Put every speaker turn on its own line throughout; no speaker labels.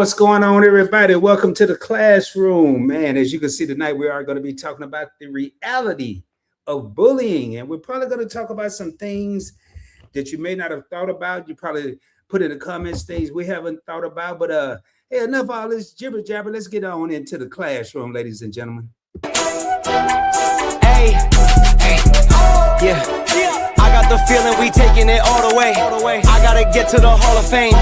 What's going on, everybody? Welcome to the classroom. Man, as you can see tonight, we are going to be talking about the reality of bullying. And we're probably going to talk about some things that you may not have thought about. You probably put in the comments things we haven't thought about. But hey, enough of all this jibber jabber. Let's get on into the classroom, ladies and gentlemen.
Hey, yeah. I got the feeling we taking it all the way. I gotta get to the Hall of Fame.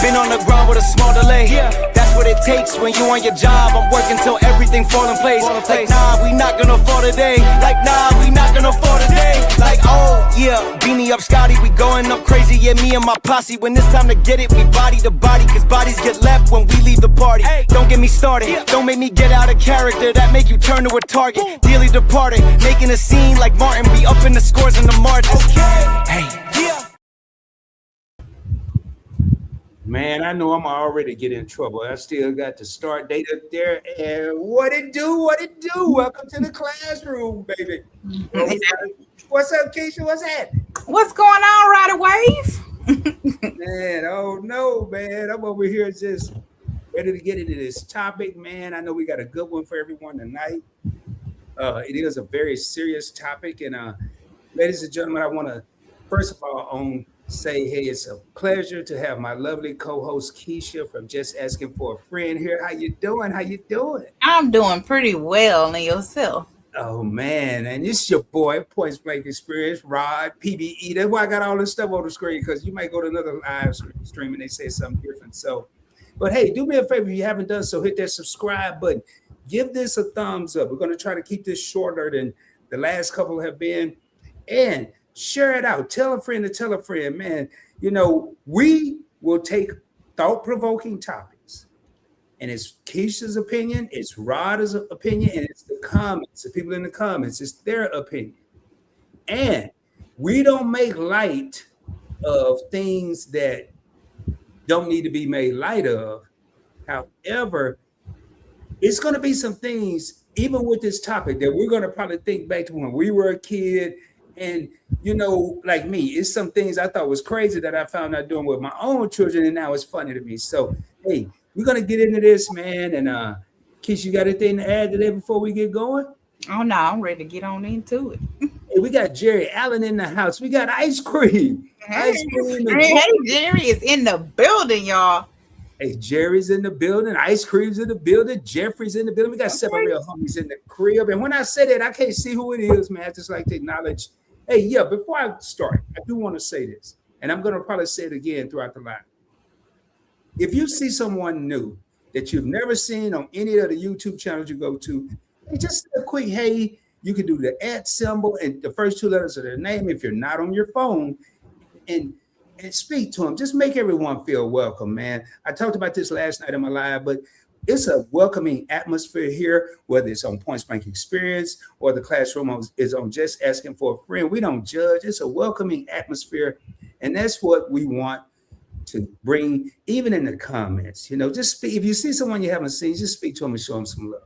Been on the ground with a small delay. That's what it takes when you on your job. I'm working till everything fall in place. Like nah, we not gonna fall today. Like nah, we not gonna fall today. Like oh yeah, beanie up Scotty, we going up crazy. Yeah, me and my posse. When it's time to get it, we body to body. Cause bodies get left when we leave the party. Don't get me started. Don't make me get out of character. That make you turn to a target. Dearly departed, making a scene like Martin. We up in the scores and the margins. Hey.
Man, I know I'm already getting in trouble. I still got the start date up there. And what it do? Welcome to the classroom, baby. What's up, Kisha? What's that?
What's going on, Rider Wave?
Man, oh no, man. I'm over here just ready to get into this topic, man. I know we got a good one for everyone tonight. It is a very serious topic. And ladies and gentlemen, I want to, first of all, say, hey, it's a pleasure to have my lovely co-host Kisha from Just Asking for a Friend here. How you doing?
I'm doing pretty well, and yourself?
Oh man, and it's your boy, Points Blank Experience, Rod, PBE. That's why I got all this stuff on the screen, because you might go to another live stream and they say something different. So, but hey, do me a favor if you haven't done so, hit that subscribe button. Give this a thumbs up. We're going to try to keep this shorter than the last couple have been. And share it out. Tell a friend to tell a friend, man. You know, we will take thought-provoking topics. And it's Keisha's opinion, it's Rod's opinion, and it's the comments, the people in the comments. It's their opinion. And we don't make light of things that don't need to be made light of. However, it's going to be some things, even with this topic, that we're going to probably think back to when we were a kid. And, you know, like me, it's some things I thought was crazy that I found out doing with my own children, and now it's funny to me. So, hey, we're going to get into this, man. And, Keisha, you got anything to add today before we get going?
Oh, no, I'm ready to get on into it.
Hey, we got Jerry Allen in the house. We got ice cream.
Hey, Jerry is in the building, y'all.
Hey, Jerry's in the building. Ice cream's in the building. Jeffrey's in the building. We got several real homies in the crib. And when I say that, I can't see who it is, man. I just like to acknowledge. Hey, yeah, before I start, I do want to say this. And I'm going to probably say it again throughout the line. If you see someone new that you've never seen on any of the YouTube channels you go to, hey, just a quick hey. You can do the @ symbol and the first two letters of their name if you're not on your phone. And speak to them. Just make everyone feel welcome, man. I talked about this last night in my live, but it's a welcoming atmosphere here, whether it's on Points Blank Experience or the classroom is on Just Asking for a Friend. We don't judge. It's a welcoming atmosphere. And that's what we want to bring, even in the comments. You know, just speak. If you see someone you haven't seen, just speak to them and show them some love.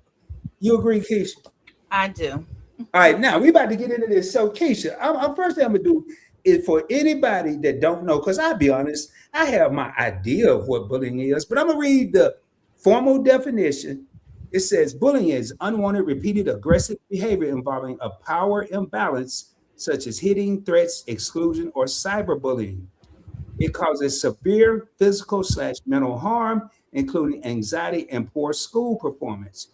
You agree, Keisha?
I do.
All right, now we about to get into this. So, Keisha, first thing I'm going to do is for anybody that don't know, because I'll be honest, I have my idea of what bullying is, but I'm going to read the formal definition. It says bullying is unwanted, repeated, aggressive behavior involving a power imbalance, such as hitting, threats, exclusion, or cyberbullying. It causes severe physical/mental harm, including anxiety and poor school performance.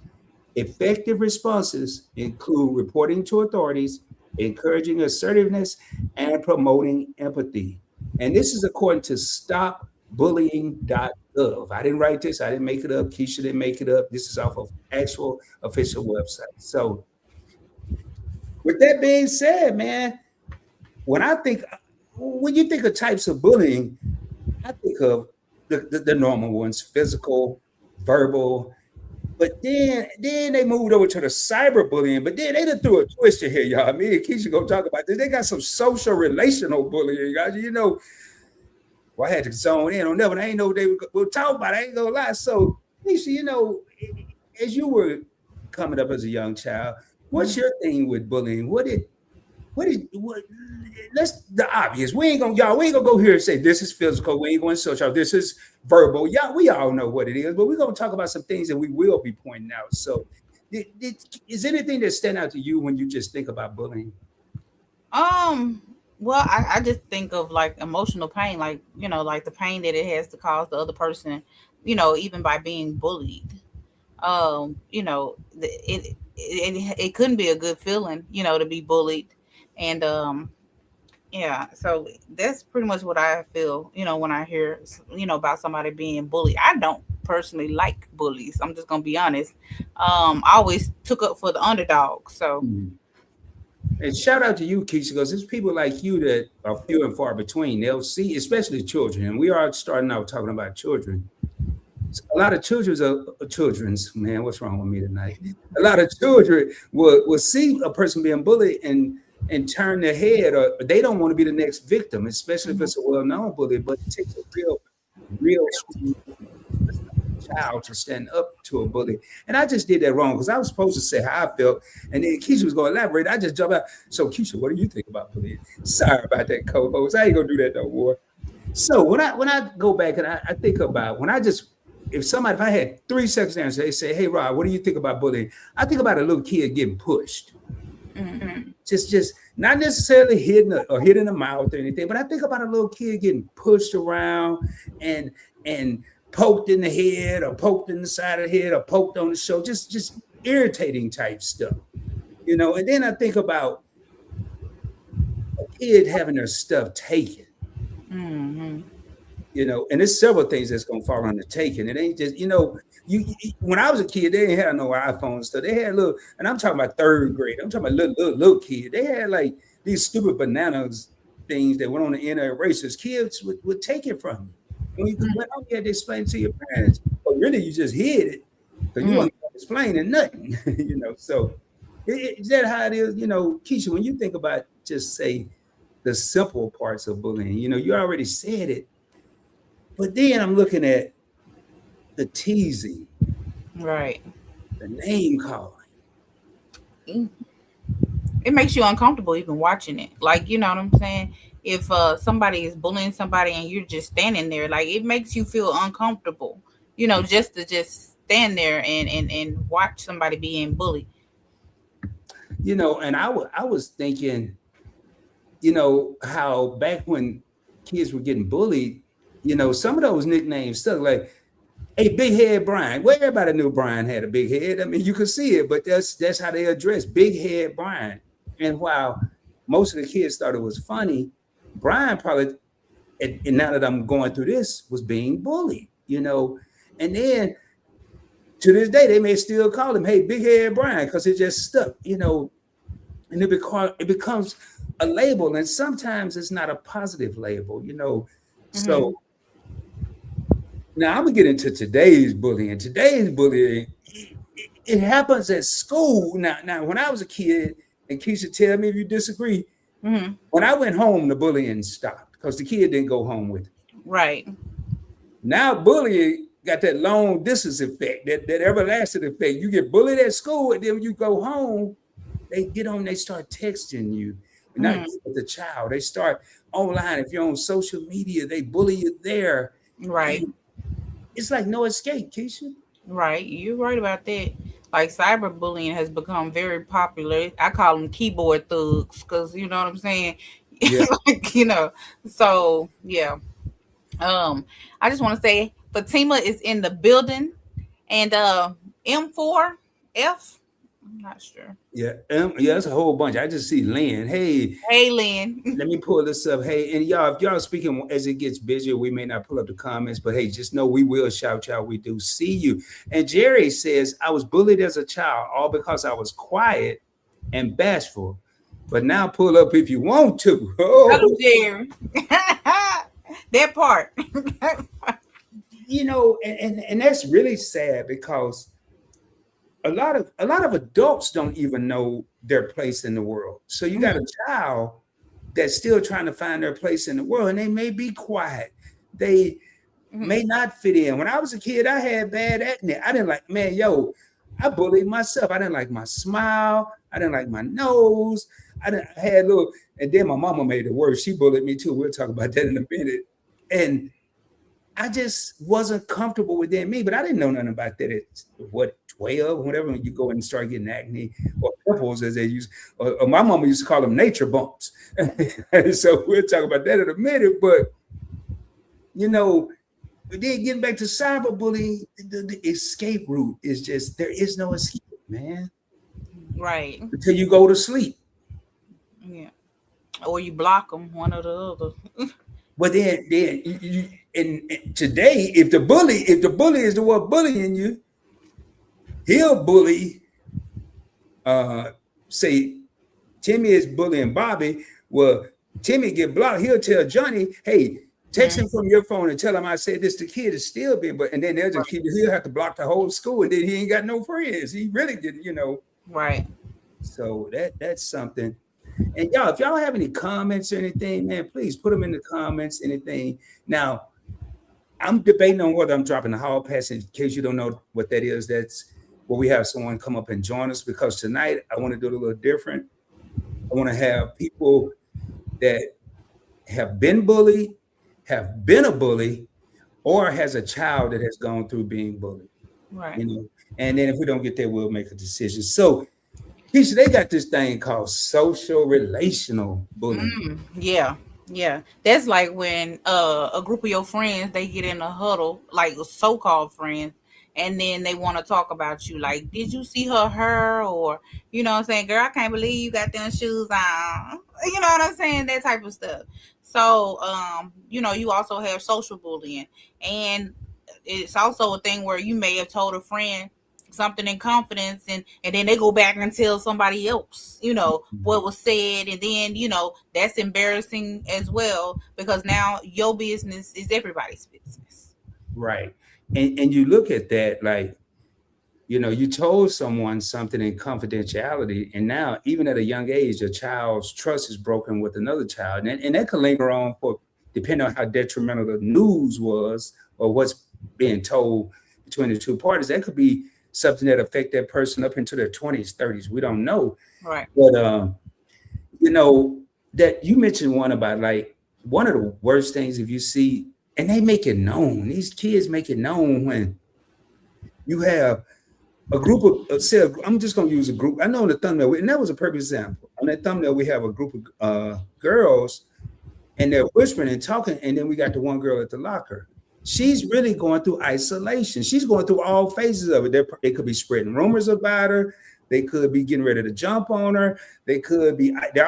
Effective responses include reporting to authorities, encouraging assertiveness, and promoting empathy. And this is according to stopbullying.gov. I didn't write this. I didn't make it up. Keisha didn't make it up. This is off of actual official website. So with that being said, man, when you think of types of bullying, I think of the normal ones, physical, verbal. But then they moved over to the cyberbullying. But then they done threw a twist in here, y'all. Me and Keisha gonna talk about this. They got some social relational bullying, guys. You know, well, I had to zone in on that, but I ain't know what they were talking about. I ain't gonna lie. So, Keisha, you know, as you were coming up as a young child, what's your thing with bullying? What what let's the obvious. We ain't gonna go here and say this is physical. We ain't going to social. This is verbal. Yeah, we all know what it is, but we're gonna talk about some things that we will be pointing out. So is anything that stand out to you when you just think about bullying?
Um, well, I just think of like emotional pain, like, like the pain that it has to cause the other person, even by being bullied. It couldn't be a good feeling, to be bullied. And yeah, so that's pretty much what I feel, when I hear, about somebody being bullied. I don't personally like bullies. I'm just gonna be honest. I always took up for the underdog. So
Mhm. And shout out to you, Keisha, because there's people like you that are few and far between. They'll see, especially children, and we are starting out talking about children. A lot of children's man. What's wrong with me tonight? A lot of children will see a person being bullied and turn their head, or they don't want to be the next victim, especially if it's a well-known bully. But it takes a real strong child to stand up to a bully. And I just did that wrong because I was supposed to say how I felt, and then Keisha was going to elaborate. I just jumped out. So Keisha, what do you think about bullying? Sorry about that, co-host. I ain't gonna do that no more. So when I go back and I think about when I just if I had 3 seconds to answer, they say, "Hey Rob, what do you think about bullying?" I think about a little kid getting pushed,
mhm.
just not necessarily hitting the mouth or anything, but I think about a little kid getting pushed around and and poked in the head or poked in the side of the head or poked on the shoulder, just irritating type stuff, And then I think about a kid having their stuff taken.
Mhm.
And there's several things that's gonna fall under taking. It ain't just, when I was a kid, they didn't have no iPhones, so they had little, and I'm talking about third grade. I'm talking about little kid. They had like these stupid bananas things that went on the end of erasers. Kids would take it from you. When you went home, you had to explain to your parents, but really you just hid it because you
Mhm.
weren't explaining nothing. So is that how it is? Keisha, when you think about just say the simple parts of bullying, you already said it. But then I'm looking at the teasing,
Right.
the name calling.
Mm. It makes you uncomfortable even watching it. Like, you know what I'm saying? If somebody is bullying somebody and you're just standing there, like it makes you feel uncomfortable. Just to just stand there and watch somebody being bullied.
And I was thinking, how back when kids were getting bullied, some of those nicknames stuck like, hey, big head Brian. Well, everybody knew Brian had a big head. I mean, you could see it, but that's how they address big head Brian. And while most of the kids thought it was funny, Brian probably, and now that I'm going through this, was being bullied. And then to this day, they may still call him, hey, big head Brian, because it just stuck. And it becomes a label, and sometimes it's not a positive label.
Hmm.
So now I'm gonna get into today's bullying. Today's bullying, it happens at school. Now, when I was a kid, and Keisha, tell me if you disagree.
Hmm.
When I went home, the bullying stopped because the kid didn't go home with me.
Right.
Now bullying got that long distance effect, that everlasting effect. You get bullied at school, and then when you go home, they start texting you. Not
Hmm.
you, but the child. They start online. If you're on social media, they bully you there.
Right.
And it's like no escape, Keisha.
Right. You're right about that. Like cyberbullying has become very popular. I call them keyboard thugs because you know what I'm saying.
Yeah.
Like, so yeah. Um, I just want to say Fatima is in the building, and M4F. I'm not sure.
Yeah, that's a whole bunch. I just see Lynn. Hey,
Hey, Lynn.
let me pull this up. Hey, and y'all, if y'all speaking as it gets busier, we may not pull up the comments, but hey, just know we will shout y'all. We do see you. And Jerry says, I was bullied as a child, all because I was quiet and bashful. But now pull up if you want to.
Hello,
Oh,
Jerry. That part.
and that's really sad because a lot of adults don't even know their place in the world. So you got
Mhm.
a child that's still trying to find their place in the world, and they may be quiet. They
Mhm.
may not fit in. When I was a kid, I had bad acne. I didn't like, man, yo, I bullied myself. I didn't like my smile. I didn't like my nose. I had little, and then my mama made it worse. She bullied me too. We'll talk about that in a minute. And I just wasn't comfortable within me, but I didn't know nothing about that at what 12, whatever, when you go and start getting acne or pimples as they use, or my mama used to call them nature bumps. So we'll talk about that in a minute. But you know, but then getting back to cyberbullying, the escape route is just there is no escape, man.
Right.
Until you go to sleep.
Yeah. Or you block them, one or the other.
But then and today, if the bully is the one bullying you, he'll bully. Uh, say Timmy is bullying Bobby. Well, Timmy get blocked. He'll tell Johnny, "Hey, text him from your phone and tell him I said this. The kid is still being, but and then they'll just keep. He'll have to block the whole school, and then he ain't got no friends. He really didn't, you know.
Right.
So that's something. And y'all, if y'all have any comments or anything, man, please put them in the comments. Anything. Now, I'm debating on whether I'm dropping the hall pass. In case you don't know what that is, that's where we have someone come up and join us, because tonight I want to do it a little different. I want to have people that have been bullied, have been a bully, or has a child that has gone through being bullied.
Right.
You know, and then if we don't get there, we'll make a decision. So, Keisha, they got this thing called social relational bullying.
Yeah. Yeah. That's like when a group of your friends they get in a huddle, like so-called friends, and then they want to talk about you. Like, did you see her? Or, you know what I'm saying, girl, I can't believe you got them shoes on. You know what I'm saying? That type of stuff. So, you also have social bullying. And it's also a thing where you may have told a friend something in confidence, and then they go back and tell somebody else what was said, and then that's embarrassing as well, because now your business is everybody's business.
Right. And you look at that like, you told someone something in confidentiality, and now even at a young age, a child's trust is broken with another child, and that could linger on for depending on how detrimental the news was or what's being told between the two parties. That could be something that affect that person up into their 20s, 30s. We don't know.
Right.
But that you mentioned one about like one of the worst things if you see, and they make it known. These kids make it known when you have a group of say, I'm just gonna use a group. I know in the thumbnail, and that was a perfect example. On that thumbnail, we have a group of girls, and they're whispering and talking, and then we got the one girl at the locker. She's really going through isolation. She's going through all phases of it. They could be spreading rumors about her. They could be getting ready to jump on her. They're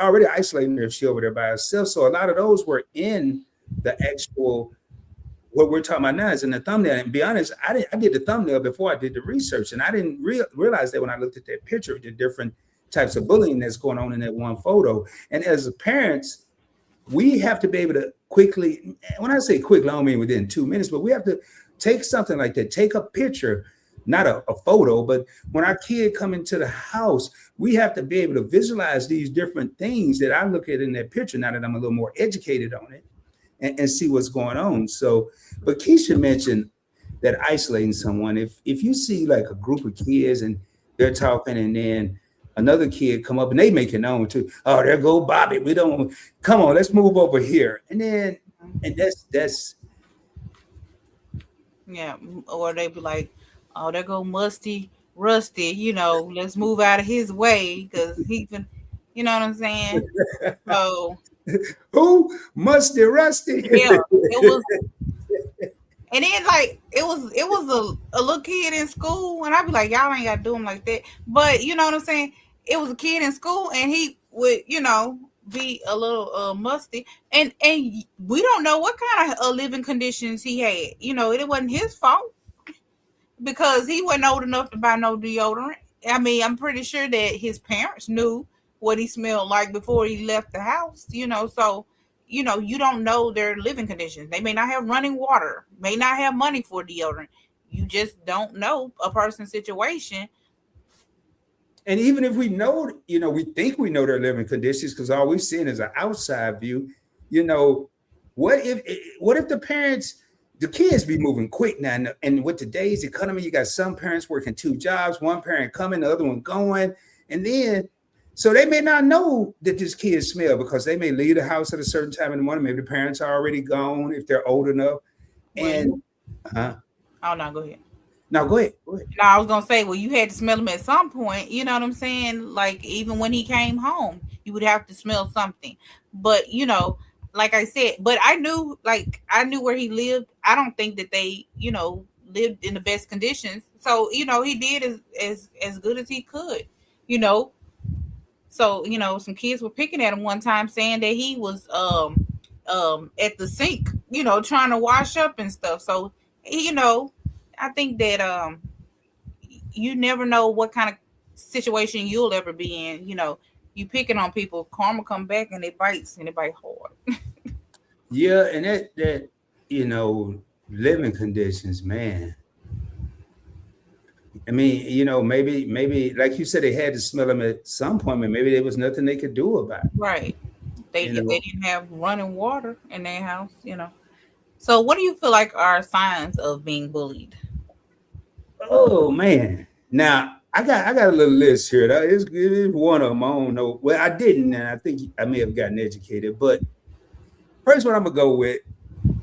already isolating her if she's over there by herself. So a lot of those were in the actual, what we're talking about now is in the thumbnail. And to be honest, I did the thumbnail before I did the research. And I didn't realize that when I looked at that picture, the different types of bullying that's going on in that one photo. And as parents, we have to be able to quickly, when I say quickly, I don't mean within 2 minutes, but we have to take something like that, take a picture, not a photo, but when our kid come into the house, we have to be able to visualize these different things that I look at in that picture now that I'm a little more educated on it and see what's going on. So, but Kisha mentioned that isolating someone, if you see like a group of kids and they're talking and then another kid come up and they make it known too. Oh, there go Bobby. We don't come on. Let's move over here. And that's
Yeah. Or they be like, oh, there go Rusty. Let's move out of his way because he can. You know what I'm saying? So
who musty rusty.
yeah, it was. And then like it was a little kid in school, and I'd be like, y'all ain't gotta do him like that. But you know what I'm saying? It was a kid in school, and he would, be a little musty, and we don't know what kind of living conditions he had. It wasn't his fault because he wasn't old enough to buy no deodorant. I mean, I'm pretty sure that his parents knew what he smelled like before he left the house. So you don't know their living conditions. They may not have running water, may not have money for deodorant. You just don't know a person's situation.
And even if we know, we think we know their living conditions because all we've seen is an outside view. What if the parents the kids be moving quick now. And with today's economy, you got some parents working two jobs, one parent coming, the other one going. And then, so they may not know that this kid smell because they may leave the house at a certain time in the morning. Maybe the parents are already gone if they're old enough. And,
Well,
uh,
oh no, go ahead.
now go ahead. Go ahead.
No, I was gonna say, well, you had to smell him at some point. You know what I'm saying? Like even when he came home, you would have to smell something. But like I said, but I knew where he lived. I don't think that they, lived in the best conditions. So he did as good as he could. You know, so some kids were picking at him one time, saying that he was at the sink, trying to wash up and stuff. So I think that you never know what kind of situation you'll ever be in. You picking on people, karma come back and it bites, and it bite hard.
Yeah, and that you know, living conditions, man. I mean, maybe like you said, they had to smell them at some point, but maybe there was nothing they could do about it.
Right. They
You
if they
know,
didn't have running water in their house. So what do you feel like are signs of being bullied?
oh man. Now I got a little list here. It's one of them. I don't know. Well, I didn't, and I think I may have gotten educated. But first one I'm gonna go with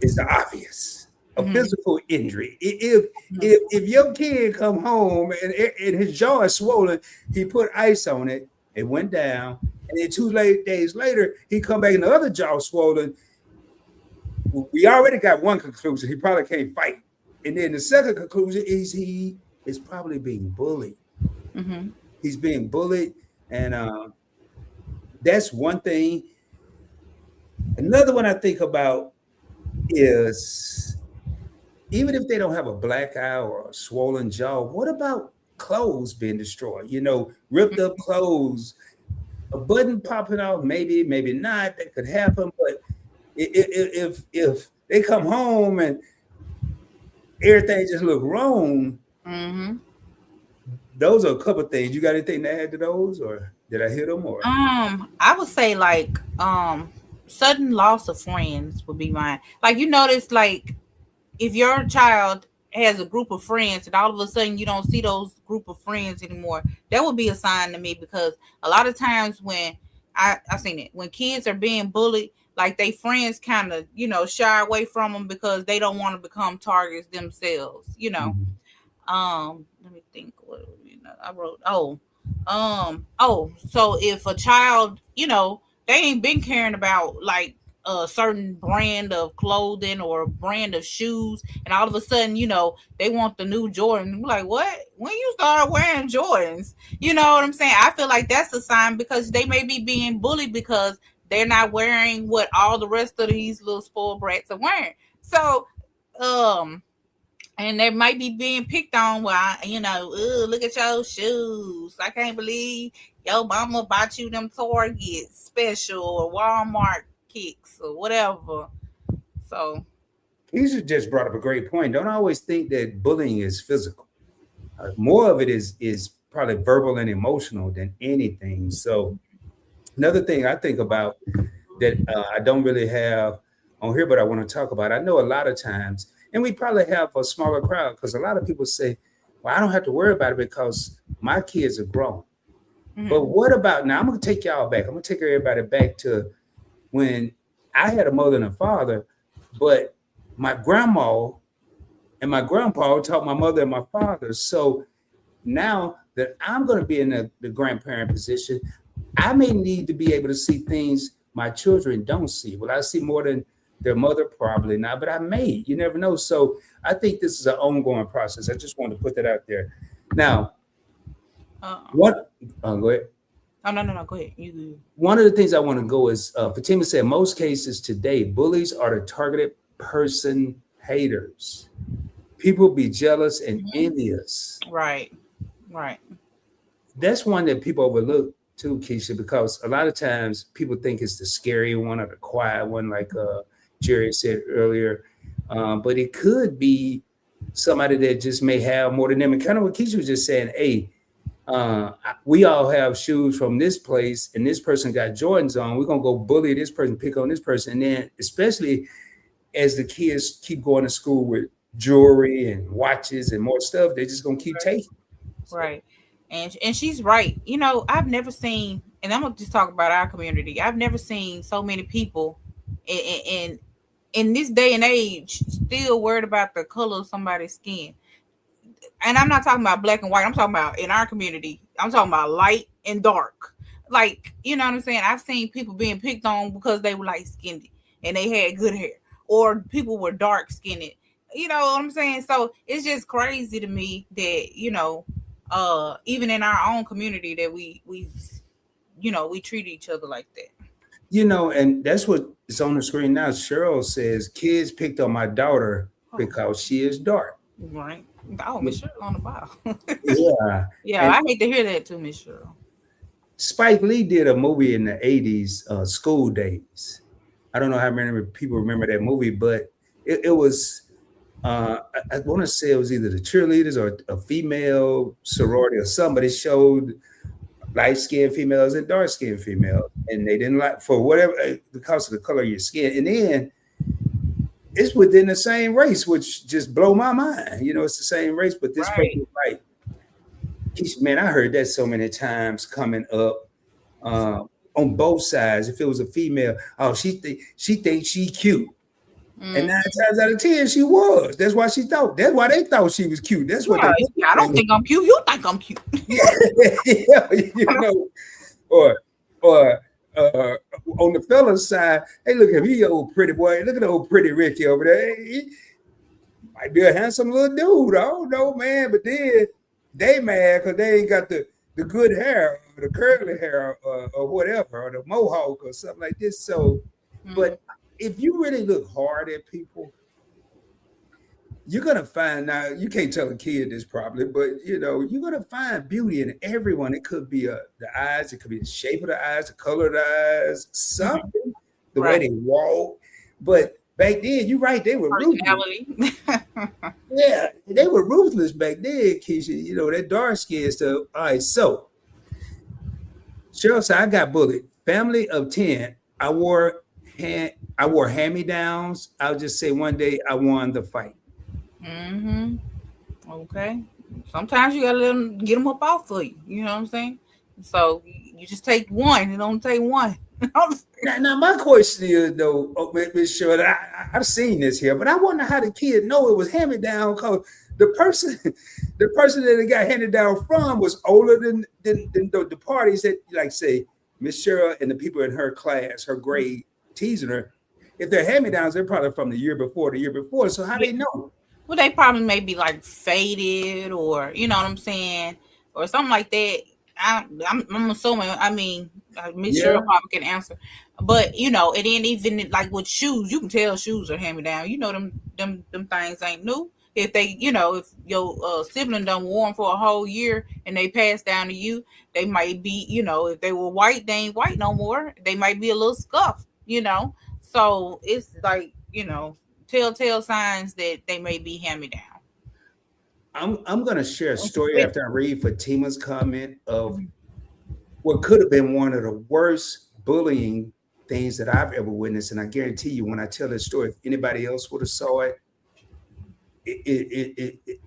is the obvious: a
Hmm.
physical injury. If your kid come home and his jaw is swollen, he put ice on it, it went down, and then days later he come back and the other jaw swollen. We already got one conclusion: he probably can't fight. And then the second conclusion is he is probably being bullied.
Hmm.
He's being bullied, and that's one thing. Another one I think about is even if they don't have a black eye or a swollen jaw, what about clothes being destroyed? Ripped up clothes, a button popping off, maybe not. That could happen, but if they come home and everything just look wrong,
Hmm.
those are a couple of things. You got anything to add to those, or did I hit them? Or
I would say like sudden loss of friends would be mine. Like you notice, like if your child has a group of friends and all of a sudden you don't see those group of friends anymore, that would be a sign to me, because a lot of times when I seen it when kids are being bullied, like they friends kind of shy away from them because they don't want to become targets themselves.
Mhm.
Let me think. What I wrote? So if a child, they ain't been caring about like a certain brand of clothing or a brand of shoes, and all of a sudden, they want the new Jordan. Like, what? When you start wearing Jordans, you know what I'm saying? I feel like that's a sign, because they may be being bullied because they're not wearing what all the rest of these little spoiled brats are wearing. So, um, and they might be being picked on. Well, "Ugh, look at your shoes. I can't believe your mama bought you them Target special or Walmart kicks or whatever." So,
Keisha just brought up a great point. Don't always think that bullying is physical. More of it is probably verbal and emotional than anything. So another thing I think about that I don't really have on here, but I want to talk about. I know a lot of times, and we probably have a smaller crowd because a lot of people say, "Well, I don't have to worry about it because my kids are grown." But
mhm,
what about now? I'm gonna take y'all back. I'm gonna take everybody back to when I had a mother and a father, but my grandma and my grandpa taught my mother and my father. So now that I'm going to be in the grandparent position, I may need to be able to see things my children don't see. Will I see more than their mother? Probably not, but I may. You never know. So I think this is an ongoing process. I just want to put that out there. Now,
uh,
what? Go ahead.
oh no, no, no, go ahead. You.
One of the things I want to go is Fatima said most cases today, bullies are the targeted person haters. People be jealous and
Mhm.
envious.
Right, right.
That's one that people overlook too, Keisha, because a lot of times people think it's the scary one or the quiet one, like Jerry said earlier. But it could be somebody that just may have more than them. And kind of what Keisha was just saying, hey, we all have shoes from this place, and this person got Jordans on. We're gonna go bully this person, pick on this person, and then especially as the kids keep going to school with jewelry and watches and more stuff, they're just gonna keep
Right.
taking. So
Right. And she's right. I've never seen, and I'm gonna just talk about our community. I've never seen so many people in this day and age still worried about the color of somebody's skin. And I'm not talking about black and white. I'm talking about in our community. I'm talking about light and dark. Like, you know what I'm saying? I've seen people being picked on because they were light skinned and they had good hair, or people were dark skinned. You know what I'm saying? So it's just crazy to me that, even in our own community that we treat each other like that.
and that's what is on the screen now. Cheryl says kids picked on my daughter
Oh,
because she is dark.
right. Oh, Miss Cheryl on the file.
Yeah.
Yeah,
And
I hate to hear that too, Miss Cheryl.
Spike Lee did a movie in the 80s, School Days. I don't know how many people remember that movie, but it was, I want to say it was either the cheerleaders or a female sorority or somebody showed light skinned females and dark skinned females. And they didn't like, for whatever, because of the color of your skin. And then it's within the same race, which just blow my mind. It's the same race, but this
Right.
person, like, man, I heard that so many times coming up, uh, on both sides. If it was a female, oh, she thinks she cute, and
Mm.
9 times out of 10 she was. That's why she thought. That's why they thought she was cute. That's what they
Yeah,
looked
yeah, I don't
at.
think I'm cute. You think I'm cute.
Yeah, yeah, or or on the fella's side, hey, look at me, old pretty boy. Look at the old pretty Ricky over there. He might be a handsome little dude. I don't know, man. But then they mad because they ain't got the good hair, or the curly hair, or whatever, or the mohawk or something like this. So,
Mm.
but if you really look hard at people, you're gonna find, now you can't tell a kid this probably, but you're gonna find beauty in everyone. It could be the eyes, it could be the shape of the eyes, the color of the eyes,
Mhm.
something, the way
Right.
they walk. But back then, you're right, they were ruthless.
Personality.
Yeah, they were ruthless back then, Keisha. That dark skin stuff. All right, so Cheryl said, I got bullied. Family of 10. I wore hand-me-downs. I'll just say one day I won the fight.
Hmm. Okay. Sometimes you gotta let them get them up off for you. You know what I'm saying? So you just take one. It don't take one.
Now, my question is though, Miss Short, I've seen this here, but I wonder how the kid know it was handed down because the person, the person that it got handed down from was older than the parties that, like, say, Miss Cheryl and the people in her class, her grade, teasing her. If they're hand me downs, they're probably from the year before, the year before. So how
Yeah.
they know?
Well, they probably may be like faded, or you know what I'm saying, or something like that. I'm assuming. I mean, Miss
Yeah,
Cheryl probably can answer, but it ain't even like with shoes. You can tell shoes are hand me down. Them things ain't new. If they, if your sibling done wore them for a whole year and they pass down to you, they might be, if they were white, they ain't white no more. They might be a little scuffed. So it's like, telltale signs that they may be hand me down.
I'm gonna share a story after I read Fatima's comment of what could have been one of the worst bullying things that I've ever witnessed. And I guarantee you, when I tell this story, if anybody else would have saw it,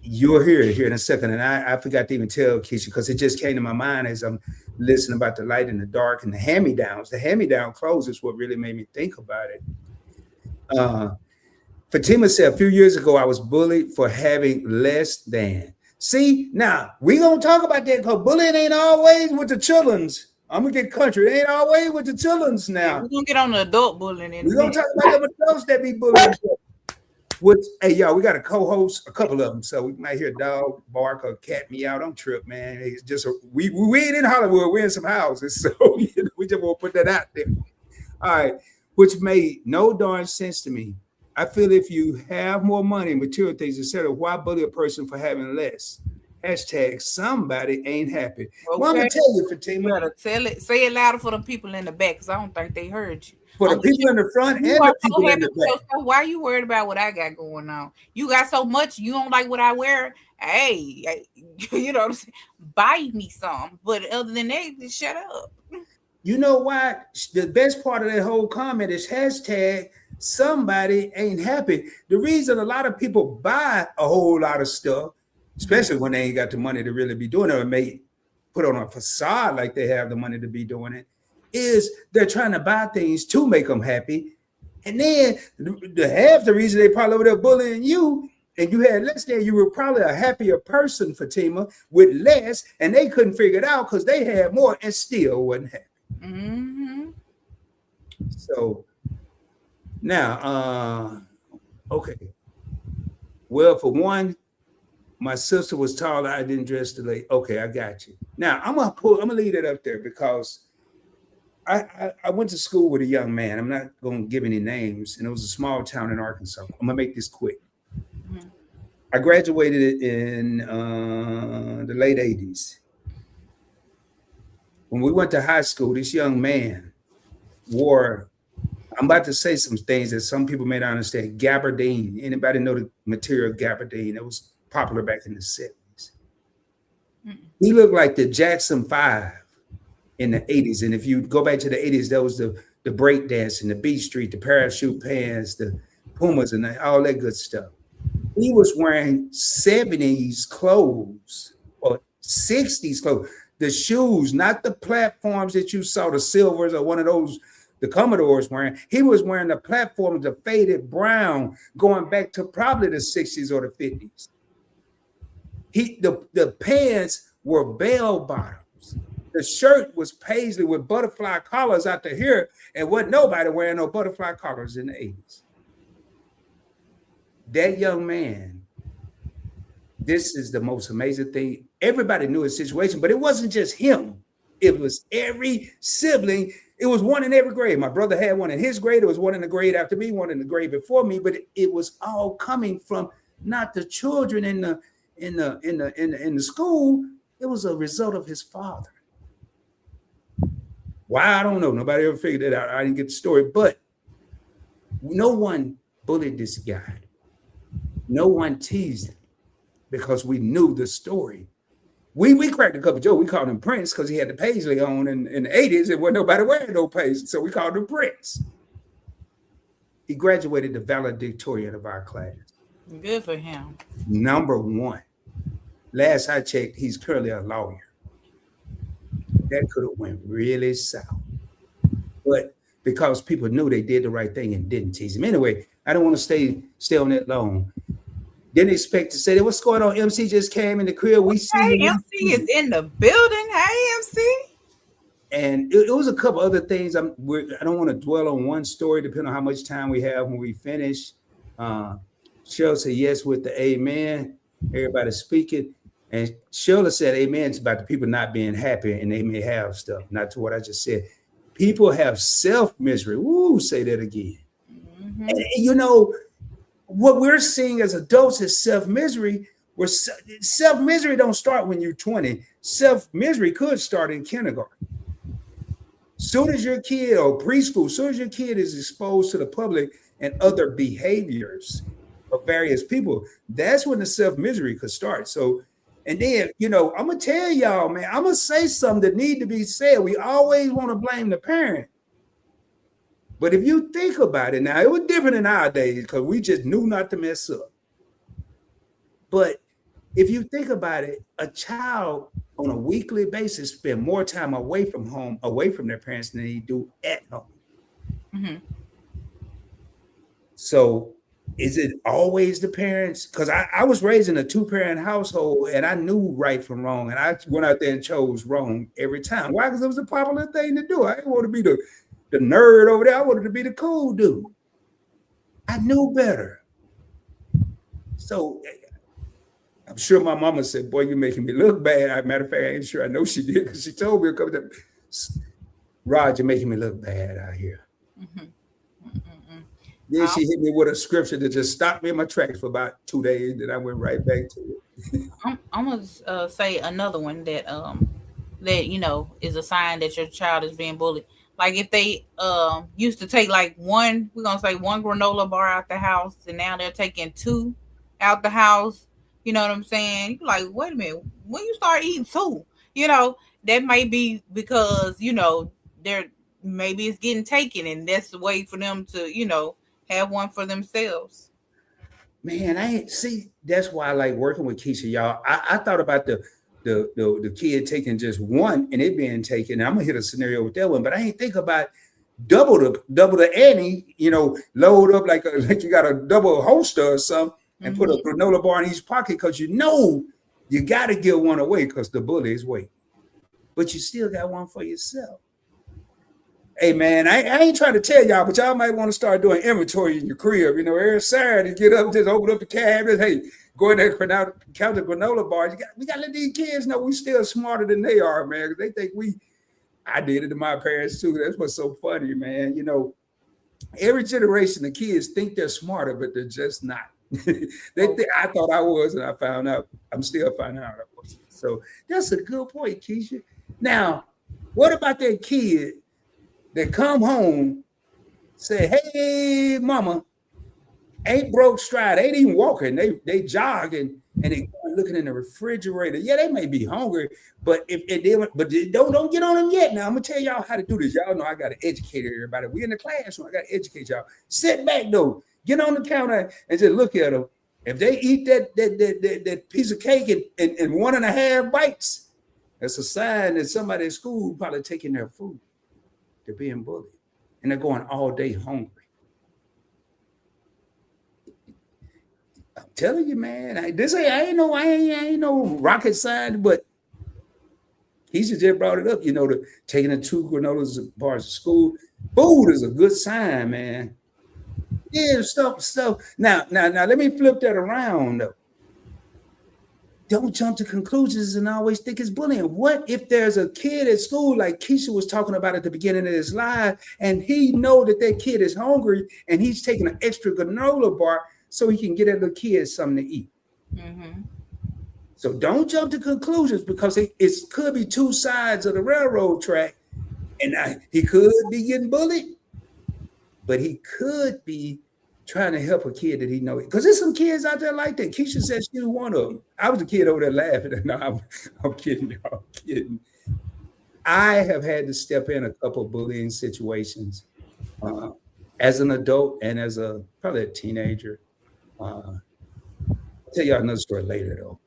you'll hear it here in a second. And I forgot to even tell Keisha because it just came to my mind as I'm listening about the light and the dark and the hand-me-downs. The hand-me-down clothes is what really made me think about it. Uh, Fatima said a few years ago I was bullied for having less than. See, now we gonna talk about that because bullying ain't always with the children's. I'm gonna get country. It ain't always with the children's
Yeah,
now.
we're gonna get on the adult bullying in a
We gonna
minute.
talk about them adults that be bullying. Which, hey, y'all, we got a co-host, a couple of them, so we might hear a dog bark or cat meow. Don't trip, man. It's just we ain't in Hollywood. We're in some houses, so we just want to put that out there. All right, which made no darn sense to me. I feel if you have more money, material things, etc., why bully a person for having less? Hashtag somebody ain't happy. Well, I'm
Okay,
gonna tell you,
you
Fatima,
better say it louder for the people in the back, because I don't think they heard you.
for the
Unless
people in the front
you
and
are
the
so
people in
happy
the
with
back.
yourself, why you worried about what I got going on? You got so much, you don't like what I wear. Hey, you know what I'm saying? Buy me some. But other than that, just shut up.
You know why? The best part of that whole comment is hashtag somebody ain't happy. The reason a lot of people buy a whole lot of stuff, especially when they ain't got the money to really be doing it or may put on a facade like they have the money to be doing it, is they're trying to buy things to make them happy. And then the half the reason they probably over there bullying you and you had less than, you were probably a happier person, Fatima, with less, and they couldn't figure it out because they had more and still wasn't happy.
Mm-hmm.
So now, okay. Well, for one, my sister was taller. I didn't dress the late. Okay, I got you. Now I'm gonna leave it up there because I went to school with a young man. I'm not gonna give any names, and it was a small town in Arkansas. I'm gonna make this quick.
Mm-hmm.
I graduated in the late 80s. When we went to high school, this young man wore, I'm about to say some things that some people may not understand. Gabardine. Anybody know the material gabardine? It was popular back in the 70s. He looked like the Jackson 5 in the 80s. And if you go back to the 80s, that was the break dancing, the Beat Street, the parachute pants, the Pumas, and all that good stuff. He was wearing 70s clothes or 60s clothes. The shoes, not the platforms that you saw, the silvers or one of those the Commodores wearing. He was wearing the platforms, the faded brown, going back to probably the 60s or the 50s. The pants were bell bottoms. The shirt was paisley with butterfly collars out to here, and wasn't nobody wearing no butterfly collars in the 80s. That young man, this is the most amazing thing. Everybody knew his situation, but it wasn't just him. It was every sibling. It was one in every grade. My brother had one in his grade. It was one in the grade after me, one in the grade before me. But it was all coming from not the children in the school. It was a result of his father. Why? I don't know. Nobody ever figured it out. I didn't get the story, but no one bullied this guy. No one teased him because we knew the story. We cracked a couple jokes. We called him Prince because he had the paisley on in the 80s. And wasn't nobody wearing no paisley, so we called him Prince. He graduated the valedictorian of our class.
Good for him.
Number one. Last I checked, he's currently a lawyer. That could have went really south. But because people knew they did the right thing and didn't tease him. Anyway, I don't want to stay on that long. Didn't expect to say that. What's going on? MC just came in the crib. We see
Hey, MC is in the building. Hey, MC.
And it was a couple other things. I don't want to dwell on one story, depending on how much time we have when we finish. Cheryl said yes with the amen. Everybody speaking. And Shirley said amen about the people not being happy and they may have stuff. Not to what I just said. People have self-misery. Woo, say that again. Mm-hmm. And you know, what we're seeing as adults is self-misery. Where self-misery don't start when you're 20. Self-misery could start in kindergarten. Soon as your kid or preschool, soon as your kid is exposed to the public and other behaviors of various people, that's when the self-misery could start. So, and then, you know, I'm going to tell y'all, man, I'm going to say something that need to be said. We always want to blame the parent. But if you think about it now, it was different in our days because we just knew not to mess up. But if you think about it, a child on a weekly basis spend more time away from home, away from their parents than they do at home. Mm-hmm. So is it always the parents? Because I was raised in a 2-parent household and I knew right from wrong. And I went out there and chose wrong every time. Why? Because it was a popular thing to do. I didn't want to be the nerd over there. I wanted to be the cool dude. I knew better. So I'm sure my mama said, boy, you're making me look bad. As a matter of fact, I ain't sure I know she did because she told me a couple times, Rod, you're making me look bad out here. Mm-hmm. Then she hit me with a scripture that just stopped me in my tracks for about 2 days. Then I went right back to it.
I'm gonna say another one that you know is a sign that your child is being bullied. Like if they used to take like one granola bar out the house, and now they're taking 2 out the house. You know what I'm saying? You're like, wait a minute, when you start eating 2, you know, that might be because, you know, maybe it's getting taken and that's the way for them to, you know, have one for themselves.
Man, I ain't see. That's why I like working with Keisha, y'all. I thought about the kid taking just one and it being taken. And I'm gonna hit a scenario with that one, but I ain't think about double the ante. Load up like you got a double holster or something, and put a
Mm-hmm.
granola bar in each pocket because you got to give one away because the bully is waiting, but you still got one for yourself. Hey man, I ain't trying to tell y'all, but y'all might want to start doing inventory in your crib. Every Saturday, get up, just open up the cabinet. Hey, go in there, count the granola bars. We got to let these kids know we still smarter than they are, man. Because they think I did it to my parents too. That's what's so funny, man. Every generation of kids think they're smarter, but they're just not. I thought I was, and I found out. I'm still finding out I was. So that's a good point, Keisha. Now, what about that kid that come home, say, "Hey, mama, ain't broke stride, ain't even walking, they jogging, and they looking in the refrigerator. Yeah, they may be hungry, but don't get on them yet. Now I'm gonna tell y'all how to do this. Y'all know I gotta educate everybody. We in the classroom, I gotta educate y'all. Sit back though, get on the counter and just look at them. If they eat that piece of cake in 1.5 bites, that's a sign that somebody at school probably taking their food. They're being bullied, and they're going all day hungry. I'm telling you, man. I ain't no rocket science, but he just brought it up. Taking the 2 granola bars to school. Food is a good sign, man. Yeah, stuff. Now, let me flip that around though. Don't jump to conclusions and always think it's bullying. What if there's a kid at school like Kisha was talking about at the beginning of this live, and he know that kid is hungry and he's taking an extra granola bar so he can get that little kid something to eat.
Mm-hmm.
So don't jump to conclusions because it could be 2 sides of the railroad track, and he could be getting bullied, but he could be trying to help a kid that he knows. Because there's some kids out there like that. Keisha said she was one of them. I was a kid over there laughing. No, I'm kidding, y'all. I'm kidding. I have had to step in a couple of bullying situations as an adult and as probably a teenager. I'll tell y'all another story later, though.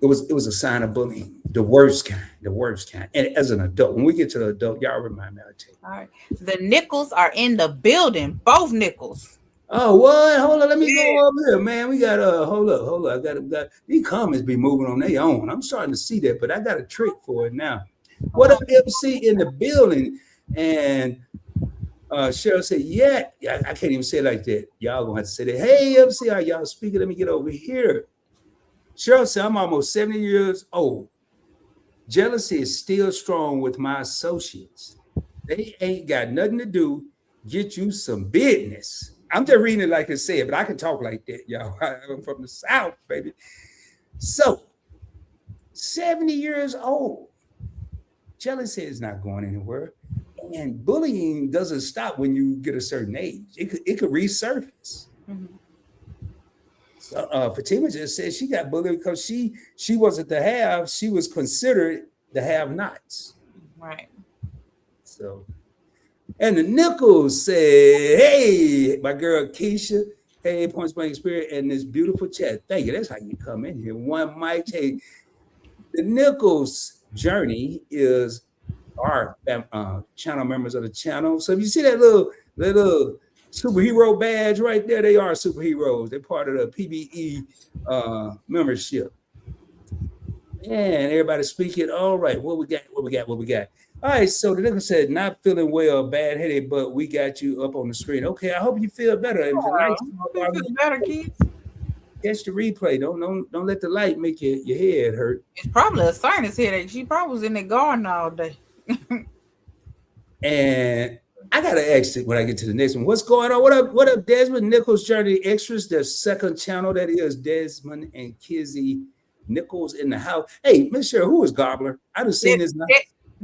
It was a sign of bullying, the worst kind. And as an adult, when we get to the adult, y'all remind me, I'll tell you.
All right. The Nickels are in the building. Both Nickels.
Oh, what? Hold on, let me go up here, man. We got hold up. I got these comments be moving on their own. I'm starting to see that, but I got a trick for it now. What up, MC in the building? And Cheryl said, yeah, I can't even say it like that. Y'all gonna have to say that. Hey, MC, are y'all speaking? Let me get over here. Cheryl said, I'm almost 70 years old. Jealousy is still strong with my associates. They ain't got nothing to do. Get you some business. I'm just reading it like it said, but I can talk like that, y'all. I'm from the South, baby. So, 70 years old. Jealousy is not going anywhere. And bullying doesn't stop when you get a certain age. It could resurface.
Mm-hmm.
So, Fatima just said she got bullied because she wasn't the have. She was considered the have-nots.
Right.
So, and the Nichols said, hey, my girl Keisha, hey, Points Blank Spirit, and this beautiful chat. Thank you. That's how you come in here. One mic. Hey, the Nichols journey is our channel members of the channel. So if you see that little superhero badge right there, they are superheroes. They're part of the PBE membership. And everybody speaking. All right, what we got? All right, so the nigga said, not feeling well, bad headache, but we got you up on the screen. Okay, I hope you feel better. It was a nice
hope you feel better, kids.
Catch the replay. Don't let the light make your head hurt.
It's probably a sinus headache. She probably was in the garden all day.
And I gotta ask it when I get to the next one. What's going on? What up, Desmond Nichols Journey Extras, their second channel. That is Desmond and Kizzy Nichols in the house. Hey, Miss Cheryl, who is Gobbler? I done seen this now.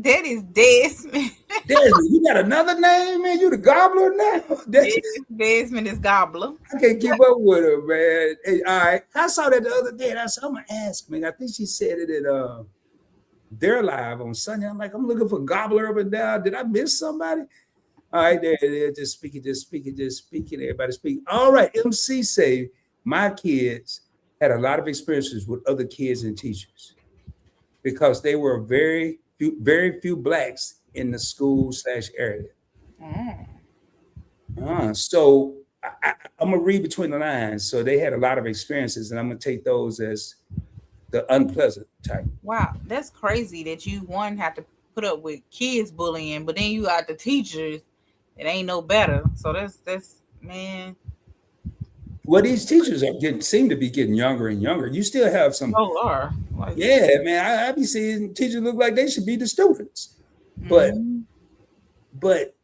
That is Desmond.
Desmond, you got another name, man? You the Gobbler now?
Desmond is Gobbler.
I can't keep up with her, man. Hey, all right. I saw that the other day, and I said, I'm gonna ask, man. I think she said it at their live on Sunday. I'm like, I'm looking for Gobbler up and down. Did I miss somebody? All right, there. Just speaking, just speaking, just speaking. Everybody speak. All right, MC say my kids had a lot of experiences with other kids and teachers because they were very few blacks in the school/area.
Mm.
So I'm gonna read between the lines. So they had a lot of experiences, and I'm gonna take those as the unpleasant type.
Wow, that's crazy that you one have to put up with kids bullying, but then you got the teachers. It ain't no better. So that's man.
Well, these teachers are getting seem to be getting younger and younger. You still have some,
Oh Lord. Like,
yeah, man. I be seeing teachers look like they should be the students, but
mm-hmm.
but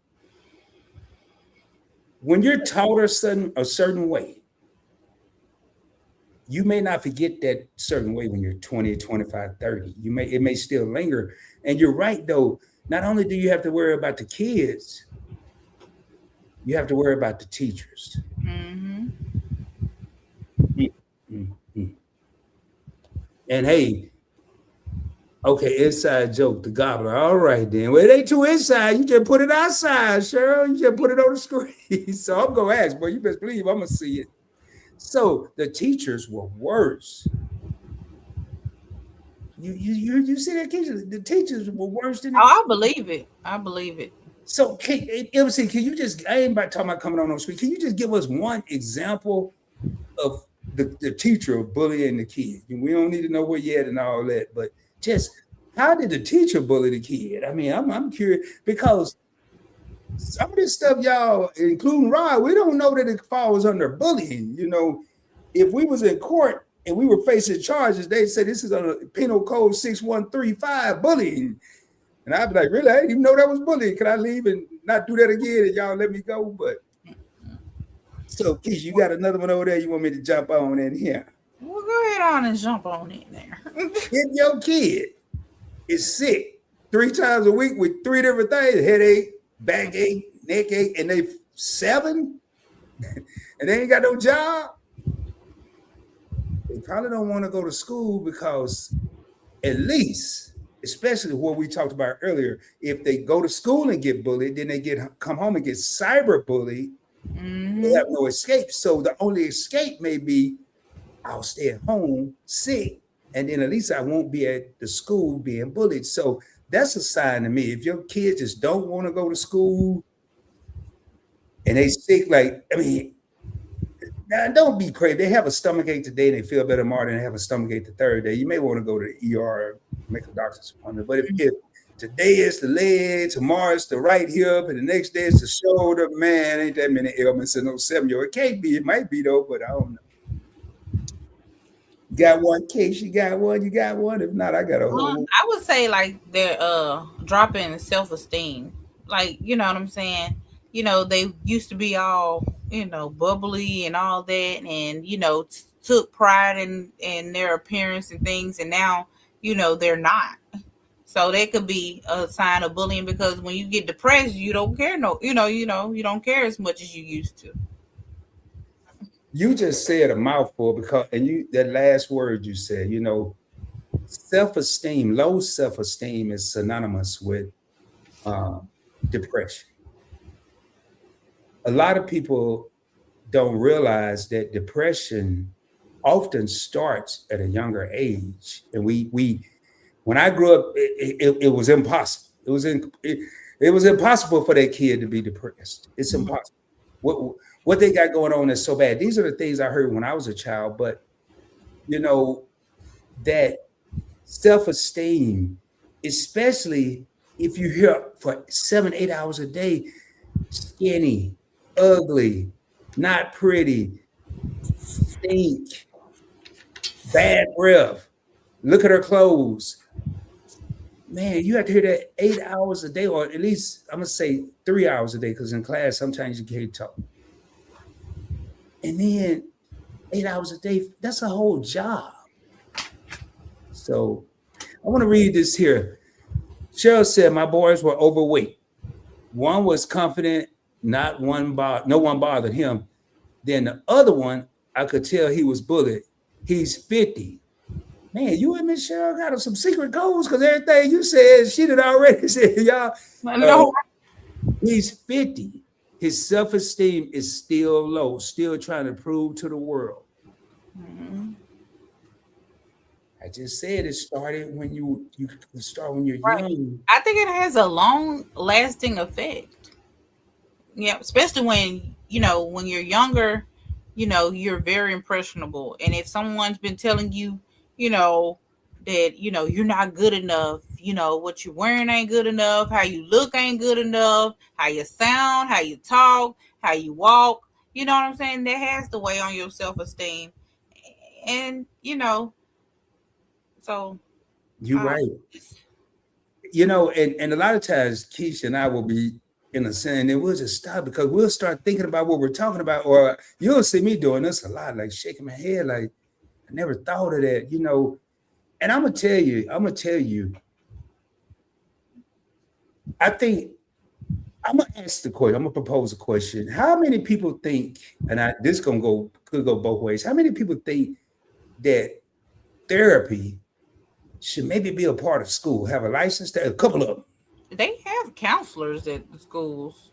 when you're taught a certain way, you may not forget that certain way when you're 20, 25, 30. It may still linger. And you're right though. Not only do you have to worry about the kids, you have to worry about the teachers.
Mm-hmm.
Mm, mm, mm. And hey, okay, inside joke, the gobbler. All right then. Well, it ain't too inside. You just put it outside, Cheryl. You just put it on the screen. So I'm gonna ask, boy, you best believe I'm gonna see it. So the teachers were worse. You see that, Kisha? The teachers were worse than
Oh,
the.
I believe it. I believe it.
So can you just? I ain't about talking about coming on screen. Can you just give us one example of the teacher bullying the kid? We don't need to know where you at and all that, but just how did the teacher bully the kid? I mean, I'm curious because some of this stuff, y'all, including Rod, we don't know that it falls under bullying. If we was in court and we were facing charges, they'd say this is under Penal Code 6135, bullying. And I'd be like, really? I didn't even know that was bullying. Can I leave and not do that again and y'all let me go? But so, Keisha, you got another one over there you want me to jump on in here?
Well, go ahead on and jump on in there.
If your kid is sick 3 times a week with 3 different things, headache, backache, neck ache, and they 7, and they ain't got no job, they probably don't want to go to school because at least, especially what we talked about earlier, if they go to school and get bullied, then they come home and get cyber bullied,
Mm-hmm.
they have no escape. So the only escape may be I'll stay at home sick, and then at least I won't be at the school being bullied. So that's a sign to me. If your kids just don't want to go to school and they sick, now don't be crazy. They have a stomach ache today and they feel better tomorrow, and they have a stomach ache the third day. You may want to go to the ER, make a doctor's appointment. But if today is the leg, tomorrow it's the right hip, and the next day it's the shoulder, man, ain't that many ailments in no 7-year-old. It can't be. It might be though, but I don't know. You got one case, you got one. If not, I got a whole.
I would say like they're dropping self-esteem. Like, you know what I'm saying? They used to be all, bubbly and all that, and took pride in their appearance and things, and now, they're not. So that could be a sign of bullying, because when you get depressed, you don't care you don't care as much as you used to.
You just said a mouthful that last word you said, self-esteem, low self-esteem is synonymous with depression. A lot of people don't realize that depression often starts at a younger age. And when I grew up, it was impossible. It was impossible for that kid to be depressed. It's impossible. What they got going on is so bad. These are the things I heard when I was a child, but that self-esteem, especially if you're here for 7, 8 hours a day, skinny, ugly, not pretty, stink, bad breath, look at her clothes. Man, you have to hear that 8 hours a day, or at least I'm gonna say 3 hours a day, because in class sometimes you can't talk. And then 8 hours a day, that's a whole job. So I want to read this here. Cheryl said, my boys were overweight. One was confident, no one bothered him. Then the other one, I could tell he was bullied. He's 50. Man, you and Miss Cheryl got some secret codes, because everything you said, she did already said, y'all.
No.
He's 50. His self-esteem is still low, still trying to prove to the world.
Mhm.
I just said it started when you start when you're
Right.
young.
I think it has a long lasting effect. Yeah, especially when when you're younger, you're very impressionable. And if someone's been telling you, you know, that you're not good enough, what you're wearing ain't good enough, how you look ain't good enough, how you sound, how you talk, how you walk, you know what I'm saying? That has to weigh on your self esteem. And so
You're
uh,
right.
it's-
And a lot of times Keisha and I will be in a sin and we'll just stop because we'll start thinking about what we're talking about, or you'll see me doing this a lot, like shaking my head, like I never thought of that. And I'm gonna tell you, I think I'm gonna ask the question, I'm gonna propose a question. How many people think, and this could go both ways, how many people think that therapy should maybe be a part of school, have a license there, a couple of them?
they have counselors at the schools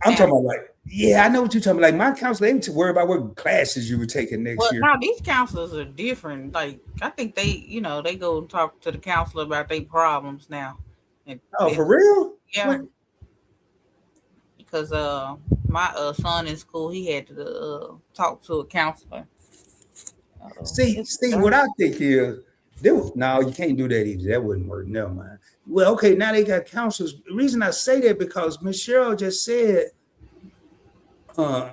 I'm
now.
talking about like, yeah, I know what you're talking about. Like my counselor, they need to worry about what classes you were taking next
Well,
year.
now these counselors are different. Like I think they go and talk to the counselor about their problems now, and
Oh,
they,
for real?
yeah,
What?
because my son in school he had to talk to a counselor.
See, what I think is, no, you can't do that either. That wouldn't work. Never mind. Well, okay, now they got counselors. The reason I say that because Miss Cheryl just said uh,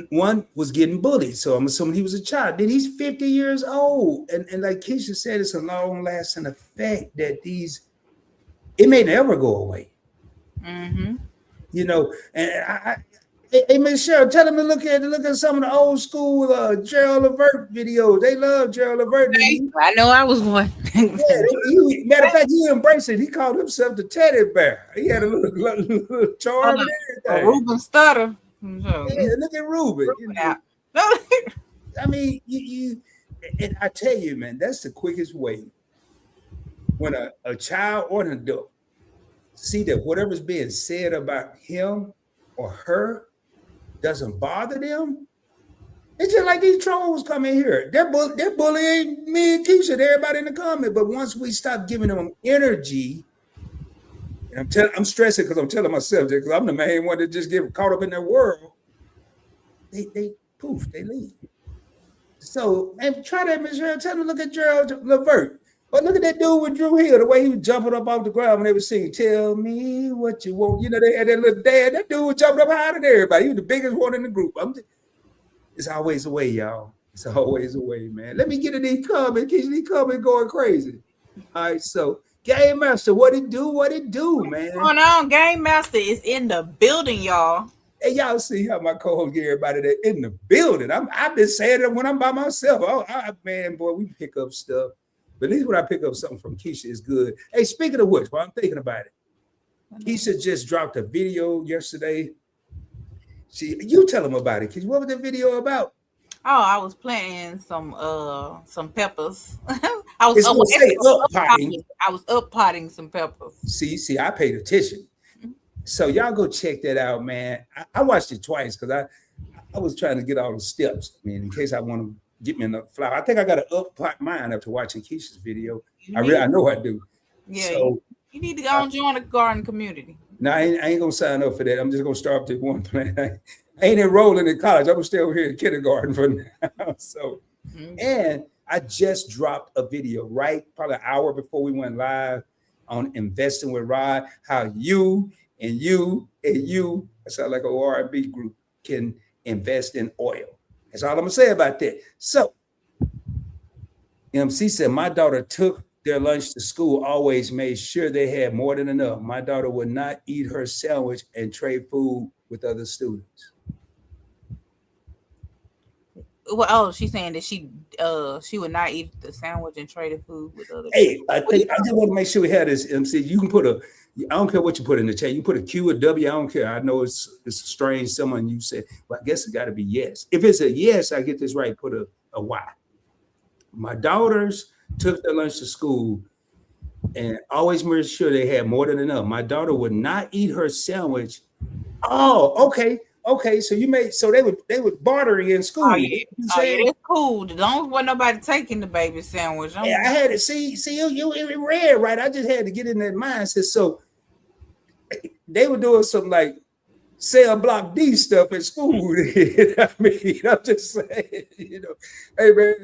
one was getting bullied. So I'm assuming he was a child. Then he's 50 years old. And like Kisha said, it's a long lasting effect that it may never go away.
Mm-hmm.
And hey, Miss Cheryl, tell them to look at some of the old school Gerald Levert videos. They love Gerald Levert.
Okay, I know I was one.
Yeah, matter of fact, he embraced it. He called himself the teddy bear. He had a little
Oh,
charm and
no. A
everything.
Ruben Stutter. So,
Yeah, look at Ruben.
Ruben out. No.
I mean, and I tell you, man, that's the quickest way when a child or an adult see that whatever's being said about him or her doesn't bother them. It's just like these trolls come in here. They're bullying me and Keisha, everybody in the comment. But once we stop giving them energy, and I'm stressing because I'm telling myself that because I'm the main one that just get caught up in their world. They poof, they leave. So and try that, Michelle. Tell them to look at Gerald Levert. But look at that dude with Drew Hill, the way he was jumping up off the ground when they were singing, "Tell me what you want." They had that little dad. That dude was jumping up higher than everybody. He was the biggest one in the group. It's always a way, y'all. It's always a way, man. Let me get in these comments. These comments going crazy. All right, so Game Master, what it do? What it do,
What's
man?
going on? Game Master is in the building, y'all.
Hey, y'all see how my co-host get everybody that in the building. I've been saying it when I'm by myself. Oh, man, boy, we pick up stuff. But at least when I pick up something from Keisha, it's good. Hey, speaking of which, while I'm thinking about it, Keisha just dropped a video yesterday. You tell them about it, Keisha. What was the video about?
Oh, I was planting some peppers. I was
It's gonna say up
up
potting.
potting. I was up potting some peppers.
See, I paid attention. So y'all go check that out, man. I watched it twice because I was trying to get all the steps. I mean, in case I want to get me another flower. I think I got to up pot mine after watching Keisha's video. I know I do.
Yeah,
So
you need to go and join the garden community.
no, I ain't gonna sign up for that. I'm just gonna start up to one plant. I ain't enrolling in college. I'm gonna stay over here in kindergarten for now. So, and I just dropped a video right probably an hour before we went live on investing with Rod. How you and you and you, I sound like a R&B group, can invest in oil. That's all I'm gonna say about that. So, MC said my daughter took their lunch to school, always made sure they had more than enough. My daughter would not eat her sandwich and trade food with other students.
Well, oh, she's saying that she would not eat the sandwich and trade the food with other
Hey,
people.
I just want to make sure we have this, MC. You can put I don't care what you put in the chat. You put a Q or W, I don't care. I know it's strange. Someone you said, well, I guess it got to be yes. If it's a yes, I get this right, put a Y. My daughters took their lunch to school and always made sure they had more than enough. My daughter would not eat her sandwich. Oh, okay, okay. So you made so they would barter in
Oh
school.
yeah.
You
Oh yeah,
saying?
that's cool. Don't want nobody taking the baby sandwich.
Yeah, I
I'm
had to see you it read right. I just had to get in that mindset. So they were doing some like cell block D stuff at school. I mean, I'm just saying, hey man,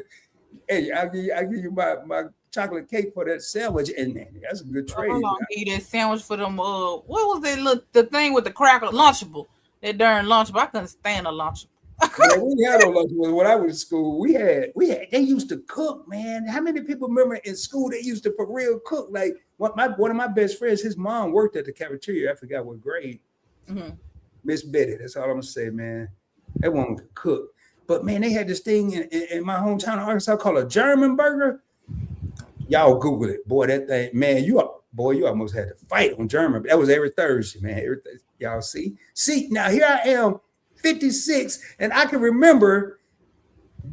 hey, I give you my chocolate cake for that sandwich, and man, that's a good
hold
trade.
on, eat that sandwich for them. What was that? Look, the thing with the cracker Lunchable. That darn Lunchable. I couldn't stand a Lunchable.
Man, we had no lunch when I was in school. We had they used to cook, man. How many people remember in school they used to for real cook? Like one of my best friends, his mom worked at the cafeteria. I forgot what grade.
Mhm.
Miss Betty. That's all I'm gonna say, man. That woman could cook. But man, they had this thing in my hometown of Arkansas called a German burger. Y'all Google it, boy. That thing, man. You almost had to fight on German. That was every Thursday, man. Every Thursday. Y'all see. Now here I am, 56, and I can remember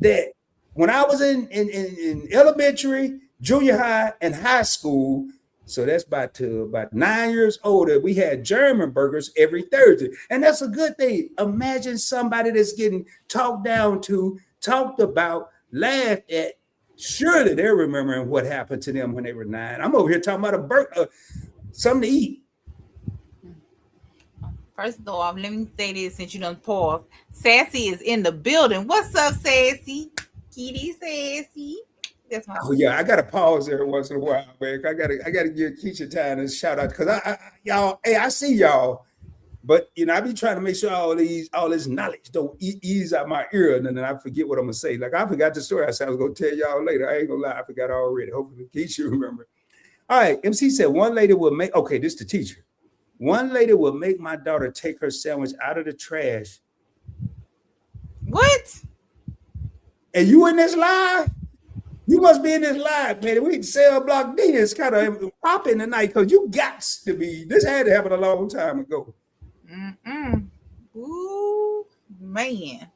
that when I was in elementary, junior high, and high school. So that's about 9 years older. We had German burgers every Thursday, and that's a good thing. Imagine somebody that's getting talked down to, talked about, laughed at. Surely they're remembering what happened to them when they were 9. I'm over here talking about a burger, something to eat.
First of all, let me say this since you done paused. Sassy is in the building. What's up, Sassy? Kitty Sassy. That's my
Oh yeah, I gotta pause every once in a while, man. I gotta give Kisha time and shout out because y'all, hey, I see y'all, but I be trying to make sure all this knowledge don't ease out my ear, and then I forget what I'm gonna say. Like I forgot the story I said I was gonna tell y'all later. I ain't gonna lie, I forgot already. Hopefully Kisha remember. All right, MC said one lady will make. Okay, this the teacher. One lady will make my daughter take her sandwich out of the trash.
what?
And you in this live? You must be in this live, man. We cell block D is kind of popping tonight because you got to be. This had to happen a long time ago.
Mm-mm. Ooh, man.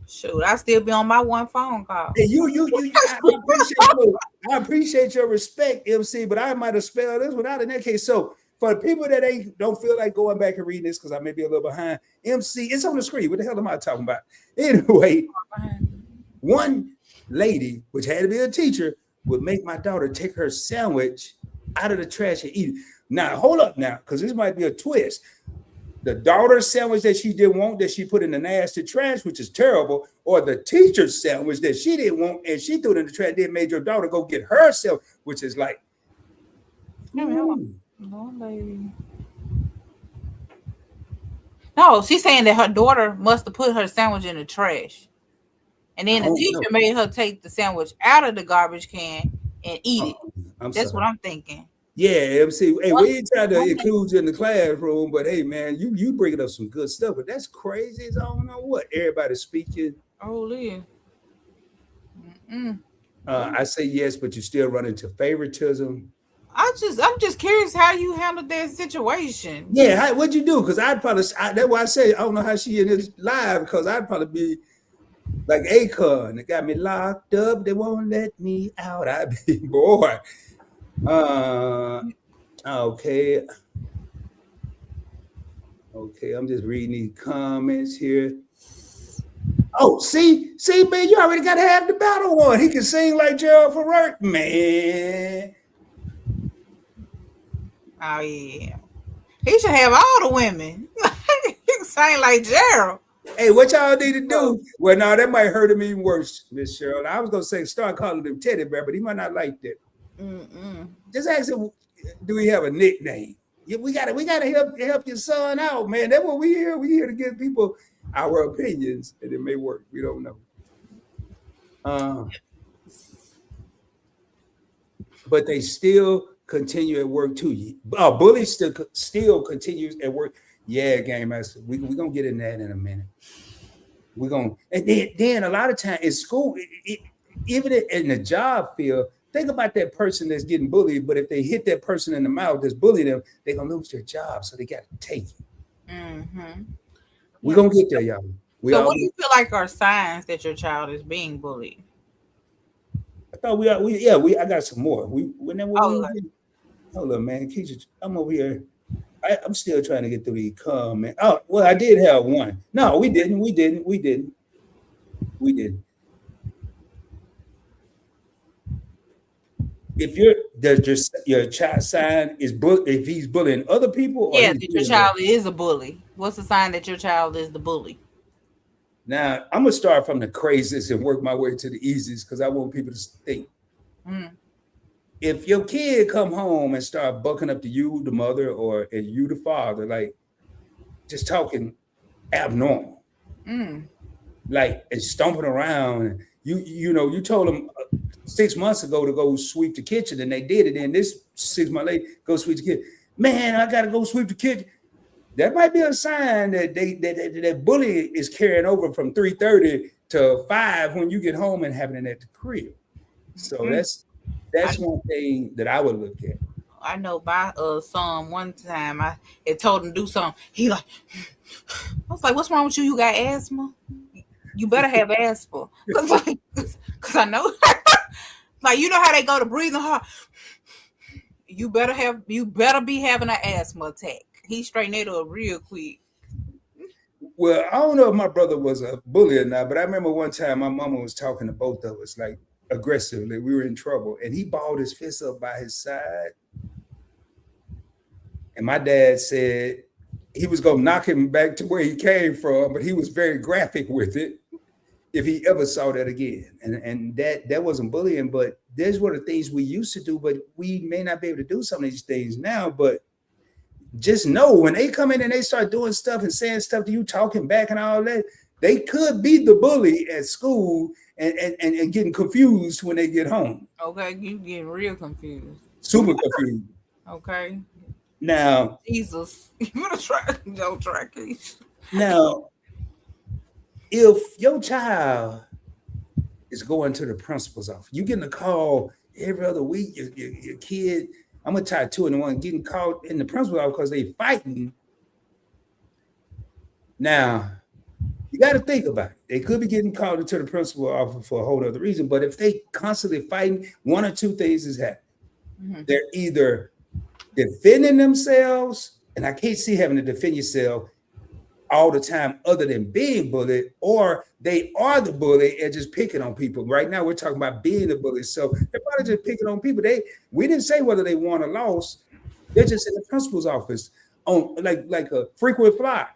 Shoot, I still be on my one phone call.
And I appreciate your respect, MC, but I might have spelled this without in that case. So for the people that don't feel like going back and reading this because I may be a little behind, MC, it's on the screen. What the hell am I talking about? Anyway, one lady, which had to be a teacher, would make my daughter take her sandwich out of the trash and eat it. Now, hold up now, because this might be a twist. The daughter's sandwich that she didn't want, that she put in the nasty trash, which is terrible, or the teacher's sandwich that she didn't want and she threw it in the trash, then made your daughter go get herself, which is like,
No, lady. No, she's saying that her daughter must have put her sandwich in the trash. And then the teacher made her take the sandwich out of the garbage can and eat it. That's what I'm thinking.
Yeah, MC. Hey, we ain't trying to include you in the classroom, but hey, man, you bringing up some good stuff. But that's crazy as I don't know what. Everybody's speaking.
Oh, yeah.
I say yes, but you still run into favoritism.
I'm just curious how you handled that situation.
Yeah, what'd you do? Because that's why I say I don't know how she in this live because I'd probably be like Akon. They got me locked up. They won't let me out. I'd be boy. Okay. Okay, I'm just reading these comments here. Oh, see, man, you already got to have the battle one. He can sing like Gerald Ferrari, man.
Oh yeah, he should have all the women. He can sing like Gerald.
Hey, what y'all need to do? Well, no, that might hurt him even worse, Miss Cheryl. I was gonna say start calling him Teddy Bear, but he might not like that. Just ask him, do we have a nickname? Yeah, we gotta help your son out, man. That's what we here. We here to give people our opinions, and it may work. We don't know. But they still continue at work too. Bully still continues at work. Yeah, game master. We're gonna get in that in a minute. We're gonna, and then a lot of time in school, even in the job field, think about that person that's getting bullied. But if they hit that person in the mouth that's bullying them, they're gonna lose their job. So they got to take it. We're gonna get there, y'all.
So what do you feel like are signs that your child is being bullied?
thought we I got some more. We whenever we
Oh,
were getting, hold up, man. Keisha, I'm over here. I'm still trying to get through these comments. Oh, well, I did have one. No, we didn't. We didn't. We didn't. We didn't. If your child sign is if he's bullying other people or
yeah,
he's
that your
bullying them.
child is a bully. What's the sign that your child is the bully?
Now I'm gonna start from the craziest and work my way to the easiest because I want people to think.
Mm.
If your kid come home and start bucking up to you, the mother, or and you, the father, like just talking abnormal,
Mm.
like and stomping around. You told them 6 months ago to go sweep the kitchen, and they did it. And this 6 months later, go sweep the kitchen. Man, I gotta go sweep the kitchen. That might be a sign that that bully is carrying over from 3:30 to 5 when you get home and happening at the crib. So
Mm.
that's
I
one thing that I would look at.
I know my son one time I had told him to do something. He like I was like, "What's wrong with you? You got asthma? You better have asthma." Cause I know, like you know how they go to breathing hard. You better be having an asthma attack. He straightened it up real quick.
Well, I don't know if my brother was a bully or not, but I remember one time my mama was talking to both of us like aggressively. We were in trouble, and he balled his fist up by his side. And my dad said he was going to knock him back to where he came from, but he was very graphic with it if he ever saw that again. And that wasn't bullying, but those were the things we used to do, but we may not be able to do some of these things now. But just know when they come in and they start doing stuff and saying stuff to you, talking back and all that, they could be the bully at school and getting confused when they get home.
Okay, you getting real confused.
Super confused.
Okay,
Now,
Jesus, you gonna try? Don't try, Keisha.
now, if your child is going to the principal's office, you getting a call every other week, your kid, I'm gonna tie two in one, getting called in the principal's office because they fighting. Now, you got to think about it. They could be getting called into the principal's office for a whole other reason, but if they constantly fighting, one or two things is happening.
Mm-hmm.
They're either defending themselves, and I can't see having to defend yourself all the time other than being bullied, or they are the bully and just picking on people. Right now, we're talking about being the bully. So they're probably just picking on people. We didn't say whether they won or lost. They're just in the principal's office on like a frequent flyer.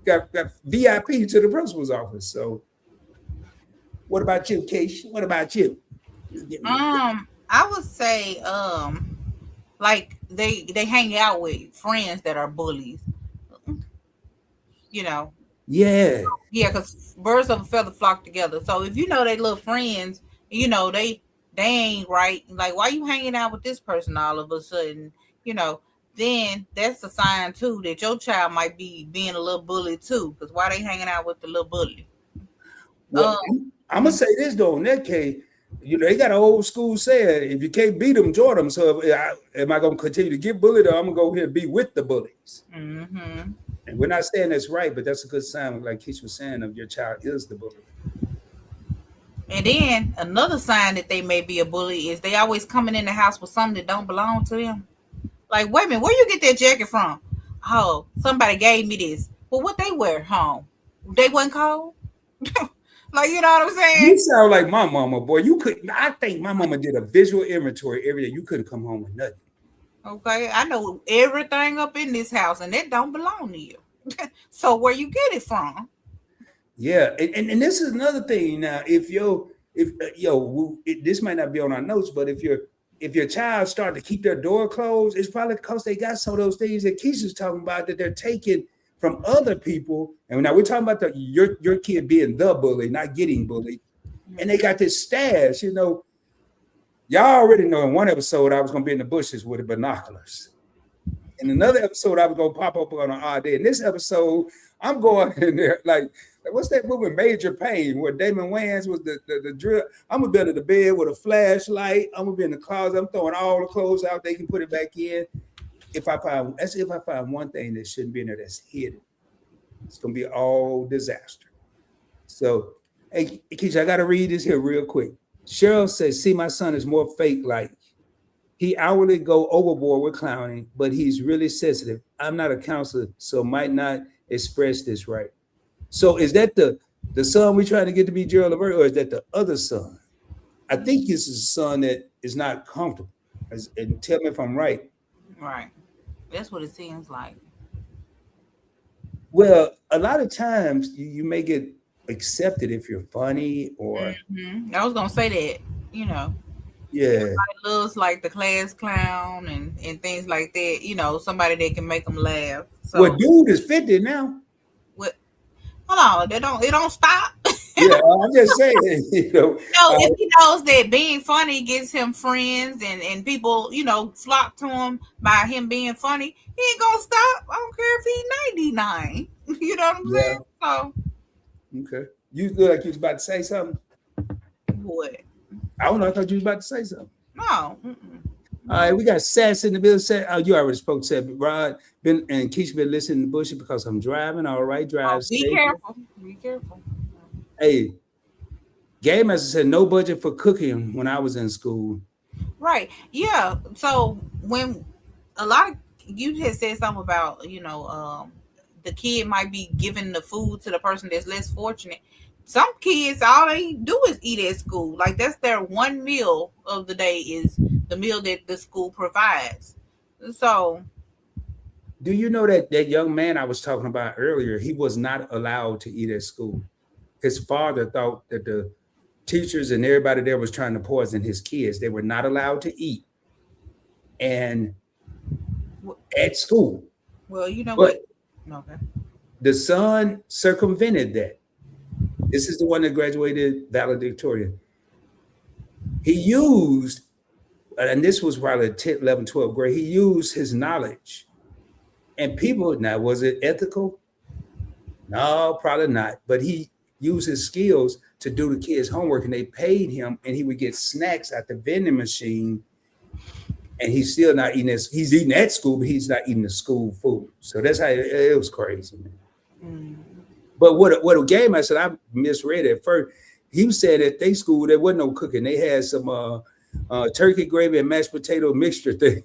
Got VIP to the principal's office. So what about you, Keisha? What about you?
I would say, like they hang out with friends that are bullies. You know,
Yeah.
yeah, because birds of a feather flock together. So if you know they little friends, they ain't right. Like, why you hanging out with this person all of a sudden? Then that's a sign too that your child might be being a little bully too. Because why they hanging out with the little bully?
Well, I'm gonna say this though. In that case, they got an old school saying: if you can't beat them, join them. So, am I gonna continue to get bullied, or I'm gonna go here and be with the bullies?
Mm-hmm.
And we're not saying that's right, but that's a good sign, like Kisha was saying, of your child is the bully.
And then another sign that they may be a bully is they always coming in the house with something that don't belong to them. Like, wait a minute, where you get that jacket from? Oh, somebody gave me this. Well, what they wear home? They wasn't cold? Like, you know what I'm saying?
You sound like my mama, boy. I think my mama did a visual inventory every day. You couldn't come home with nothing.
Okay, I know everything up in this house, and it don't belong to you. So where you get it from?
Yeah, and this is another thing. Now, this might not be on our notes, but if your child start to keep their door closed, it's probably because they got some of those things that Keisha's talking about that they're taking from other people. And now we're talking about your kid being the bully, not getting bullied, and they got this stash. Y'all already know in one episode I was going to be in the bushes with the binoculars. In another episode, I was going to pop up on an odd day. In this episode, I'm going in there like what's that movie, Major Pain, where Damon Wayans was the drill. I'm going to be under the bed with a flashlight. I'm going to be in the closet. I'm throwing all the clothes out. They can put it back in. If I find one thing that shouldn't be in there that's hidden, it's going to be all disaster. So, hey, Keisha, I got to read this here real quick. Cheryl says, see, my son is more fake like. He hourly go overboard with clowning, but he's really sensitive. I'm not a counselor, so might not express this right. So is that the son we trying to get to be Gerald Levert, or is that the other son? I think this is a son that is not comfortable. And tell me if I'm right.
Right. That's what it seems like.
Well, a lot of times you may get accepted if you're funny or
I was gonna say that. You know,
yeah.
looks like the class clown and things like that. You know, somebody that can make them laugh.
Well,
So,
dude is 50 now.
what? Hold on, it don't stop.
Yeah, I'm just saying, you know.
No, if he knows that being funny gets him friends and people, you know, flock to him by him being funny, he ain't gonna stop. I don't care if he's 99. You know what I'm
Yeah.
saying? So
Okay. You look like you was about to say something.
what?
I don't know. I thought you was about to say something.
No.
All right, we got Sass in the building. Oh, you already spoke to it. Rod been and Kisha been listening to Bushy because I'm driving. All right, drive
Be
safe.
careful. Be careful.
Hey, Game Master said no budget for cooking when I was in school.
Right. Yeah. So when a lot of you had said something about, you know, the kid might be giving the food to the person that's less fortunate. Some kids, all they do is eat at school. Like that's their one meal of the day is the meal that the school provides. So,
Do you know that that young man I was talking about earlier? He was not allowed to eat at school. His father thought that the teachers and everybody there was trying to poison his kids. They were not allowed to eat and at school.
well, you know
But
what? Okay.
the son circumvented that. This is the one that graduated valedictorian. He used, and this was probably 10th, 11th, 12th grade, he used his knowledge. And people, now, was it ethical? No, probably not. But he used his skills to do the kids' homework, and they paid him, and he would get snacks at the vending machine. And he's still not eating this. He's eating at school, but he's not eating the school food. So that's how it was crazy, man. But what a game I said, I misread it at first. He said at their school there wasn't no cooking. They had some turkey gravy and mashed potato mixture thing.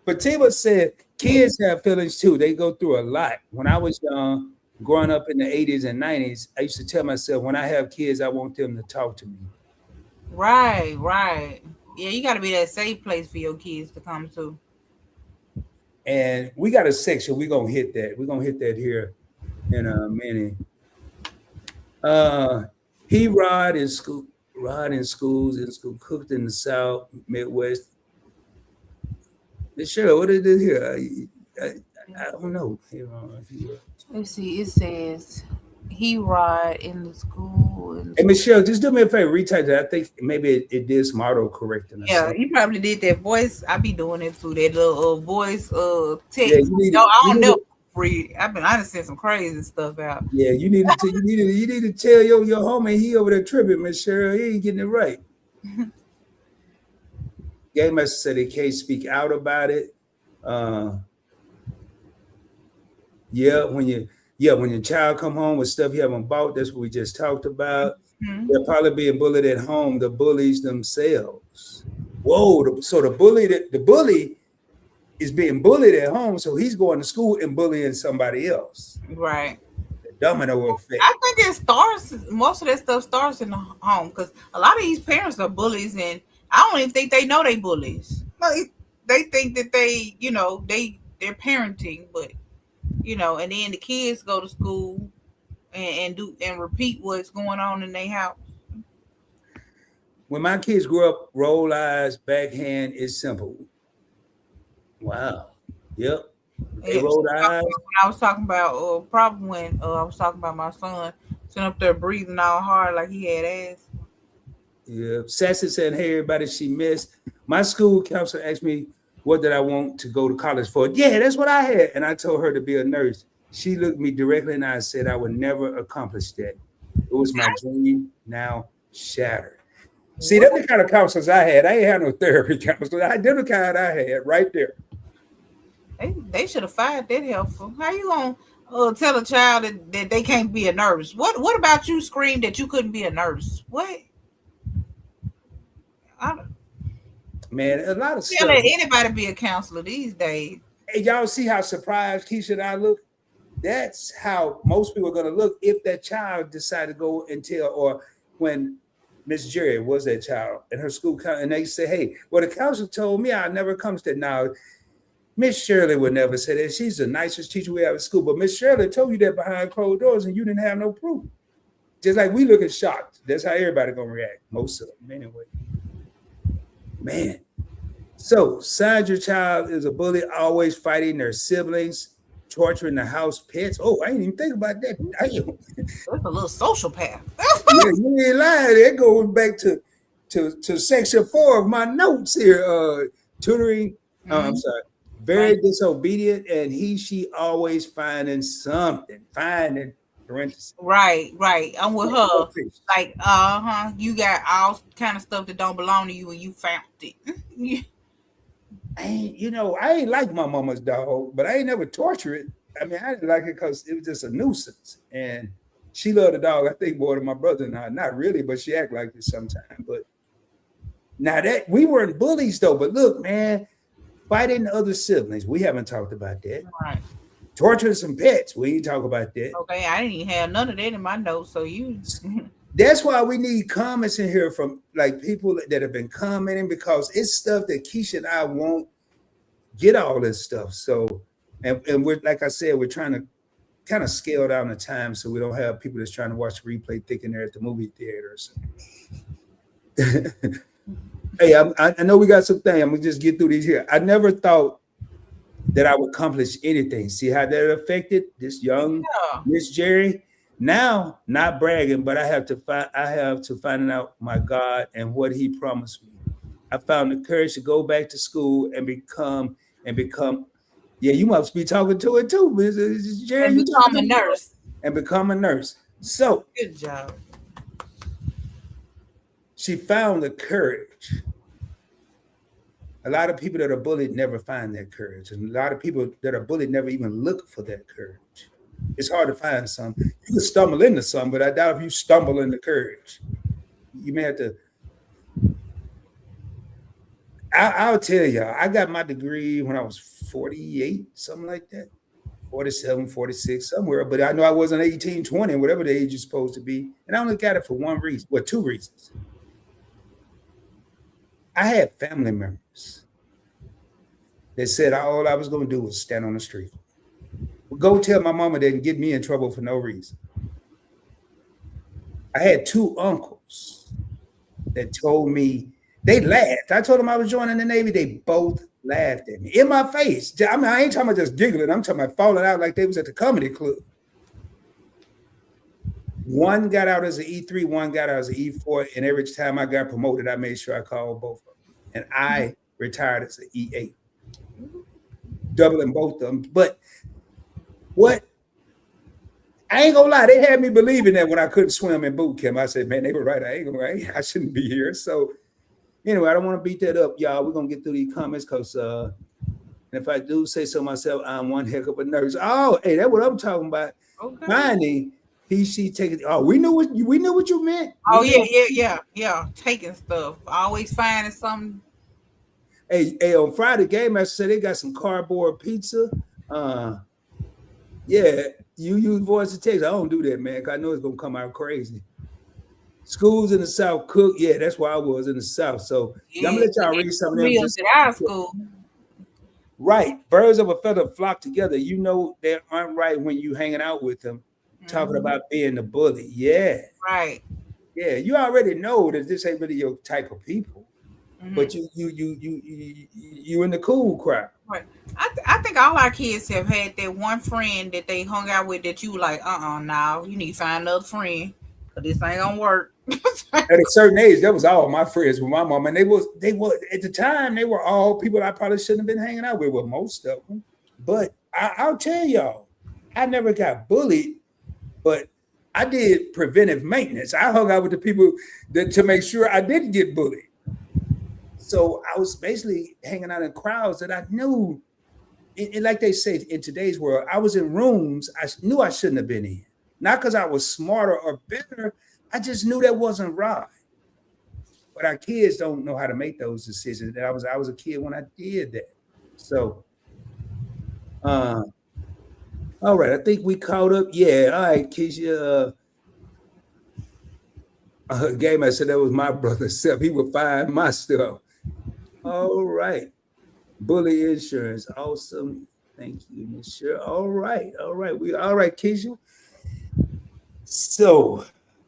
But Tiva said kids have feelings too. They go through a lot. When I was young, growing up in the 80s and 90s, I used to tell myself, when I have kids, I want them to talk to me.
Right, right. Yeah, you got to be that safe place for your kids to come to.
And we got a section. We're going to hit that. We're going to hit that here in a minute. He rod in school, cooked in the South, Midwest. Sure, what is it here? I don't know.
Let's see. It says he ride in the school.
Hey, Michelle, just do me a favor, retype that. I think maybe it did some auto correcting.
Yeah, you probably did that voice. I be doing it too. That little voice text.
Yeah,
I don't know. Read. I've been honest sent some crazy stuff out.
Yeah, you need to tell your homie he over there tripping, Miss Cheryl. He ain't getting it right. Game Master said they can't speak out about it. When your child come home with stuff you haven't bought, that's what we just talked about. Mm-hmm. They're probably being bullied at home. The bullies themselves. Whoa! So the bully is being bullied at home, so he's going to school and bullying somebody else.
Right.
The domino effect.
I think it starts. Most of that stuff starts in the home because a lot of these parents are bullies, and I don't even think they know they bullies. Like they think that they, you know, they're parenting, but you know, and then the kids go to school and do and repeat what's going on in their house.
When my kids grew up, roll eyes, backhand is simple. Wow. Yep. They rolled eyes.
When I was talking about probably when I was talking about my son sitting up there breathing all hard like he had ass.
Yeah. Sassy said, hey, everybody she missed. My school counselor asked me what did I want to go to college for. Yeah, that's what I had. And I told her to be a nurse. She looked me directly and I said I would never accomplish that. It was my dream, now shattered. See, that's the kind of counselors I had. I ain't had no therapy counselor. I did the kind I had right there.
They should have fired that helpful. How you gonna Tell a child that they can't be a nurse. What about you scream that you couldn't be a nurse? What? I don't
Man, a lot of
tell
stuff.
anybody be a counselor these days.
Hey, y'all see how surprised Keisha and I look? That's how most people are going to look if that child decided to go and tell, or when Miss Jerry was that child in her school, and they say, hey, well, the counselor told me I never comes to now. Miss Shirley would never say that. She's the nicest teacher we have at school. But Miss Shirley told you that behind closed doors and you didn't have no proof. Just like we looking shocked. That's how everybody going to react. Most of them, anyway. Man. So, signs your child is a bully, always fighting their siblings, torturing the house pets. Oh, I didn't even think about that.
That's a little social path.
Yeah, you ain't lying. That goes back to section 4 of my notes here. Tutoring. I'm sorry. Very disobedient, and she always finding something. Finding parentheses.
Right. I'm with her. Like, you got all kind of stuff that don't belong to you, and you found it.
I ain't like my mama's dog, but I ain't never torture it. I mean, I didn't like it because it was just a nuisance. And she loved the dog, I think, more than my brother and I. Not really, but she act like it sometimes. But now that we weren't bullies though, but look, man, fighting other siblings, we haven't talked about that.
Right.
Torturing some pets, we ain't talk about that.
Okay, I didn't even have none of that in my notes, so you.
That's why we need comments in here from like people that have been commenting, because it's stuff that Keisha and I won't get all this stuff. So, and we're, like I said, we're trying to kind of scale down the time so we don't have people that's trying to watch the replay thinking they're at the movie theater. So. Hey, I know we got some things. I'm gonna just get through these here. I never thought that I would accomplish anything. See how that affected this young Miss Jerry. Now, not bragging, but I have to find out my God and what He promised me. I found the courage to go back to school and become. Yeah, you must be talking to it too, Miss Jerry.
And become a nurse.
And become a nurse. So
good job.
She found the courage. A lot of people that are bullied never find that courage, and a lot of people that are bullied never even look for that courage. It's hard to find some. You can stumble into some, but I doubt if you stumble into courage. You may have to. I'll tell y'all, I got my degree when I was 48, something like that. 47, 46, somewhere. But I know I wasn't 18, 20, whatever the age you're supposed to be. And I only got it for one reason. Well, two reasons. I had family members that said all I was going to do was stand on the street. Go tell my mama they didn't get me in trouble for no reason. I had two uncles that told me, they laughed. I told them I was joining the Navy. They both laughed at me in my face. I mean, I ain't talking about just giggling. I'm talking about falling out like they was at the comedy club. One got out as an E3, one got out as an E4. And every time I got promoted, I made sure I called both of them. And I retired as an E8. Doubling both of them. But what? I ain't gonna lie, they had me believing that when I couldn't swim in boot camp. I said, man, they were right. I shouldn't be here. So anyway, I don't want to beat that up, y'all. We're gonna get through these comments because if I do say so myself, I'm one heck of a nurse. Oh, hey, that's what I'm talking about. Okay. Finally, she taking. Oh, we knew what you meant.
Oh yeah. Taking stuff. Always finding something.
Hey, on Friday, Game Master said they got some cardboard pizza. Yeah, you use voice to text. I don't do that, man, because I know it's gonna come out crazy. Schools in the South cook. Yeah, that's where I was in the South. So yeah, I'm gonna let y'all read some of them.
Meals at our school.
Right. Birds of a feather flock together. You know they aren't right when you hanging out with them, talking about being the bully. Yeah.
Right.
Yeah, you already know that this ain't really your type of people. But you in the cool crowd.
Right. I think all our kids have had that one friend that they hung out with that you like, now you need to find another friend. But this ain't gonna work.
At a certain age, that was all my friends with my mom. And they were at the time, they were all people I probably shouldn't have been hanging out with most of them. But I'll tell y'all, I never got bullied, but I did preventive maintenance. I hung out with the people to make sure I didn't get bullied. So I was basically hanging out in crowds that I knew and like they say in today's world, I was in rooms I knew I shouldn't have been in. Not because I was smarter or better. I just knew that wasn't right. But our kids don't know how to make those decisions. And I was a kid when I did that. So uh all right, I think we caught up. Yeah, all right, Kisha. Game I said that was my brother Seth. He would find my stuff. All right. Bully insurance. Awesome. Thank you, Miss Sure. All right. All right. We all right, Keisha. So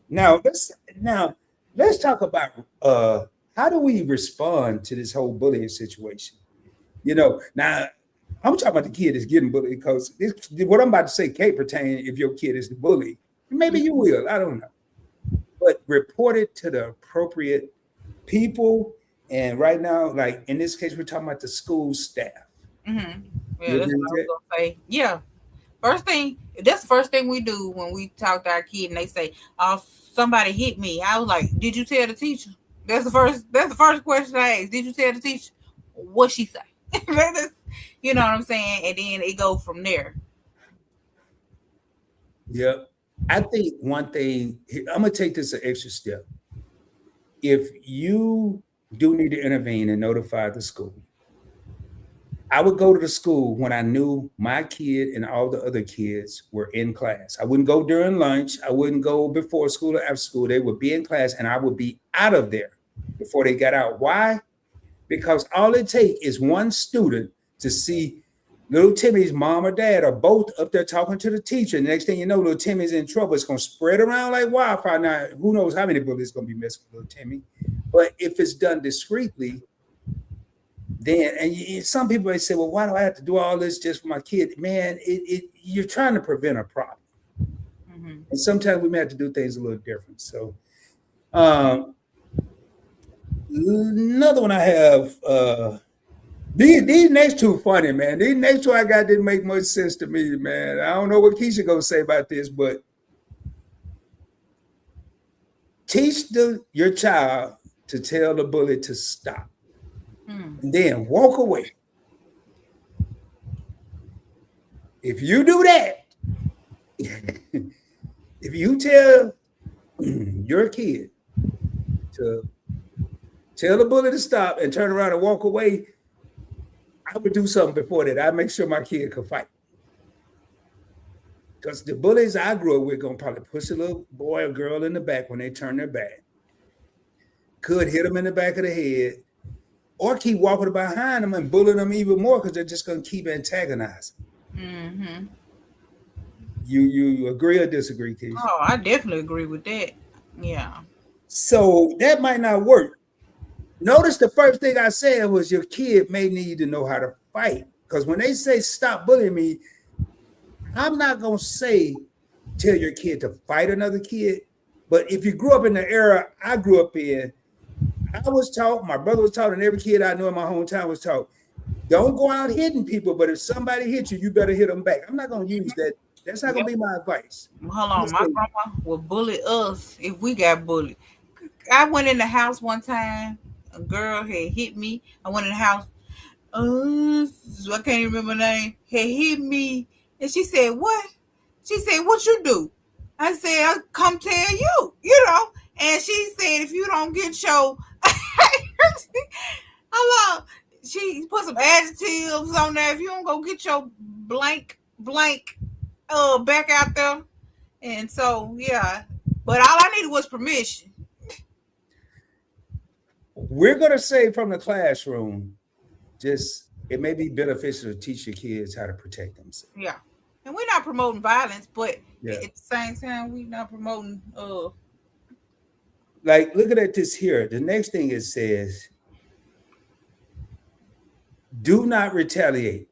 now let's talk about how do we respond to this whole bullying situation? Now I'm talking about the kid that's getting bullied because what I'm about to say can't pertain if your kid is the bully. Maybe you will. I don't know. But report it to the appropriate people. And right now, like in this case, we're talking about the school staff.
Mm-hmm. Yeah,
You
that's
agree
what
with
I was
that?
gonna say. Yeah, first thing, that's the first thing we do when we talk to our kid and they say, "Oh, somebody hit me." I was like, "Did you tell the teacher?" That's the first. That's the first question I asked. Did you tell the teacher? What she say? You know what I'm saying? And then it go from there.
Yeah. I think one thing, I'm going to take this an extra step. If you do need to intervene and notify the school, I would go to the school when I knew my kid and all the other kids were in class. I wouldn't go during lunch. I wouldn't go before school or after school. They would be in class and I would be out of there before they got out. Why? Because all it takes is one student to see little Timmy's mom or dad are both up there talking to the teacher. And the next thing you know, little Timmy's in trouble. It's going to spread around like wildfire. Now, who knows how many bullies going to be messing with little Timmy? But if it's done discreetly, then some people may say, well, why do I have to do all this just for my kid? Man, you're trying to prevent a problem.
Mm-hmm.
And sometimes we may have to do things a little different. So another one I have, these next two funny, man. These next two I got didn't make much sense to me, man. I don't know what Keisha gonna say about this, but teach your child to tell the bully to stop, and then walk away. If you do that, if you tell your kid to tell the bully to stop and turn around and walk away, I would do something before that. I'd make sure my kid could fight. Because the bullies I grew up with gonna probably push a little boy or girl in the back when they turn their back. Could hit them in the back of the head, or keep walking behind them and bullying them even more because they're just gonna keep antagonizing.
Mm-hmm.
You agree or disagree, Keisha?
Oh, I definitely agree with that. Yeah.
So that might not work. Notice the first thing I said was your kid may need to know how to fight. Because when they say stop bullying me, I'm not gonna say tell your kid to fight another kid. But if you grew up in the era I grew up in, I was taught, my brother was taught, and every kid I knew in my hometown was taught, don't go out hitting people, but if somebody hits you, you better hit them back. I'm not gonna use that. That's not gonna
Yep.
be my advice.
Hold
I'm
on,
gonna
my
say,
grandma would bully us if we got bullied. I went in the house one time. A girl had hit me. I went in the house. I can't even remember her name. Had hit me, and she said, "What?" She said, "What you do?" I said, "I come tell you." And she said, "If you don't get your," hello, she put some adjectives on there. If you don't go get your blank back out there, and so yeah. But all I needed was permission.
we're gonna say from the classroom, just it may be beneficial to teach your kids how to protect themselves.
Yeah. And we're not promoting violence, but
Yeah.
at the same time, we're not promoting
Like looking at this here, the next thing it says, do not retaliate.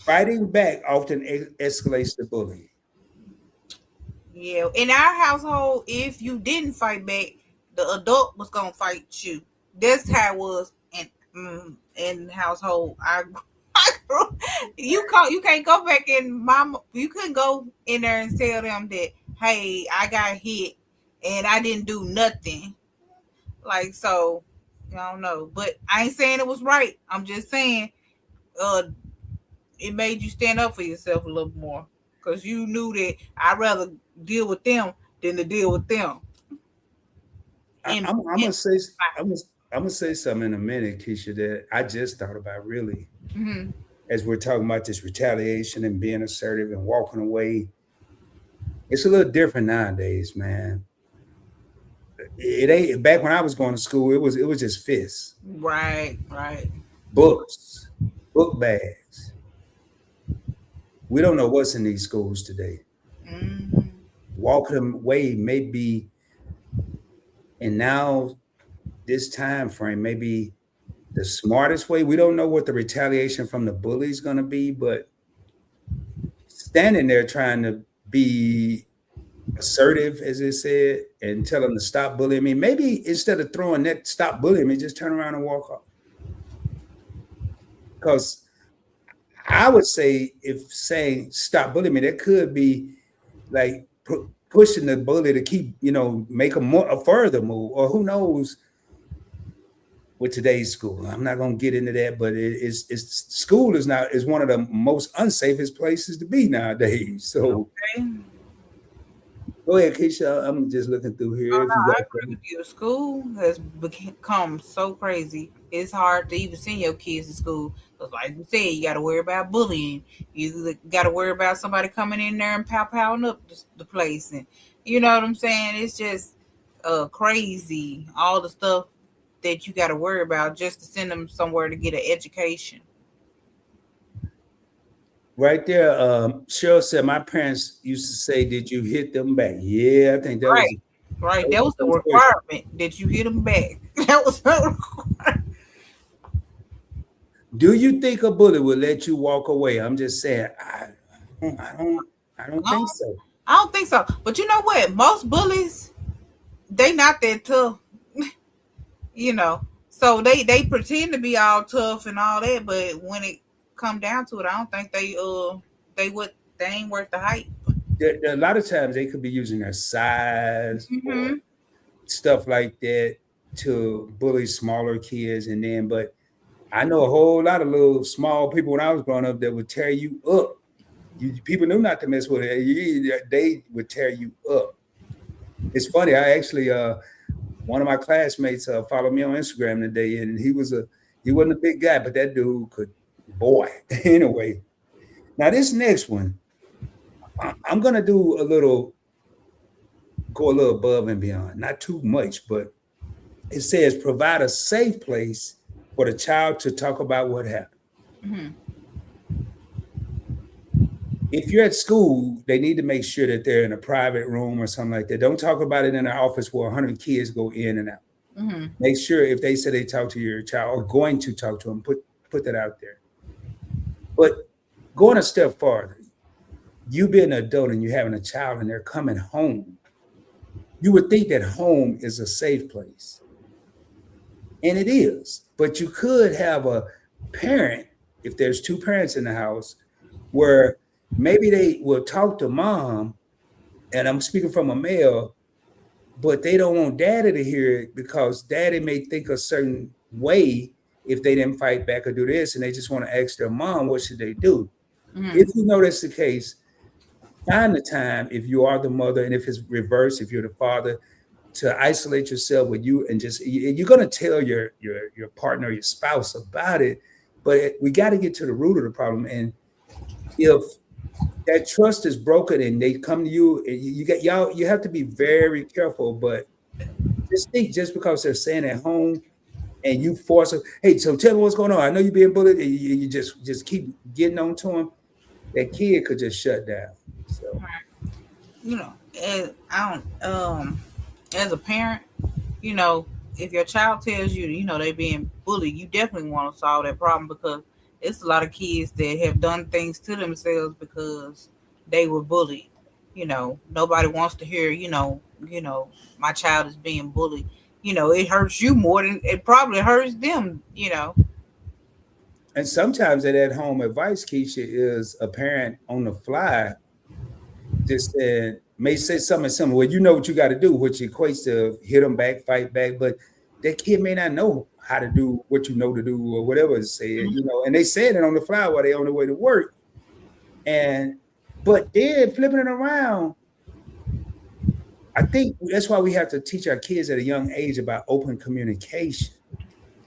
Fighting back often escalates the bullying.
yeah. In our household, if you didn't fight back, the adult was gonna fight you. That's how it was in household. I grew, you can't go back in mom. You couldn't go in there and tell them that, hey, I got hit and I didn't do nothing. Like so, I don't know, but I ain't saying it was right. I'm just saying, uh, it made you stand up for yourself a little more because you knew that I'd rather deal with them than to deal with them. And,
I'm gonna say I'm gonna, I'm gonna say something in a minute, Keisha, that I just thought about really
mm-hmm,
as we're talking about this retaliation and being assertive and walking away. It's a little different nowadays, man. It ain't back when I was going to school. It was just fists,
right, right.
books, book bags. We don't know what's in these schools today.
Mm-hmm.
Walking away may be, and now this time frame may be the smartest way. We don't know what the retaliation from the bully is going to be, but standing there trying to be assertive, as it said, and tell them to stop bullying me. Maybe instead of throwing that stop bullying me, just turn around and walk off. Because I would say if saying stop bullying me, that could be like pushing the bully to keep, make a further move, or who knows with today's school. I'm not gonna get into that, but it's school is one of the most unsafest places to be nowadays. So
Okay.
go ahead, Keisha. I'm just looking through
Oh
here. If you
no, I
got
agree
something.
with you. School has become so crazy. It's hard to even send your kids to school. Cause like you said, you got to worry about bullying. You got to worry about somebody coming in there and powing up the place, and you know what I'm saying. It's just crazy. All the stuff that you got to worry about just to send them somewhere to get an education.
Right there, Cheryl said my parents used to say, "Did you hit them back?" Yeah, I think that was
Right, right.
that was
That
the
was the
first question.
requirement that you hit them back. That was the requirement.
Do you think a bully will let you walk away? I'm just saying, I don't, I don't
I
think
don't,
so.
I don't think so. But you know what? Most bullies, they not that tough, you know. So they pretend to be all tough and all that, but when it come down to it, I don't think they ain't worth the hype.
A lot of times they could be using their size or
Hmm.
stuff like that to bully smaller kids, and then, but I know a whole lot of little small people when I was growing up that would tear you up. People knew not to mess with it. They would tear you up. It's funny. I actually, one of my classmates followed me on Instagram today, and he wasn't a big guy, but that dude could, boy. Anyway, now this next one, I'm gonna do go a little above and beyond, not too much, but it says provide a safe place for the child to talk about what happened.
Hmm.
If you're at school, they need to make sure that they're in a private room or something like that. Don't talk about it in an office where 100 kids go in and out.
Hmm.
Make sure if they say they talk to your child or going to talk to them, put that out there. But going a step farther, you being an adult and you having a child and they're coming home, you would think that home is a safe place. And it is. But you could have a parent, if there's two parents in the house, where maybe they will talk to mom, and I'm speaking from a male, but they don't want daddy to hear it because daddy may think a certain way if they didn't fight back or do this, and they just want to ask their mom, what should they do?
Hmm.
If you know that's the case, find the time if you are the mother, and if it's reversed, if you're the father, to isolate yourself with you and just you're going to tell your partner, your spouse about it, but we got to get to the root of the problem. And if that trust is broken and they come to you, you get y'all, you have to be very careful. But just think, just because they're staying at home and you force them, hey, so tell me what's going on. I know you're being bullied, and you just keep getting on to them. That kid could just shut down. So
You know, I don't. As a parent, you know, if your child tells you, you know, they being bullied, you definitely want to solve that problem because it's a lot of kids that have done things to themselves because they were bullied. You know, nobody wants to hear, my child is being bullied. You know, it hurts you more than it probably hurts them, you know.
and sometimes that home advice, Keisha, is a parent on the fly just said may say something similar. Well, you know what you got to do, which equates to hit them back, fight back. But that kid may not know how to do what you know to do or whatever is said, and they said it on the fly while they on their way to work. And but then flipping it around, I think that's why we have to teach our kids at a young age about open communication.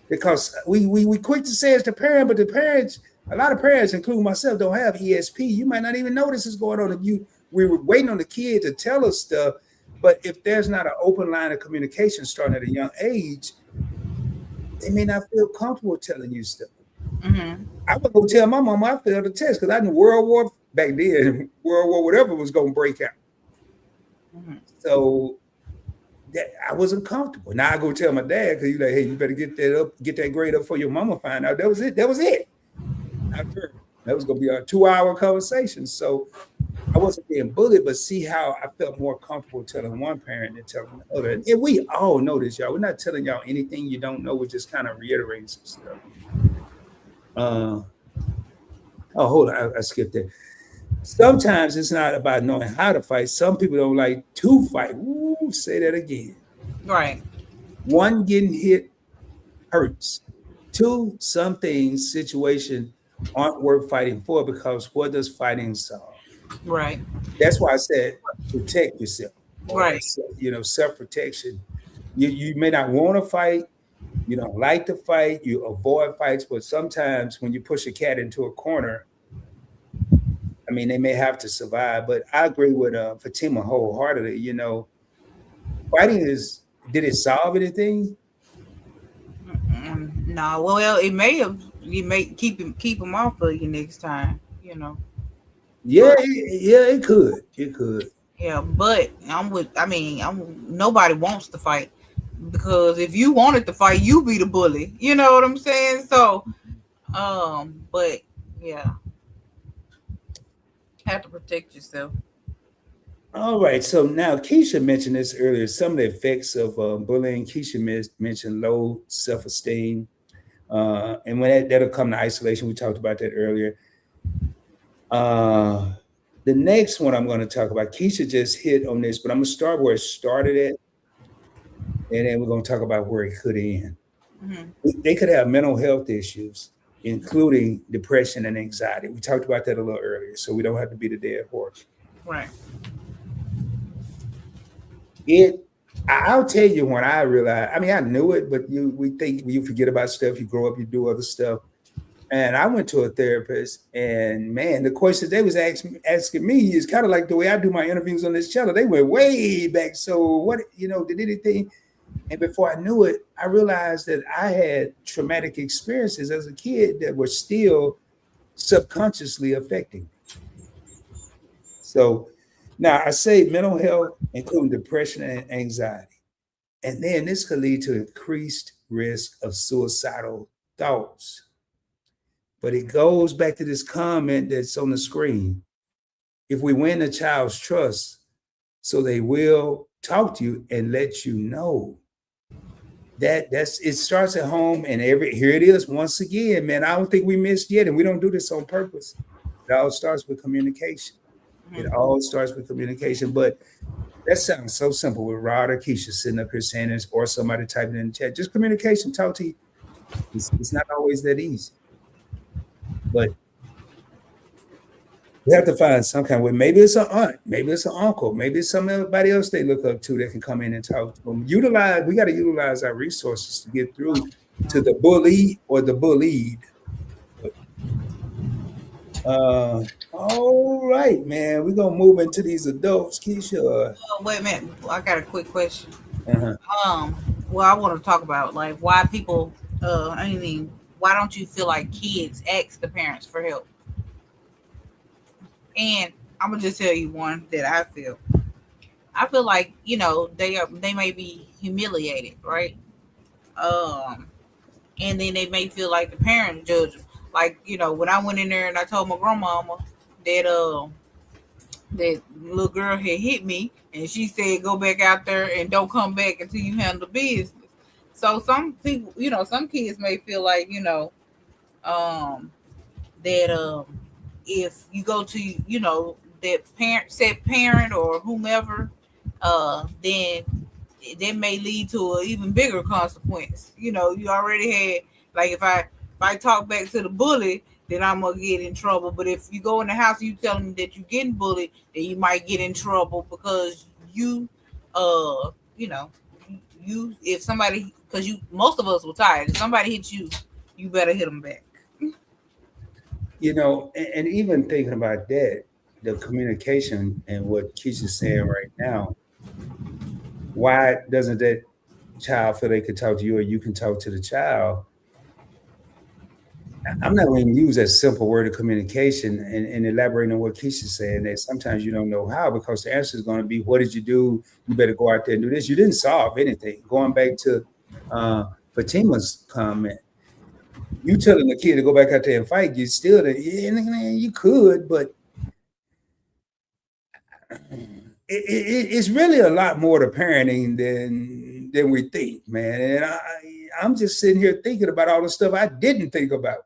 Because we quick to say it's the parent, but the parents, a lot of parents, including myself, don't have ESP. You might not even know this is going on. We were waiting on the kid to tell us stuff. But if there's not an open line of communication starting at a young age, they may not feel comfortable telling you stuff.
Mm-hmm.
I would go tell my mom I failed the test because I knew World War back then, World War whatever was going to break out.
Mm-hmm. So
that I wasn't comfortable. Now I go tell my dad because he's like, hey, you better get that grade up for your mama find out. That was it. That was going to be a 2-hour conversation. So I wasn't being bullied, but see how I felt more comfortable telling one parent than telling the other. And we all know this, y'all. We're not telling y'all anything you don't know. We're just kind of reiterating some stuff. Hold on. I skipped that. Sometimes it's not about knowing how to fight. Some people don't like to fight. Ooh, say that again.
Right.
One, getting hit hurts. Two, some things, situation aren't worth fighting for because what does fighting solve?
Right.
That's why I said protect yourself.
Right.
Self-protection. You may not want to fight. You don't like to fight. You avoid fights. But sometimes when you push a cat into a corner, I mean, they may have to survive. But I agree with Fatima wholeheartedly. Fighting did it solve anything?
No. Well, it may have. You may keep him off of you next time.
Yeah, it could. It could.
Yeah, but nobody wants to fight because if you wanted to fight, you be the bully. You know what I'm saying? So, but yeah, have to protect yourself.
All right. So now Kisha mentioned this earlier. Some of the effects of bullying. Kisha mentioned low self-esteem, and when that'll come to isolation. We talked about that earlier. The next one I'm going to talk about, Kisha just hit on this, but I'm going to start where it started at, and then we're going to talk about where it could end. Mm-hmm. They could have mental health issues, including depression and anxiety. We talked about that a little earlier, so we don't have to be the dead horse.
Right.
I'll tell you when I realized, I mean, I knew it, but we think you forget about stuff, you grow up, you do other stuff. And I went to a therapist, and man, the questions they was asking me is kind of like the way I do my interviews on this channel. They went way back. So what, did anything? And before I knew it, I realized that I had traumatic experiences as a kid that were still subconsciously affecting me. So now I say mental health, including depression and anxiety. And then this could lead to increased risk of suicidal thoughts. But it goes back to this comment that's on the screen. If we win a child's trust, so they will talk to you and let you know. It starts at home, and here it is once again, man. I don't think we missed yet, and we don't do this on purpose. It all starts with communication. Mm-hmm. It all starts with communication. But that sounds so simple with Rod or Kisha sitting up here saying this, or somebody typing in the chat. Just communication, talk to you. It's not always that easy. But we have to find some kind of way. Maybe it's an aunt, maybe it's an uncle, maybe it's somebody else they look up to that can come in and talk to them. We got to utilize our resources to get through to the bully or the bullied. All right, man. We're gonna move into these adults, Kisha.
Wait a minute. I got a quick question. Well, I want to talk about like why people why don't you feel like kids ask the parents for help? And I'm gonna just tell you one that I feel. I feel like they may be humiliated, right? And then they may feel like the parents judge them. Like when I went in there and I told my grandmama that that little girl had hit me, and she said go back out there and don't come back until you handle business. So some people, some kids may feel like, that if you go to, that parent or whomever, then that may lead to an even bigger consequence. You know, you already had, like, if I talk back to the bully, then I'm gonna get in trouble. But if you go in the house and you tell me that you're getting bullied, then you might get in trouble because you know, you if somebody, because you most of us were tired. If somebody hits you, you better hit them back.
And even thinking about that, the communication and what Keisha's saying right now, why doesn't that child feel they could talk to you or you can talk to the child? I'm not going to use that simple word of communication and elaborating on what Keisha's saying, that sometimes you don't know how, because the answer is going to be, what did you do? You better go out there and do this. You didn't solve anything. Going back to Fatima's comment, you telling the kid to go back out there and fight, you still, you could, but it's really a lot more to parenting than we think, man. And I'm just sitting here thinking about all the stuff I didn't think about,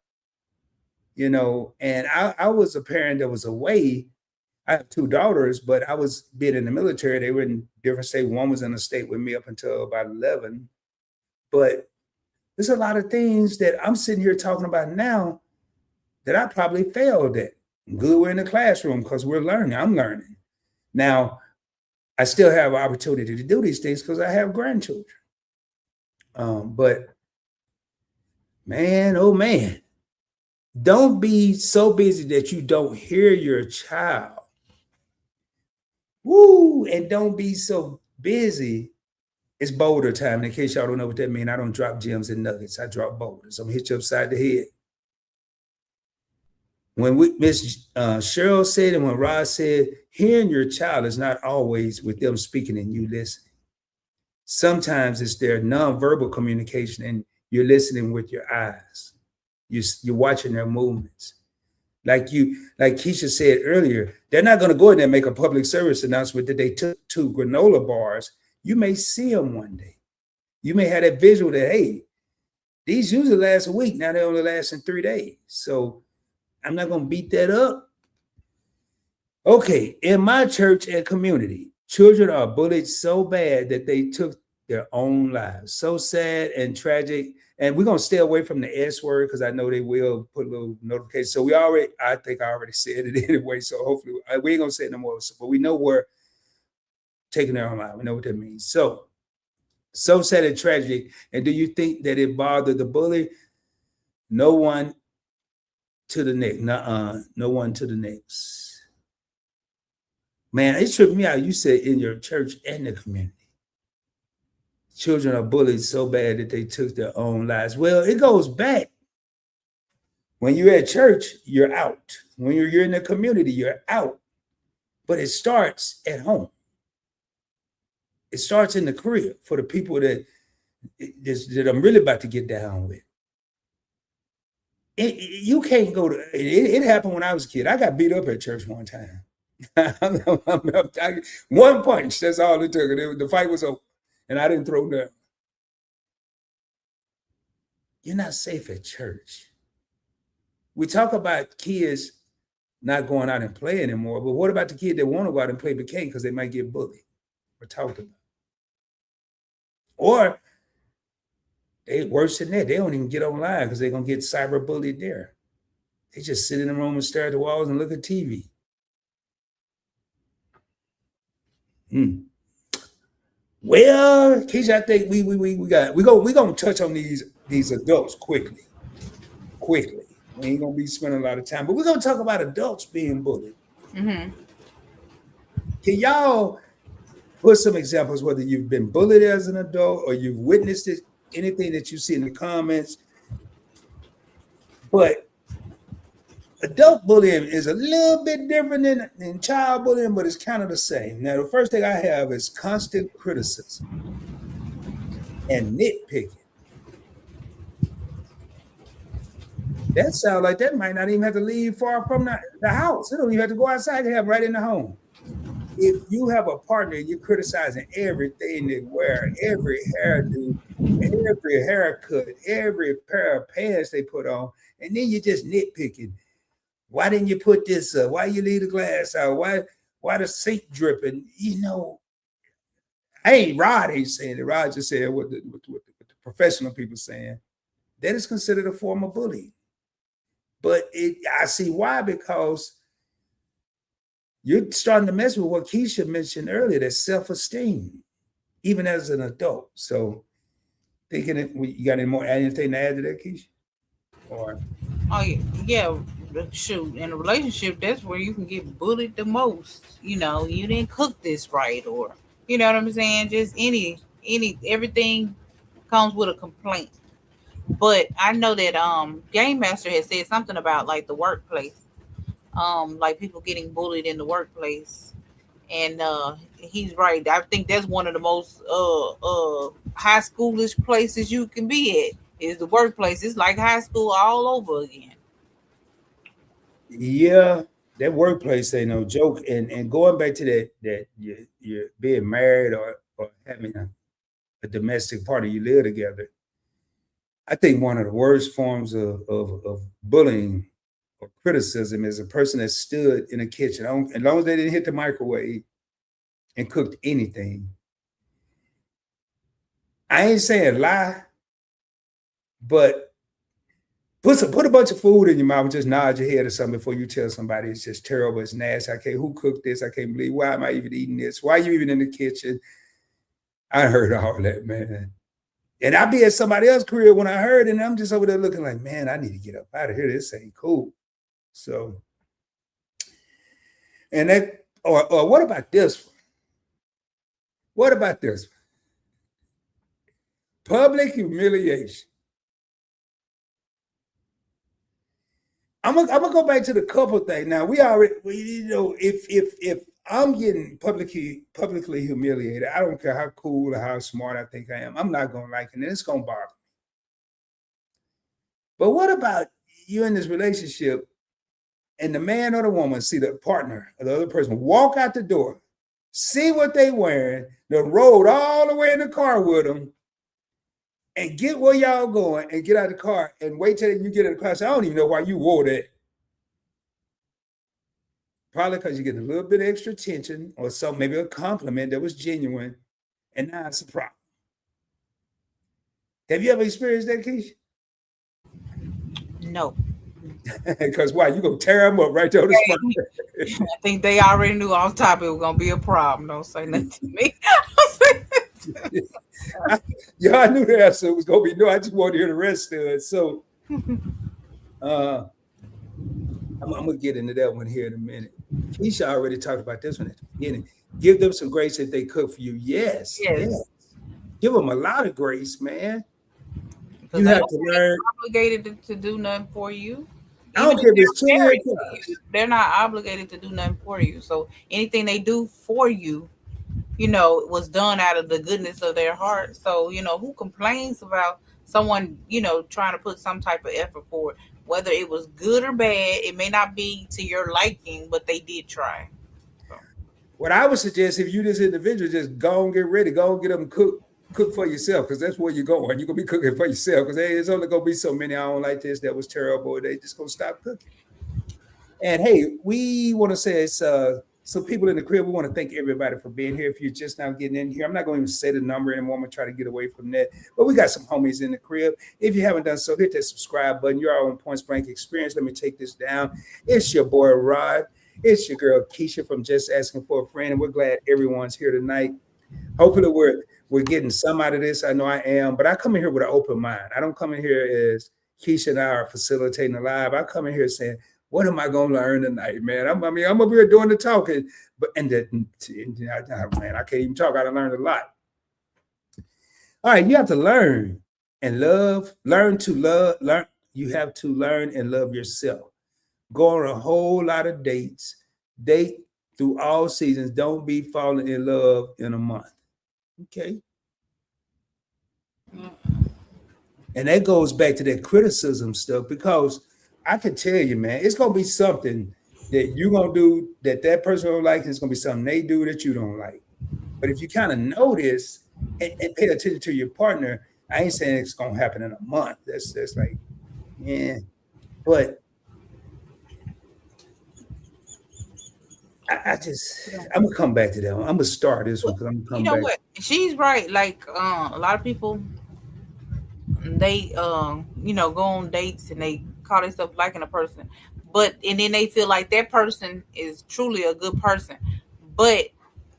and I was a parent that was away. I have two daughters, but I was being in the military. They were in different states. One was in a state with me up until about 11. But there's a lot of things that I'm sitting here talking about now that I probably failed at. Good, we're in the classroom because we're learning. I'm learning. Now, I still have an opportunity to do these things because I have grandchildren. But man, oh man, don't be so busy that you don't hear your child. Woo! And don't be so busy. It's boulder time. In case y'all don't know what that means, I don't drop gems and nuggets. I drop boulders. I'm gonna hit you upside the head. When Miss Cheryl said, and when Rod said, hearing your child is not always with them speaking and you listening. Sometimes it's their nonverbal communication and you're listening with your eyes. You're watching their movements. Like Kisha said earlier, they're not going to go in there and make a public service announcement that they took 2 granola bars. You may see them one day. You may have that visual that, hey, these usually last a week. Now they only last in 3 days. So I'm not going to beat that up. Okay, in my church and community, children are bullied so bad that they took their own lives. So sad and tragic. And we're going to stay away from the S word because I know they will put a little notification. So I think I already said it anyway. So hopefully we ain't going to say it no more. But we know we're taking their own life. We know what that means. So sad and tragic. And do you think that it bothered the bully? No one to the next. No one to the next. Man, it tripped me out. You said in your church and the community. Children are bullied so bad that they took their own lives. Well, it goes back. When you're at church, you're out. When you're in the community, you're out. But it starts at home. It starts in the crib for the people that I'm really about to get down with. You can't go to it. Happened when I was a kid. I got beat up at church one time. One punch, that's all it took. The fight was over. And I didn't throw down. You're not safe at church. We talk about kids not going out and play anymore, but what about the kid that want to go out and play but can't because they might get bullied or talked about? Or worse than that, they don't even get online because they're going to get cyber bullied there. They just sit in the room and stare at the walls and look at TV. Well, Kisha, I think we're gonna touch on these adults quickly. We ain't gonna be spending a lot of time, but we're gonna talk about adults being bullied.
Mm-hmm.
Can y'all put some examples, whether you've been bullied as an adult or you've witnessed it, anything that you see in the comments? But adult bullying is a little bit different than child bullying, but it's kind of the same. Now, the first thing I have is constant criticism and nitpicking. That sounds like that might not even have to leave far from the house. It don't even have to go outside. You have right in the home. If you have a partner and you're criticizing everything they wear, every hairdo, every haircut, every pair of pants they put on, and then you're just nitpicking. Why didn't you put this up? Why you leave the glass out? Why the sink dripping? Hey, Rod ain't saying it. Rod just said what the professional people saying. That is considered a form of bullying. But I see why, because you're starting to mess with what Kisha mentioned earlier, that self-esteem, even as an adult. So thinking it, you got anything to add to that, Kisha? Or
Oh yeah, shoot. In a relationship, that's where you can get bullied the most. You didn't cook this right, or you know what I'm saying. Just any everything comes with a complaint. But I know that Game Master has said something about like the workplace, like people getting bullied in the workplace, and he's right. I think that's one of the most high schoolish places you can be at is the workplace. It's like high school all over again.
yeah, that workplace ain't no joke. And going back to that you're being married or having a domestic partner, you live together. I think one of the worst forms of bullying or criticism is a person that stood in a kitchen, as long as they didn't hit the microwave and cooked anything. I ain't saying lie, but put a bunch of food in your mouth and just nod your head or something before you tell somebody it's just terrible, it's nasty. I can't. Who cooked this? I can't believe. Why am I even eating this? Why are you even in the kitchen? I heard all that, man. And I be at somebody else's career when I heard it, and I'm just over there looking like, man, I need to get up out of here. This ain't cool. So, and that, or what about this one? What about this one? Public humiliation. I'm gonna go back to the couple thing. Now if I'm getting publicly humiliated, I don't care how cool or how smart I think I am. I'm not gonna like it, and it's gonna bother me. But what about you in this relationship, and the man or the woman see the partner or the other person walk out the door, see what they wearing, they rode all the way in the car with them, and get where y'all going and get out of the car and wait till you get in the car. So I don't even know why you wore that. Probably because you get a little bit of extra attention or some maybe a compliment that was genuine, and now it's a problem. Have you ever experienced that, Keisha?
No.
Because why? You gonna tear them up right there on the spot.
I think they already knew off top it was gonna be a problem. Don't say nothing to me.
Yeah, I knew the answer was gonna be no. I just wanted to hear the rest of it. So uh I'm gonna get into that one here in a minute. Keisha already talked about this one at the beginning. Give them some grace that they cook for you. Yes,
Yes.
yes. Give them a lot of grace, man.
Because
You
they
have
don't
to
feel
learn.
obligated to do nothing for you.
I
Even
don't
if
care if it's
they're
chili or
married to
fries.
you, they're not obligated to do nothing for you. So anything they do for you, was done out of the goodness of their heart. So, who complains about someone, trying to put some type of effort forward, whether it was good or bad, it may not be to your liking, but they did try. So,
What I would suggest, if you this individual, just go and get ready, go and get them cook for yourself, because that's where you're going. You're gonna be cooking for yourself, because hey, there's only gonna be so many. I don't like this. That was terrible. They just gonna stop cooking. And hey, we want to say it's some people in the crib. We want to thank everybody for being here. If you're just now getting in here, I'm not going to even say the number anymore. I'm gonna try to get away from that. But we got some homies in the crib. If you haven't done so, hit that subscribe button. You're all on Points Blank Experience. Let me take this down. It's your boy Rod. It's your girl Keisha from Just Asking for a Friend, and we're glad everyone's here tonight. Hopefully, we're getting some out of this. I know I am, but I come in here with an open mind. I don't come in here as Keisha and I are facilitating the live. I come in here saying, what am I going to learn tonight, man? I'm over here doing the talking, but man, I can't even talk. I learned a lot. All right, you have to learn and love. Learn to love. Learn. You have to learn and love yourself. Go on a whole lot of dates. Date through all seasons. Don't be falling in love in a month. Okay. And that goes back to that criticism stuff, because I can tell you, man, it's gonna be something that you're gonna do that person don't like. It's gonna be something they do that you don't like. But if you kind of notice and pay attention to your partner, I ain't saying it's gonna happen in a month. That's like, yeah. But I just I'm gonna come back to that one. I'm gonna start this one
But
because I'm gonna
you
come
know
back.
what? She's right. Like a lot of people, they go on dates and they call themselves liking a person, but and then they feel like that person is truly a good person, but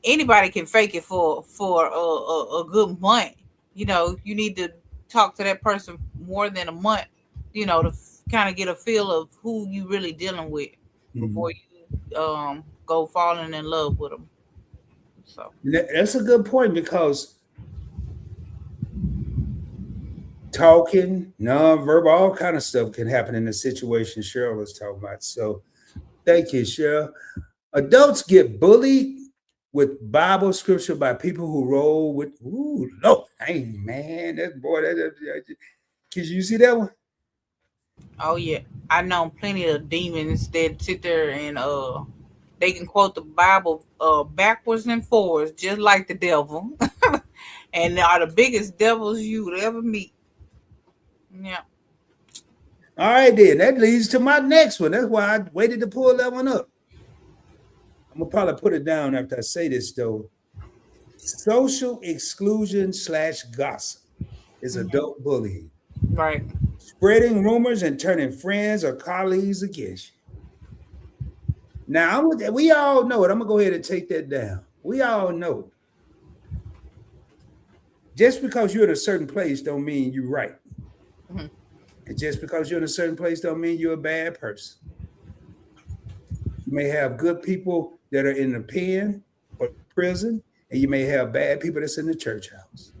anybody can fake it for a good month. You need to talk to that person more than a month, to kind of get a feel of who you really dealing with before
Mhm.
you go falling in love with them. So
That's a good point because talking, nonverbal, all kind of stuff can happen in the situation Cheryl was talking about. So thank you, Cheryl. Adults get bullied with Bible scripture by people who roll with. Ooh, Lord, hey man, that boy, can you see that one?
oh yeah, I know plenty of demons that sit there and they can quote the Bible backwards and forwards just like the devil, and they are the biggest devils you would ever meet. Yeah.
All right, then that leads to my next one. That's why I waited to pull that one up. I'm gonna probably put it down after I say this though. Social exclusion slash gossip is
Mhm.
adult bullying,
Right.
spreading rumors and turning friends or colleagues against you. Now, we all know it. I'm gonna go ahead and take that down. We all know just because you're in a certain place don't mean you're right,
Mhm.
and just because you're in a certain place don't mean you're a bad person. You may have good people that are in the pen or prison, and you may have bad people that's in the church house.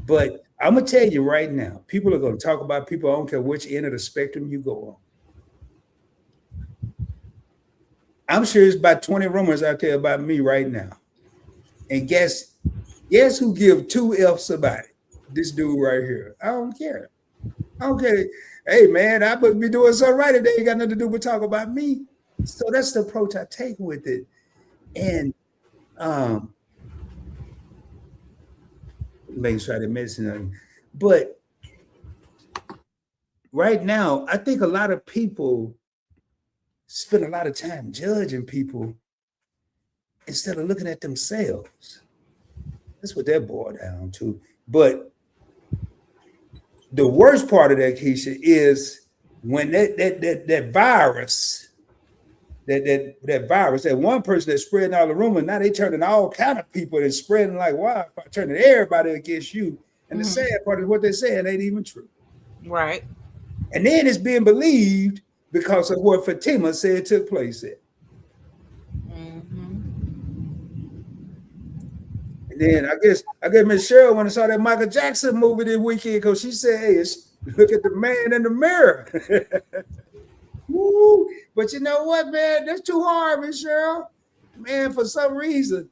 But I'm gonna tell you right now, people are gonna talk about people. I don't care which end of the spectrum you go on. I'm sure there's about 20 rumors out there about me right now. And guess who give two F's about it? This dude right here. I don't care. I don't care. Hey man, I must be doing something right and they ain't got nothing to do but talk about me. So that's the approach I take with it. And um making sure I didn't mention nothing. But right now, I think a lot of people spend a lot of time judging people instead of looking at themselves. That's what that boiled down to. But the worst part of that, Keisha, is when that virus, that virus, that one person that's spreading all the rumors, now they turning all kind of people and spreading like wildfire, turning everybody against you. And the sad
Mhm.
part is what they're saying ain't even true.
Right.
And then it's being believed because of what Fatima said took place there.
Mhm.
And then I guess Miss Cheryl when I saw that Michael Jackson movie this weekend because she said, "Hey, look at the man in the mirror." Woo. But you know what, man? That's too hard, Miss Cheryl. Man, for some reason,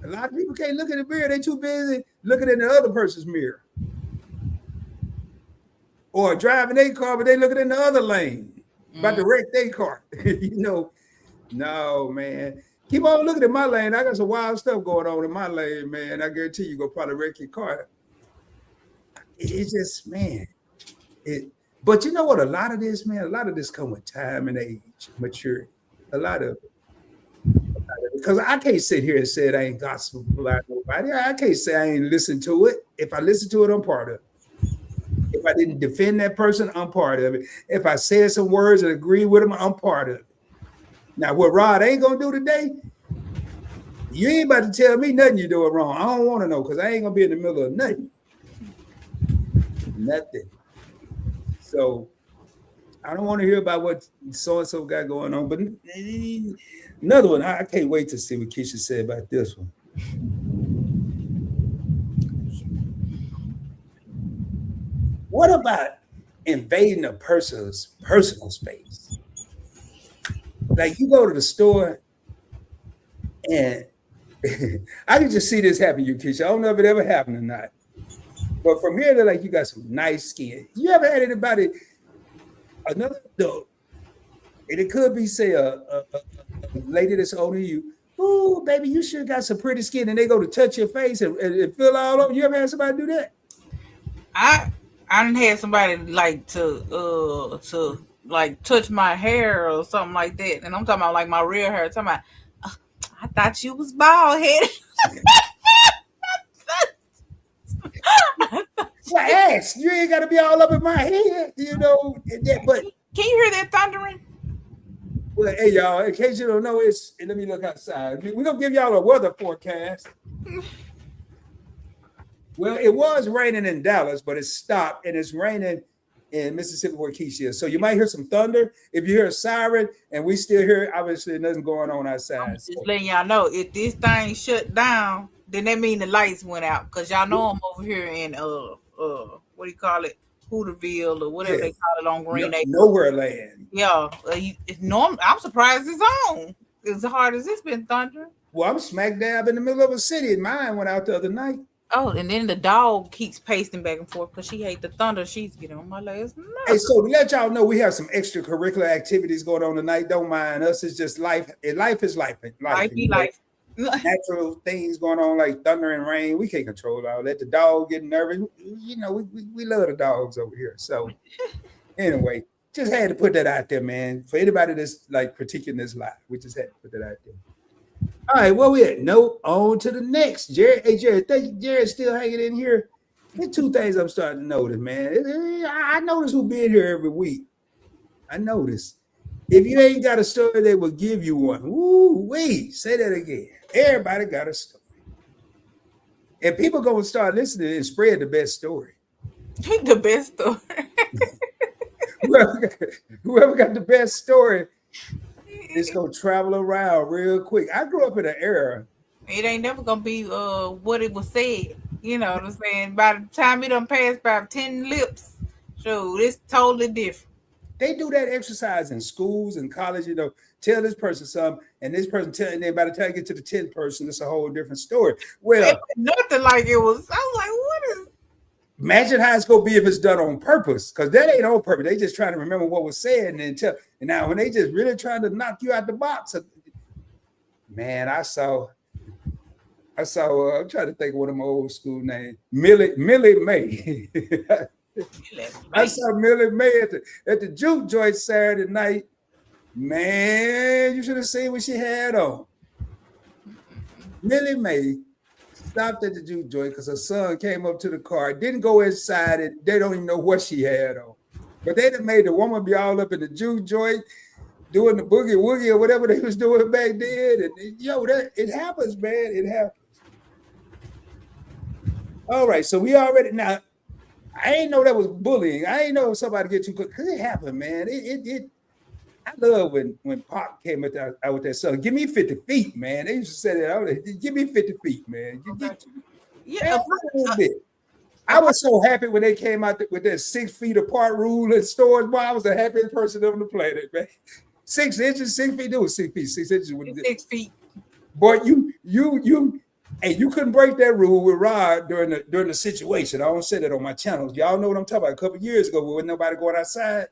a lot of people can't look in the mirror. They're too busy looking in the other person's mirror or driving their car, but they looking in the other lane, about to
Mhm.
wreck their car. No, man. Keep on looking at my lane. I got some wild stuff going on in my lane, man. I guarantee you, go probably wreck your car. It's just, man. It. But you know what? A lot of this, man. A lot of this come with time and age, maturity. A lot of because I can't sit here and say I ain't gospel about nobody. I can't say I ain't listen to it. If I listen to it, I'm part of it. If I didn't defend that person, I'm part of it. If I said some words and agree with them, I'm part of it. Now, what Rod ain't gonna do today, you ain't about to tell me nothing you're doing wrong. I don't want to know because I ain't gonna be in the middle of nothing. Nothing. So I don't want to hear about what so and so got going on. But another one, I can't wait to see what Kisha said about this one. What about invading a person's personal space? Like you go to the store and I can just see this happen to you, Kisha. I don't know if it ever happened or not. But from here, they're like, you got some nice skin. You ever had anybody, another adult, and it could be, say, a lady that's older than you, ooh, baby, you sure got some pretty skin, and they go to touch your face and feel all over. You ever had somebody do that?
I I done had somebody like to like touch my hair or something like that, and I'm talking about like my real hair. I'm talking about, I thought you was bald headed.
Well, ask. You ain't got to be all up in my head, but
Can you hear that thundering?
well, hey y'all, in case you don't know, let me look outside. We're gonna give y'all a weather forecast. Well, it was raining in Dallas, but it stopped, and it's raining in Mississippi where Kisha is. So you might hear some thunder. If you hear a siren, and we still hear, obviously nothing going on outside.
Just letting y'all know, if this thing shut down, then that mean the lights went out. Cause y'all know I'm over here in what do you call it, Hooterville or whatever they call it on Green Acres.
Nowhere land.
Yeah, it's normal. I'm surprised it's on. As hard as it's been thundering.
Well, I'm smack dab in the middle of a city, and mine went out the other night.
Oh, and then the dog keeps pacing back and forth because she hates the thunder. She's getting on my last nerve.
Hey, so to let y'all know, we have some extracurricular activities going on tonight. Don't mind us. It's just life. Life is life.
Life be life.
Natural things going on like thunder and rain. We can't control all that. The dog getting nervous. We love the dogs over here. So anyway, just had to put that out there, man. For anybody that's like critiquing this live, we just had to put that out there. All right, where we at? Nope. On to the next. Jared. Hey, Jared, thank you. Jared's still hanging in here. There's two things I'm starting to notice, man. I notice who been here every week. I notice. If you ain't got a story, they will give you one. Woo, wait. Say that again. Everybody got a story. And people going to start listening and spread the best story.
The best story.
whoever got the best story, it's gonna travel around real quick. I grew up in an era.
It ain't never gonna be what it was said. You know what I'm saying? By the time it done passed by 10 lips, so it's totally different.
They do that exercise in schools and college. Tell this person something, and this person telling them. By the time you get to the 10th person, it's a whole different story. Well,
nothing like it was. I was like, what is?
Imagine how it's gonna be if it's done on purpose, because that ain't on purpose. They just trying to remember what was said and then tell. And now when they just really trying to knock you out the box, man, I saw. I'm trying to think of one of my old school names, Millie May. I saw Millie May at the juke joint Saturday night. Man, you should have seen what she had on. Millie May stopped at the juke joint because her son came up to the car, didn't go inside it. They don't even know what she had on. But they done made the woman be all up in the juke joint, doing the boogie woogie or whatever they was doing back then. And it happens, man. It happens. All right, so we already now. I ain't know that was bullying. I ain't know somebody get too quick because it happened, man. I love when Pop came out with that song. Give me 50 feet, man. They used to say that. Give me 50 feet, man. A little bit. I was so happy when they came out with that 6 feet apart rule in stores. Boy, I was the happiest person on the planet, man. 6 inches, 6 feet. It was 6 feet. 6 inches.
6 feet.
Boy, you couldn't break that rule with Rod during the situation. I don't say that on my channels. Y'all know what I'm talking about. A couple of years ago, when nobody going outside.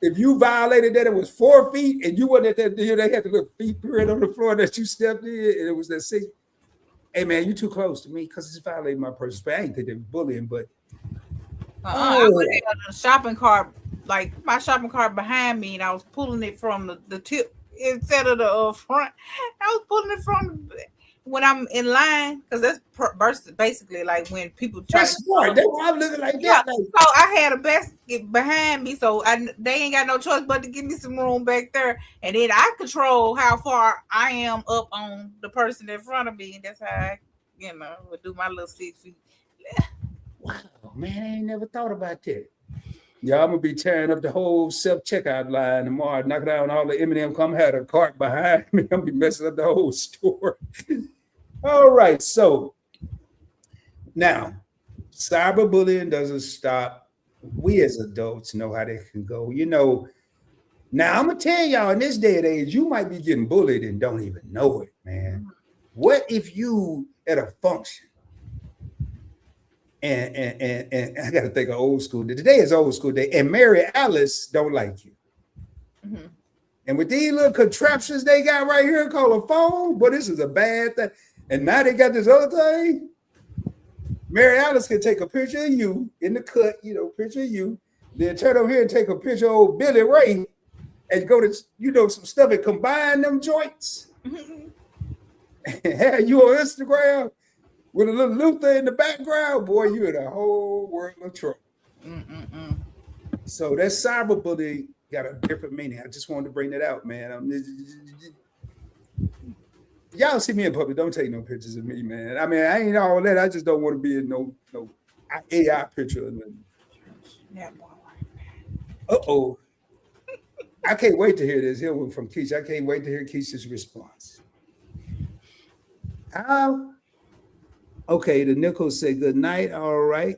If you violated that, it was 4 feet, and you wasn't at that deal. They had the little feet print on the floor that you stepped in, and it was that 6. Hey man, you too close to me because it's violating my personal space. I ain't think they were bullying, but
I would have a shopping cart, like my shopping cart behind me, and I was pulling it from the tip instead of the front. I was pulling it from when I'm in line, because that's basically like when people try.
That's smart. That's why I'm looking like that. Like,
so I had a basket behind me, so they ain't got no choice but to give me some room back there, and then I control how far I am up on the person in front of me, and that's how I, would do my little 6 feet.
Wow, man, I ain't never thought about that. Yeah, I'm gonna be tearing up the whole self-checkout line tomorrow, knocking down all the M&M. Come had a cart behind me. I'm gonna be messing up the whole store. All right, so now cyberbullying doesn't stop. We as adults know how they can go. Now I'm gonna tell y'all, in this day and age, you might be getting bullied and don't even know it, man. What if you at a function? And I got to think of old school. Today is old school day, and Mary Alice don't like you. Mm-hmm. And with these little contraptions they got right here called a phone, but this is a bad thing. And now they got this other thing. Mary Alice can take a picture of you in the cut, picture of you, Then turn over here and take a picture of old Billy Ray and go to, some stuff and combine them joints. And have you on Instagram with a little Luther in the background, boy, you in a whole world of trouble. So that cyberbullying got a different meaning. I just wanted to bring that out, man. Y'all see me in public, don't take no pictures of me, man. I mean, I ain't all that. I just don't want to be in no AI picture. Uh-oh. I can't wait to hear this. Here one from Kisha. I can't wait to hear Kisha's response. Okay, the Nichols said good night. All right.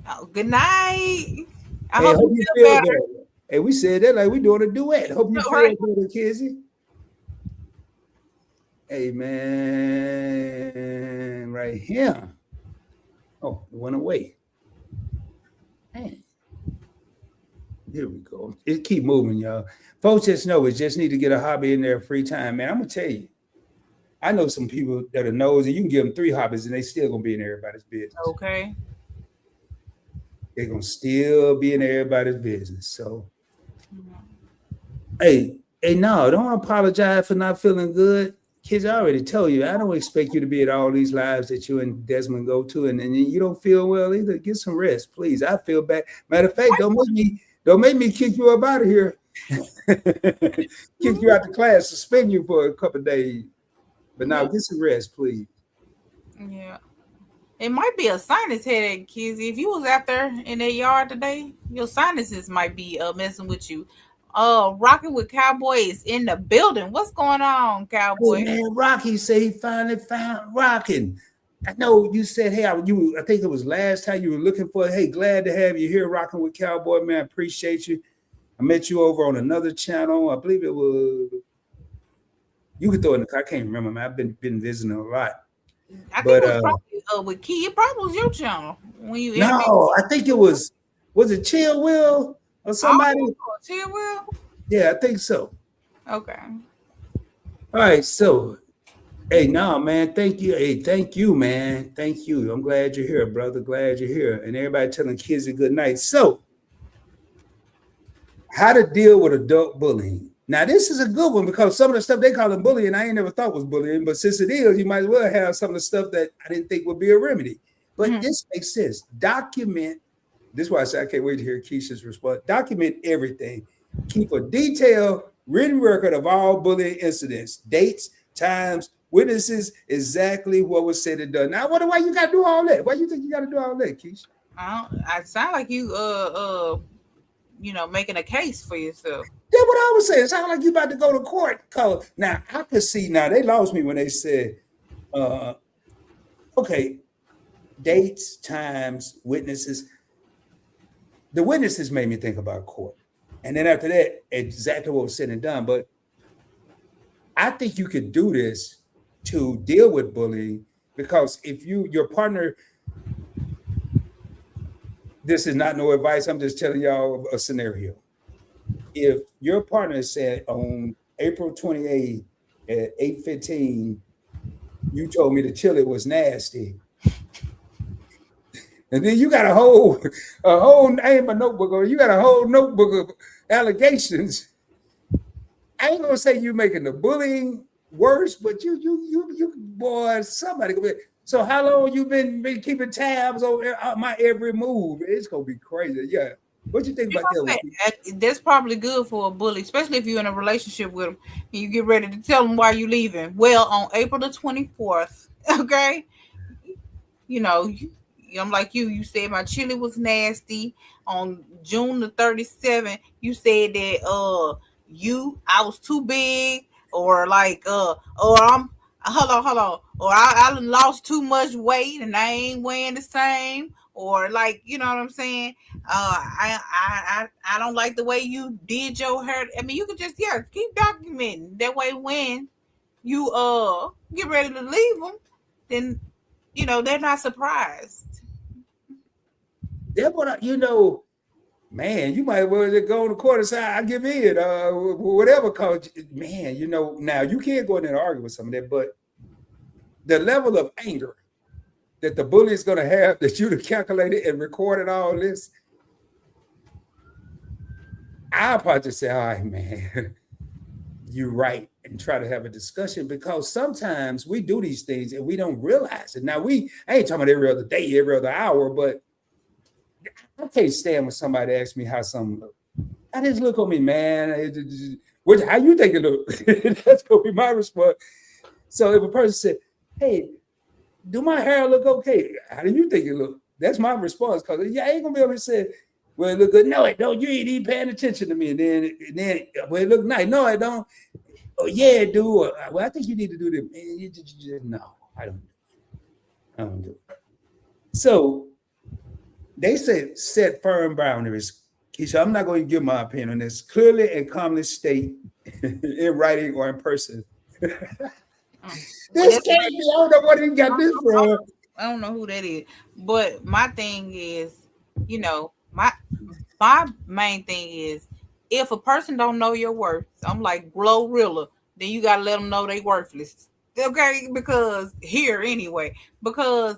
Oh, good night. I
hope
you feel better.
Hey, we said that like we doing a duet. Hope you feel better, Kizzy. Hey, man, right here. Oh, it went away. Man. Here we go. It keep moving, y'all. Folks just know it. Just need to get a hobby in their free time, man. I'm gonna tell you. I know some people that are nosy. You can give them 3 hobbies and they still gonna be in everybody's business.
Okay.
They're gonna still be in everybody's business. So, hey, no, don't apologize for not feeling good. Kids, I already told you, I don't expect you to be at all these lives that you and Desmond go to, and you don't feel well either. Get some rest, please. I feel bad. Matter of fact, don't make me kick you up out of here. Kick you out the class, suspend you for a couple of days. But now get some rest, please.
Yeah. It might be a sinus headache, Kizzy. If you was out there in that yard today, your sinuses might be messing with you. Rocking with Cowboy is in the building. What's going on, Cowboy?
Hey, man, Rocky said he finally found Rocking. I know you said, hey, I think it was last time you were looking for, hey, glad to have you here rocking with Cowboy, man. Appreciate you. I met you over on another channel. I believe it was, you could throw it in the car. I can't remember, man. I've been visiting a lot.
I think it was probably with Key. It probably was your channel.
I think it was it Chill Will or somebody?
Chill Will?
Yeah, I think so.
Okay.
All right, so hey, no, man, thank you. Hey, thank you, man. Thank you. I'm glad you're here, brother. Glad you're here. And everybody telling kids a good night. So, how to deal with adult bullying. Now, this is a good one because some of the stuff they call it bullying, I ain't never thought was bullying. But since it is, you might as well have some of the stuff that I didn't think would be a remedy. But this makes sense. Document. This is why I say I can't wait to hear Kisha's response. Document everything. Keep a detailed written record of all bullying incidents, dates, times, witnesses, exactly what was said and done. Now, I wonder why you got to do all that. Why you think you got to do all that, Kisha?
I sound like you, making a case for yourself.
That's what I was saying. It sounds like you about to go to court. Now, I could see, now they lost me when they said, okay, dates, times, witnesses. The witnesses made me think about court. And then after that, exactly what was said and done. But I think you could do this to deal with bullying because if your partner, this is not no advice, I'm just telling y'all a scenario. If your partner said on April 28th at 8:15, you told me the chili was nasty, and then you got a whole name of notebook, or you got a whole notebook of allegations. I ain't gonna say you making the bullying worse, but you boy, somebody. So how long you been keeping tabs on my every move? It's gonna be crazy. Yeah. What you think about that?
That's probably good for a bully, especially if you're in a relationship with him and you get ready to tell him why you leaving. Well, on April the 24th, okay, I'm like you said my chili was nasty. On June the 37th, you said that I was too big, or like or I'm hold on, or I lost too much weight and I ain't weighing the same. Or like, you know what I'm saying? I don't like the way you did your hair. I mean, you could just keep documenting. That way, when you get ready to leave them, then they're not surprised.
That's what man. You might well just go on the court and say, "I give in," whatever. Cause man, now you can't go in there and argue with some of that, but the level of anger that the bully is going to have, that you'd have calculated and recorded all this, I'll probably just say, all right, man, you're right, and try to have a discussion because sometimes we do these things and we don't realize it. Now, I ain't talking about every other day, every other hour, but I can't stand when somebody asks me how something look. I just look on me, man. How you think it look? That's gonna be my response. So if a person said, "Hey, do my hair look okay? How do you think it look?" That's my response because I ain't gonna be able to say, "Well, it look good." No, it don't. You ain't even paying attention to me. And then, well, it look nice. No, it don't. Oh yeah, it do. Well, I think you need to do this. Man, no, I don't. I don't do it. So they say set firm boundaries. Kisha, I'm not going to give my opinion on this. Clearly and calmly state in writing or in person.
Well,
This can't be. I don't know where he got this from.
I don't know who that is, but my thing is, you know, my main thing is, if a person don't know your worth, I'm like Glorilla, then you gotta let them know they worthless. Okay, because here anyway, because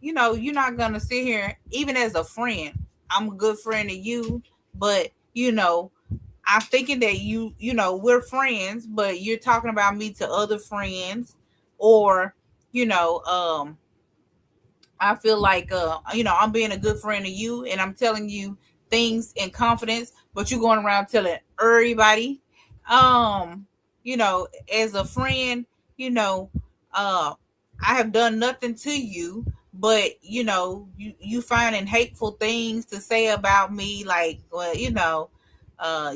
you're not gonna sit here, even as a friend. I'm a good friend to you, but I'm thinking that we're friends, but you're talking about me to other friends, or you know, I feel like I'm being a good friend to you and I'm telling you things in confidence, but you're going around telling everybody. Um, as a friend, you know, I have done nothing to you, but you finding hateful things to say about me, like, well, uh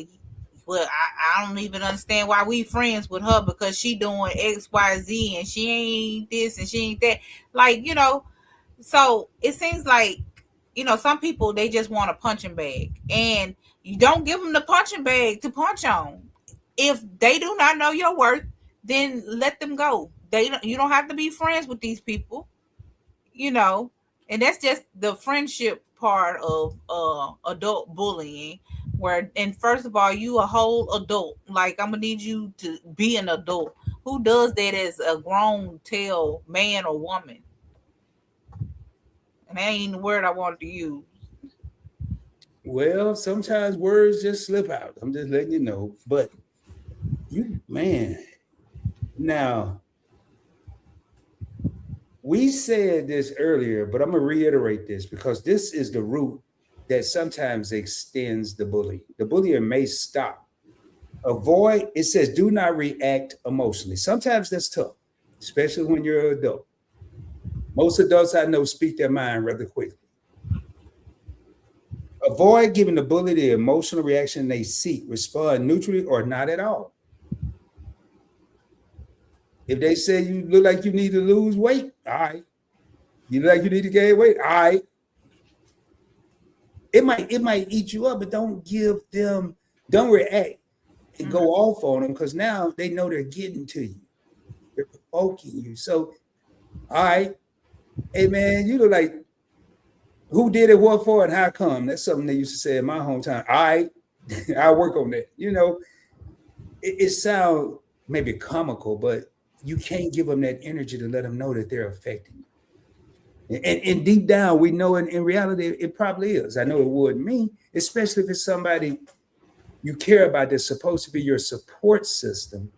well, I don't even understand why we friends with her because she doing XYZ and she ain't this and she ain't that. Like, so it seems like, some people, they just want a punching bag, and you don't give them the punching bag to punch on. If they do not know your worth, then let them go. You don't have to be friends with these people, you know. And that's just the friendship part of adult bullying, where, and first of all, you a whole adult. Like, I'm gonna need you to be an adult. Who does that as a grown tail man or woman? And that ain't the word I wanted to use.
Well, sometimes words just slip out. I'm just letting you know. But man, now we said this earlier, but I'm gonna reiterate this because this is the root that sometimes extends the bully. The bullier may stop. Avoid, it says do not react emotionally. Sometimes that's tough, especially when you're an adult. Most adults I know speak their mind rather quickly. Avoid giving the bully the emotional reaction they seek. Respond neutrally or not at all. If they say you look like you need to lose weight, all right. You look like you need to gain weight, all right. It might eat you up, but don't react and go
Mm-hmm.
off on them because now they know they're getting to you. They're provoking you. So, all right, hey man, you look like who did it, what for, and how come? That's something they used to say in my hometown. All right, I'll work on that. It sounds maybe comical, but you can't give them that energy to let them know that they're affecting you. And deep down, we know in reality, it probably is. I know it would me, especially if it's somebody you care about that's supposed to be your support system,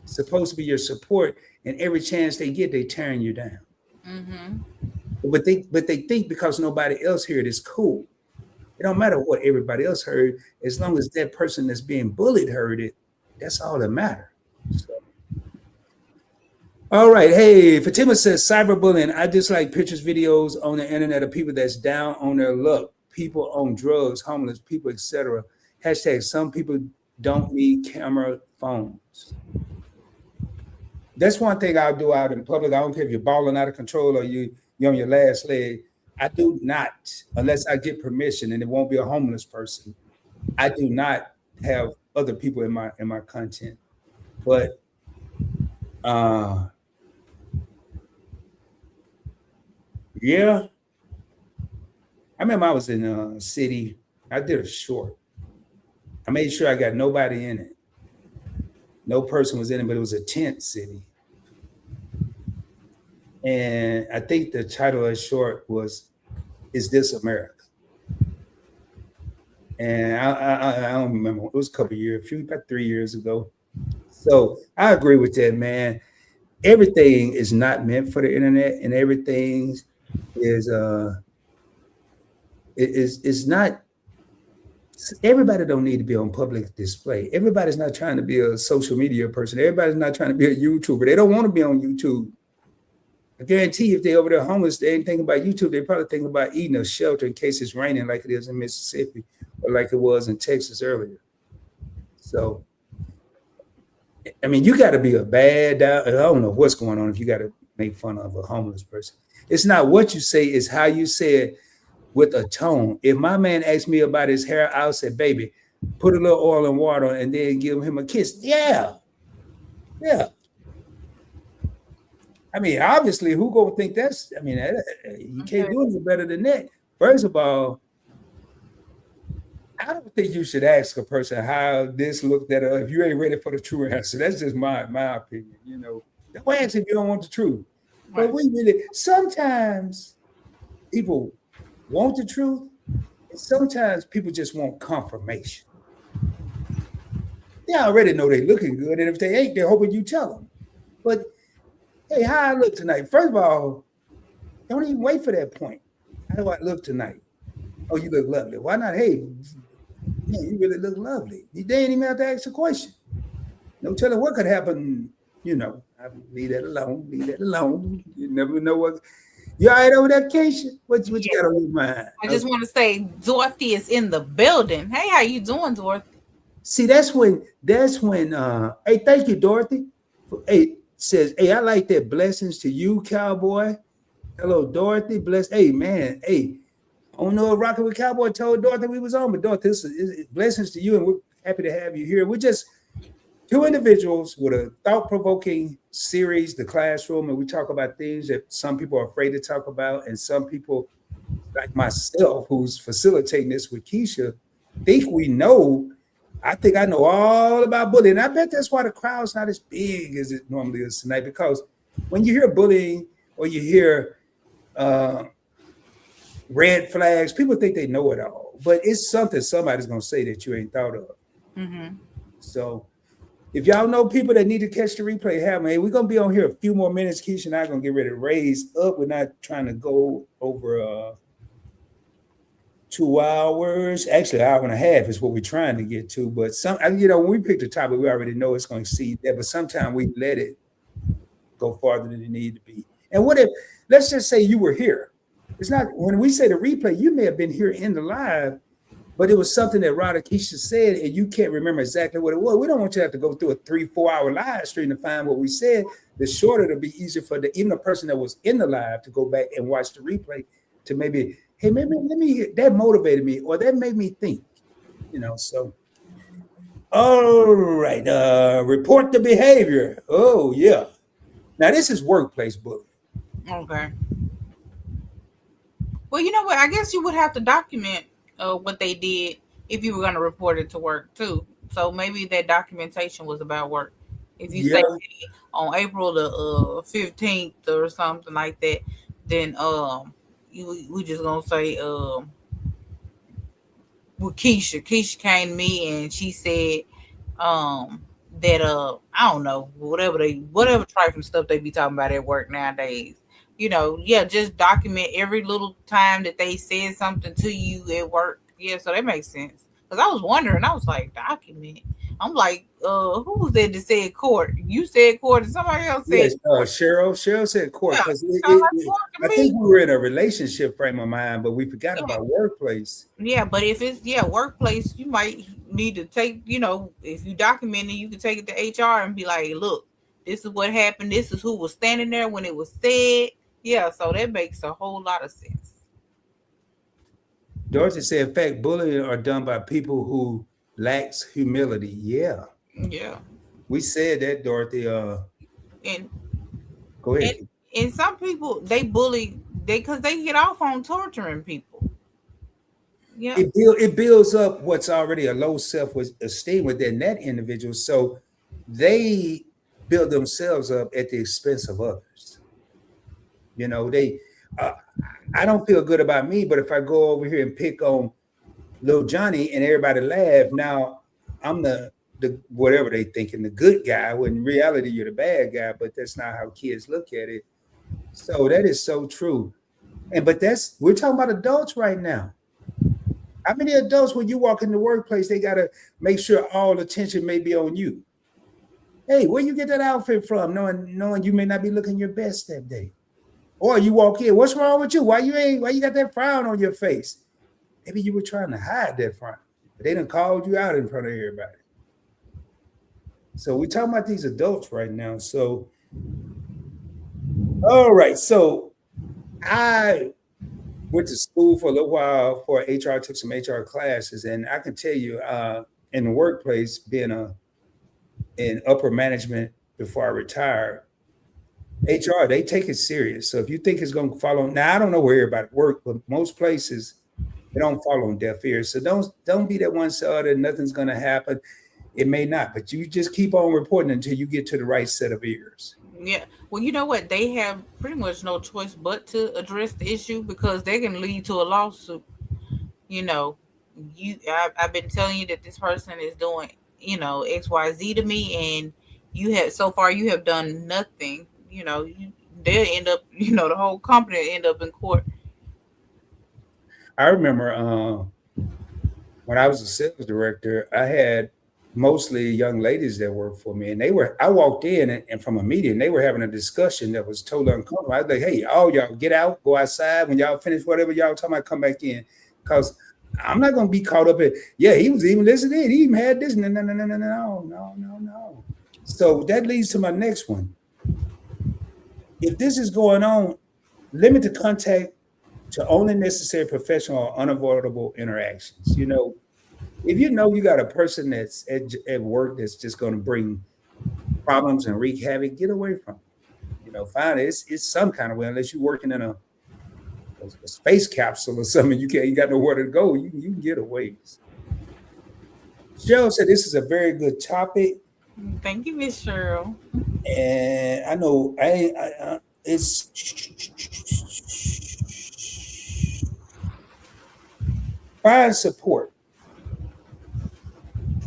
supposed to be your support, and every chance they get, they tearing you down.
Mm-hmm.
But they think because nobody else heard it's cool. It don't matter what everybody else heard, as long as that person that's being bullied heard it. That's all that matters. So, all right. Hey, Fatima says cyberbullying. I just like pictures, videos on the internet of people that's down on their luck, people on drugs, homeless people, etc. Hashtag some people don't need camera phones. That's one thing I'll do out in public. I don't care if you're balling out of control or you're on your last leg. I do not, unless I get permission, and it won't be a homeless person. I do not have other people in my content. But uh yeah, I remember I was in a city. I did a short. I made sure I got nobody in it. No person was in it, but it was a tent city. And I think the title of the short was "Is This America?" and I don't remember. It was a couple of years, about 3 years ago. So I agree with that, man. Everything is not meant for the internet, and everything is is not. Everybody don't need to be on public display. Everybody's not trying to be a social media person. Everybody's not trying to be a YouTuber. They don't want to be on YouTube. I guarantee if they over there homeless, they ain't thinking about YouTube. They probably thinking about eating a shelter in case it's raining like it is in Mississippi or like it was in Texas earlier. So, I mean, you got to be a bad, I don't know what's going on if you got to make fun of a homeless person. It's not what you say, it's how you say it with a tone. If my man asked me about his hair, I'll say, baby, put a little oil and water and then give him a kiss. Yeah. Yeah. I mean, obviously, who gonna think that's? I mean, you can't do any better than that. First of all, I don't think you should ask a person how this looked at if you ain't ready for the true answer. That's just my opinion. You know, don't ask if you don't want the truth. But we really sometimes people want the truth, and sometimes people just want confirmation. They already know they looking good, and if they ain't, they're hoping you tell them. But hey, how I look tonight? First of all, don't even wait for that point. How do I look tonight? Oh, you look lovely. Why not? Hey, man, you really look lovely. They ain't even have to ask a question. No telling what could happen. You know, I leave that alone. Leave that alone. You never know what. You all right over there, Kisha? What you got on your mind?
I just want to say Dorothy is in the building. Hey, how you doing, Dorothy?
See, that's when hey, thank you, Dorothy. Hey, says, hey, I like that. Blessings to you, cowboy. Hello, Dorothy. Bless. Hey, man. Hey, I don't know if Rockin' with Cowboy told Dorothy we was on, but Dorothy, this is blessings to you, and we're happy to have you here. We're just two individuals with a thought-provoking series, The Classroom, and we talk about things that some people are afraid to talk about, and some people, like myself, who's facilitating this with Kisha, think we know. I think I know all about bullying. I bet that's why the crowd's not as big as it normally is tonight, because when you hear bullying or you hear red flags, people think they know it all, but it's something somebody's going to say that you ain't thought of. Mm-hmm. So if y'all know people that need to catch the replay, have them. Hey, we're going to be on here a few more minutes. Kisha and I are going to get ready to raise up. We're not trying to go over 2 hours. Actually, an hour and a half is what we're trying to get to. But when we pick the topic, we already know it's going to exceed that. But sometimes we let it go farther than it need to be. And what if, let's just say you were here. It's not, when we say the replay, you may have been here in the live, but it was something that Rod or Kisha said, and you can't remember exactly what it was. We don't want you to have to go through a 3-4 hour live stream to find what we said. The shorter, it'll be easier for even the person that was in the live to go back and watch the replay to maybe, hey, maybe let me hear, that motivated me, or that made me think, so. All right, report the behavior. Oh, yeah. Now, this is workplace bullying.
Okay. Well, you know what? I guess you would have to document what they did if you were going to report it to work, too. So maybe that documentation was about work. If you say on April the 15th or something like that, then we just going to say with Kisha. Kisha came to me and she said that I don't know, whatever trifling stuff they be talking about at work nowadays. Just document every little time that they said something to you at work. Yeah, so that makes sense. Because I was wondering, I was like, document. I'm like, who was that said court? You said court, and somebody else said
yes, Cheryl. Cheryl said court, because I think we were in a relationship frame of mind, but we forgot about workplace.
Yeah, but if it's workplace, you might need to take, if you document it, you can take it to HR and be like, look, this is what happened. This is who was standing there when it was said. Yeah, so that makes a whole lot of sense.
Dorothy said, in fact, bullying are done by people who lacks humility. Yeah.
Yeah.
We said that, Dorothy.
And
go ahead.
And some people, they bully because they get off on torturing people. Yeah.
It builds up what's already a low self-esteem within that individual. So they build themselves up at the expense of others. I don't feel good about me, but if I go over here and pick on little Johnny, and everybody laughed. Now I'm the whatever they thinking, the good guy, when in reality you're the bad guy, but that's not how kids look at it. So that is so true. And but that's we're talking about adults right now. How many adults when you walk in the workplace, they gotta make sure all attention may be on you? Hey, where you get that outfit from? Knowing you may not be looking your best that day. Or you walk in, what's wrong with you? Why you got that frown on your face? Maybe you were trying to hide that frown. But they done called you out in front of everybody. So we're talking about these adults right now. So all right. So I went to school for a little while for HR, took some HR classes, and I can tell you, in the workplace, being in upper management before I retired, HR, they take it serious. So if you think it's going to follow, now I don't know where everybody work, but most places they don't fall on deaf ears. So don't be that one sided. Nothing's going to happen. It may not, but you just keep on reporting until you get to the right set of ears.
Yeah. Well, you know what? They have pretty much no choice but to address the issue because they can lead to a lawsuit. You know, I've been telling you that this person is doing, XYZ to me, and you have so far you have done nothing. They'll end up, the whole company will end up in court.
I remember when I was a sales director, I had mostly young ladies that worked for me, and I walked in and from a meeting, they were having a discussion that was totally uncomfortable. I was like, hey, all y'all get out, go outside. When y'all finish whatever y'all talking about, come back in. Because I'm not gonna be caught up in, yeah, he was even listening, he even had this. No, no, no, no, no, no, no, no, no. So that leads to my next one. If this is going on, limit the contact to only necessary professional or unavoidable interactions. If you know you got a person that's at work that's just going to bring problems and wreak havoc, get away from it. Find it's some kind of way, unless you're working in a space capsule or something, you got nowhere to go. You can get away. Cheryl said this is a very good topic,
Thank you, Miss Cheryl.
and I know it's find support.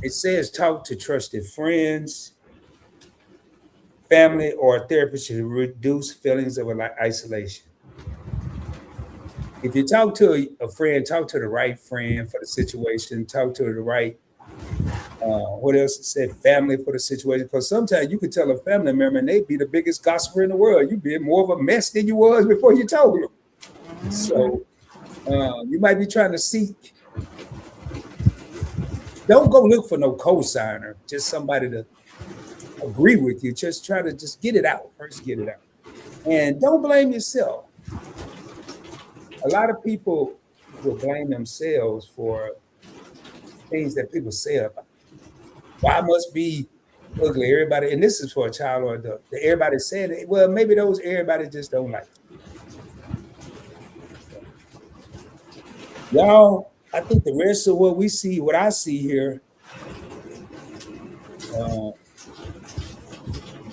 It says talk to trusted friends, family, or a therapist to reduce feelings of isolation. If you talk to a friend, talk to the right friend for the situation, talk to the right, what else it said, family for the situation. Because sometimes you could tell a family member and they'd be the biggest gossiper in the world. You'd be more of a mess than you was before you told them. So you might be trying to seek, don't go look for no co-signer, just somebody to agree with you. Just try to just get it out. First, get it out. And don't blame yourself. A lot of people will blame themselves for things that people say about. Well, I must be ugly. Everybody, and this is for a child or adult. Everybody saying it. Well, maybe those everybody just don't like it. Y'all, I think the rest of what I see here,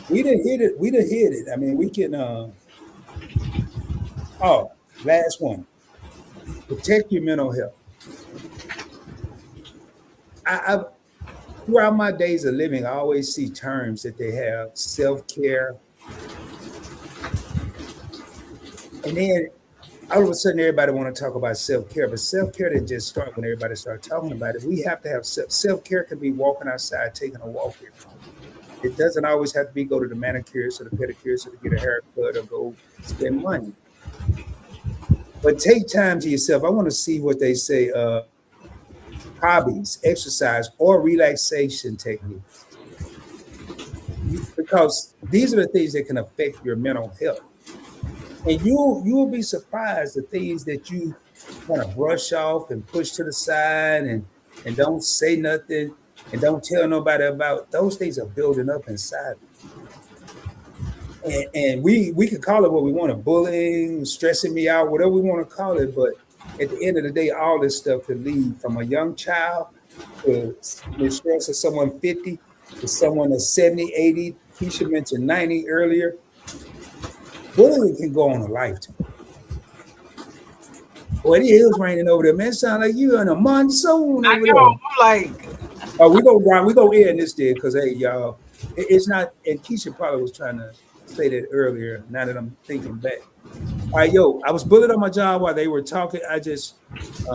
we done hit it. We done hit it. I mean, we can. Last one. Protect your mental health. I throughout my days of living, I always see terms that they have: self-care, and then all of a sudden everybody want to talk about self-care, but self-care didn't just start when everybody started talking about it. We have to have self-care. Can be walking outside, taking a walk here. It doesn't always have to be go to the manicurist or the pedicurist or to get a haircut or go spend money. But take time to yourself. I want to see what they say. Hobbies, exercise, or relaxation techniques, because these are the things that can affect your mental health. And you'll be surprised the things that you want to brush off and push to the side and don't say nothing and don't tell nobody about. Those things are building up inside. And we could call it what we want to, bullying, stressing me out, whatever we want to call it. But at the end of the day, all this stuff could lead from a young child to the stress of someone 50 to someone that's 70, 80. Kisha mentioned 90 earlier. Bullying can go on a lifetime. Well, it is raining over there, man. It sound like you in a monsoon
I
over
know.
there.
I'm like,
Oh, we go end this day because hey, y'all, it's not. And Keisha probably was trying to say that earlier. Now that I'm thinking back, all right, yo, I was bullied on my job while they were talking. I just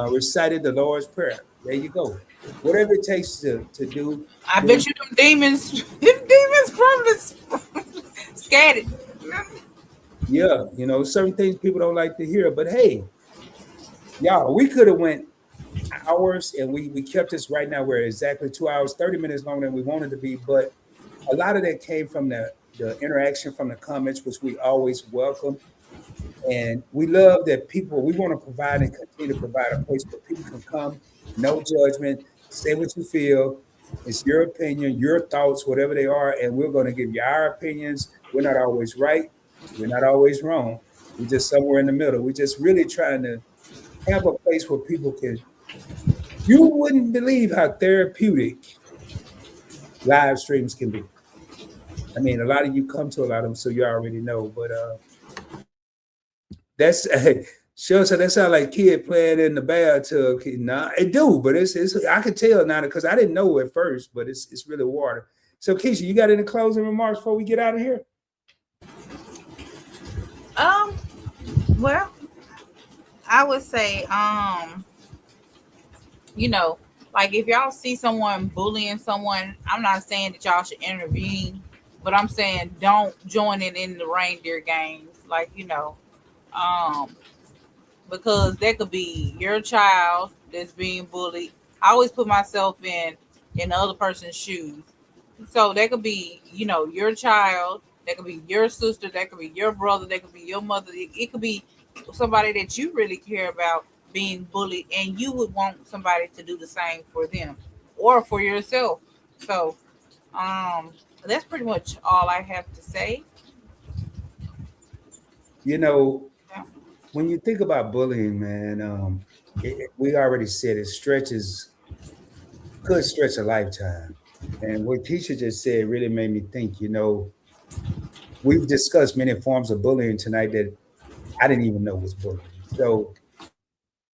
recited the Lord's prayer. There you go. Whatever it takes to do.
I
Then
bet you them demons, them demons probably scattered.
yeah, certain things people don't like to hear. But hey, y'all, we could have went hours, and we kept this right now. We're exactly 2 hours, 30 minutes longer than we wanted to be. But a lot of that came from the interaction from the comments, which we always welcome. And we love that people, we want to provide and continue to provide a place where people can come, no judgment, say what you feel. It's your opinion, your thoughts, whatever they are. And we're going to give you our opinions. We're not always right. We're not always wrong. We're just somewhere in the middle. We're just really trying to have a place where people can, you wouldn't believe how therapeutic live streams can be. I mean, a lot of you come to a lot of them, so you already know. But that's sure. So that sound like kid playing in the bathtub. Nah, it do, but it's I could tell now because I didn't know at first, but it's really water. So Keisha, you got any closing remarks before we get out of here?
Um, well, I would say, you know, like if y'all see someone bullying someone, I'm not saying that y'all should intervene, but I'm saying don't join it in the reindeer games. Like, um, because that could be your child that's being bullied. I always put myself in the other person's shoes. So that could be, your child, that could be your sister, that could be your brother, that could be your mother. It could be somebody that you really care about being bullied, and you would want somebody to do the same for them or for yourself. So, um, that's pretty much all I have to say.
You know,
Yeah.
when you think about bullying, man, we already said it could stretch a lifetime. And what Keisha just said really made me think. We've discussed many forms of bullying tonight that I didn't even know was bullying. So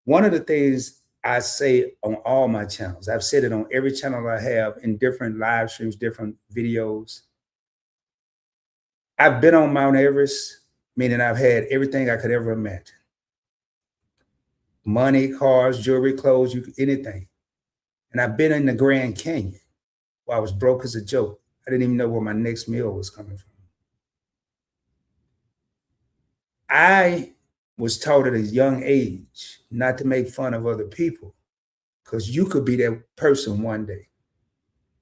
one of the things I say on all my channels, I've said it on every channel I have in different live streams, different videos. I've been on Mount Everest, meaning I've had everything I could ever imagine. Money, cars, jewelry, clothes, anything. And I've been in the Grand Canyon where I was broke as a joke. I didn't even know where my next meal was coming from. I was taught at a young age not to make fun of other people because you could be that person one day.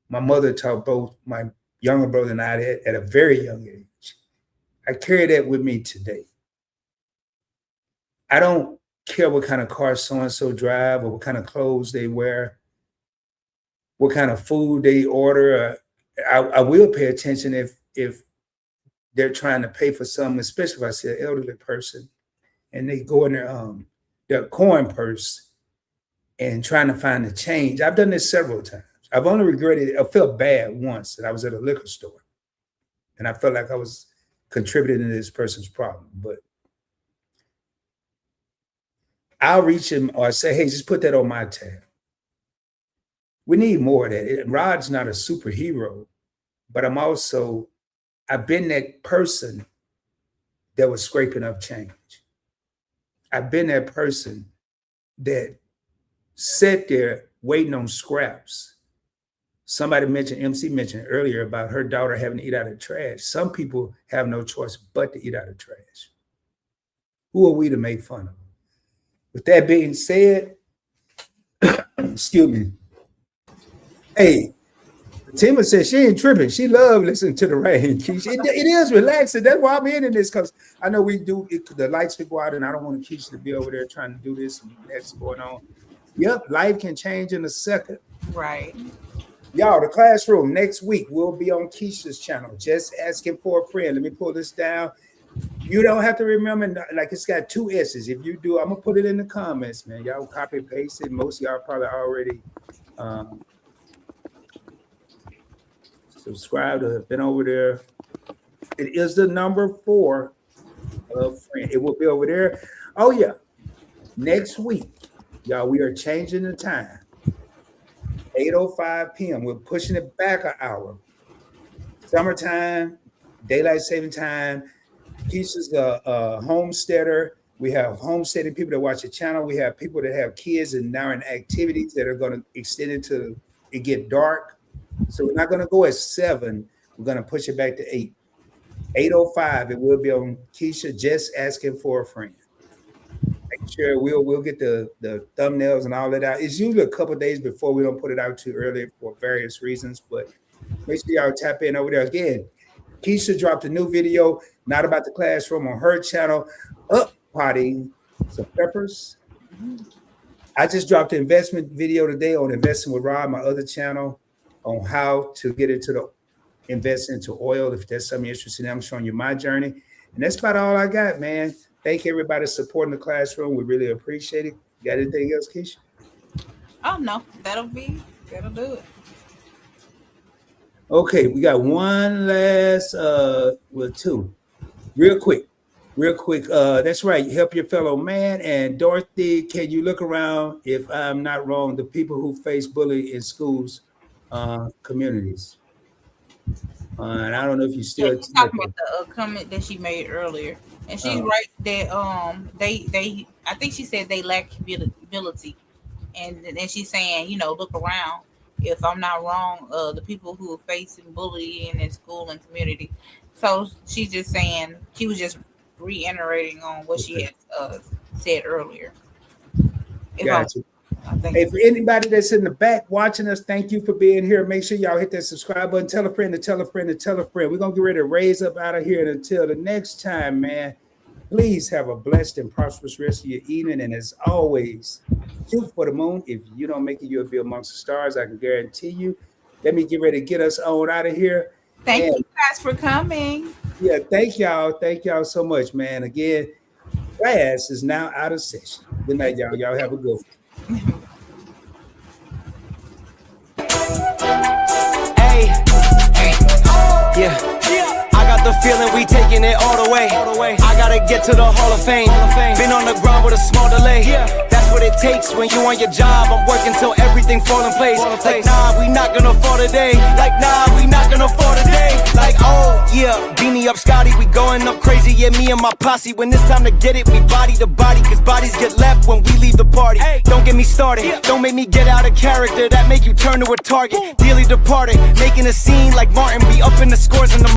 My mother taught both my younger brother and I that at a very young age. I carry that with me today. I don't care what kind of car so and so drive or what kind of clothes they wear, what kind of food they order. I will pay attention if they're trying to pay for something, especially if I see an elderly person and they go in their coin purse and trying to find the change. I've done this several times. I've only regretted it. I felt bad once that I was at a liquor store and I felt like I was contributing to this person's problem. But I'll reach him or say, hey, just put that on my tab. We need more of that. Rod's not a superhero, but I've been that person that was scraping up change. I've been that person that sat there waiting on scraps. Somebody mentioned, MC mentioned earlier about her daughter having to eat out of trash. Some people have no choice but to eat out of trash. Who are we to make fun of? With that being said, excuse me. Hey, Tima said she ain't tripping. She loved listening to the rain. It is relaxing. That's why I'm in this because I know we do the lights will go out, and I don't want Keisha to be over there trying to do this and that's going on. Yep, life can change in a second.
Right.
Y'all, the classroom next week will be on Keisha's channel. Just asking for a friend. Let me pull this down. You don't have to remember, like it's got 2 S's. If you do, I'm gonna put it in the comments, man. Y'all copy and paste it. Most of y'all probably already subscribed or have been over there. It is the number 4 of friend. It will be over there. Oh yeah. Next week, y'all, we are changing the time. 8:05 p.m. We're pushing it back an hour. Summertime, daylight saving time. Kisha's a homesteader. We have homesteading people that watch the channel. We have people that have kids and now in activities that are going to extend it to it get dark. So we're not going to go at 7. We're going to push it back to 8. 8:05. It will be on Kisha Just Asking for a Friend. Make sure we'll get the thumbnails and all that out. It's usually a couple of days before. We don't put it out too early for various reasons, but make sure y'all tap in over there. Again, Kisha dropped a new video, Not About the Classroom, on her channel, Up Potting Some Peppers. I just dropped an investment video today on Investing with Rob, my other channel, on how to get into the invest into oil. If that's something you're interested in, I'm showing you my journey. And that's about all I got, man. Thank everybody supporting the classroom. We really appreciate it. Got anything else, Kisha?
Oh no, that'll do it.
Okay, we got one last two. Real quick. That's right. Help your fellow man. And Dorothy, can you look around, if I'm not wrong, the people who face bullying in schools, communities? And I don't know if you still
she's talking about the comment that she made earlier, and she's right that they I think she said they lack ability, and then she's saying, you know, look around. If I'm not wrong, the people who are facing bullying in school and community. So she's just saying, she was just reiterating on what she had said earlier.
Gotcha. Hey, for anybody that's in the back watching us, thank you for being here. Make sure y'all hit that subscribe button. Tell a friend to tell a friend to tell a friend. We're going to get ready to raise up out of here. And until the next time, man, please have a blessed and prosperous rest of your evening. And as always, shoot for the moon. If you don't make it, you'll be amongst the stars. I can guarantee you. Let me get ready to get us on out of here.
Thank you guys for coming.
Yeah, thank y'all. Thank y'all so much, man. Again, class is now out of session. Good night, y'all. Y'all have a good one.
Hey, yeah. I got the feeling we taking it all the way. I gotta get to the Hall of Fame. Been on the ground with a small delay. That's what it takes when you on your job. I'm working till everything fall in place. Like nah, we not gonna fall today. Like nah, we not gonna fall today. Like oh yeah, beanie up Scotty, we going up crazy. Yeah, me and my posse. When it's time to get it, we body to body. Cause bodies get left when we leave the party. Don't get me started, don't make me get out of character. That make you turn to a target. Dearly departed, making a scene like Martin. Be up in the scores in the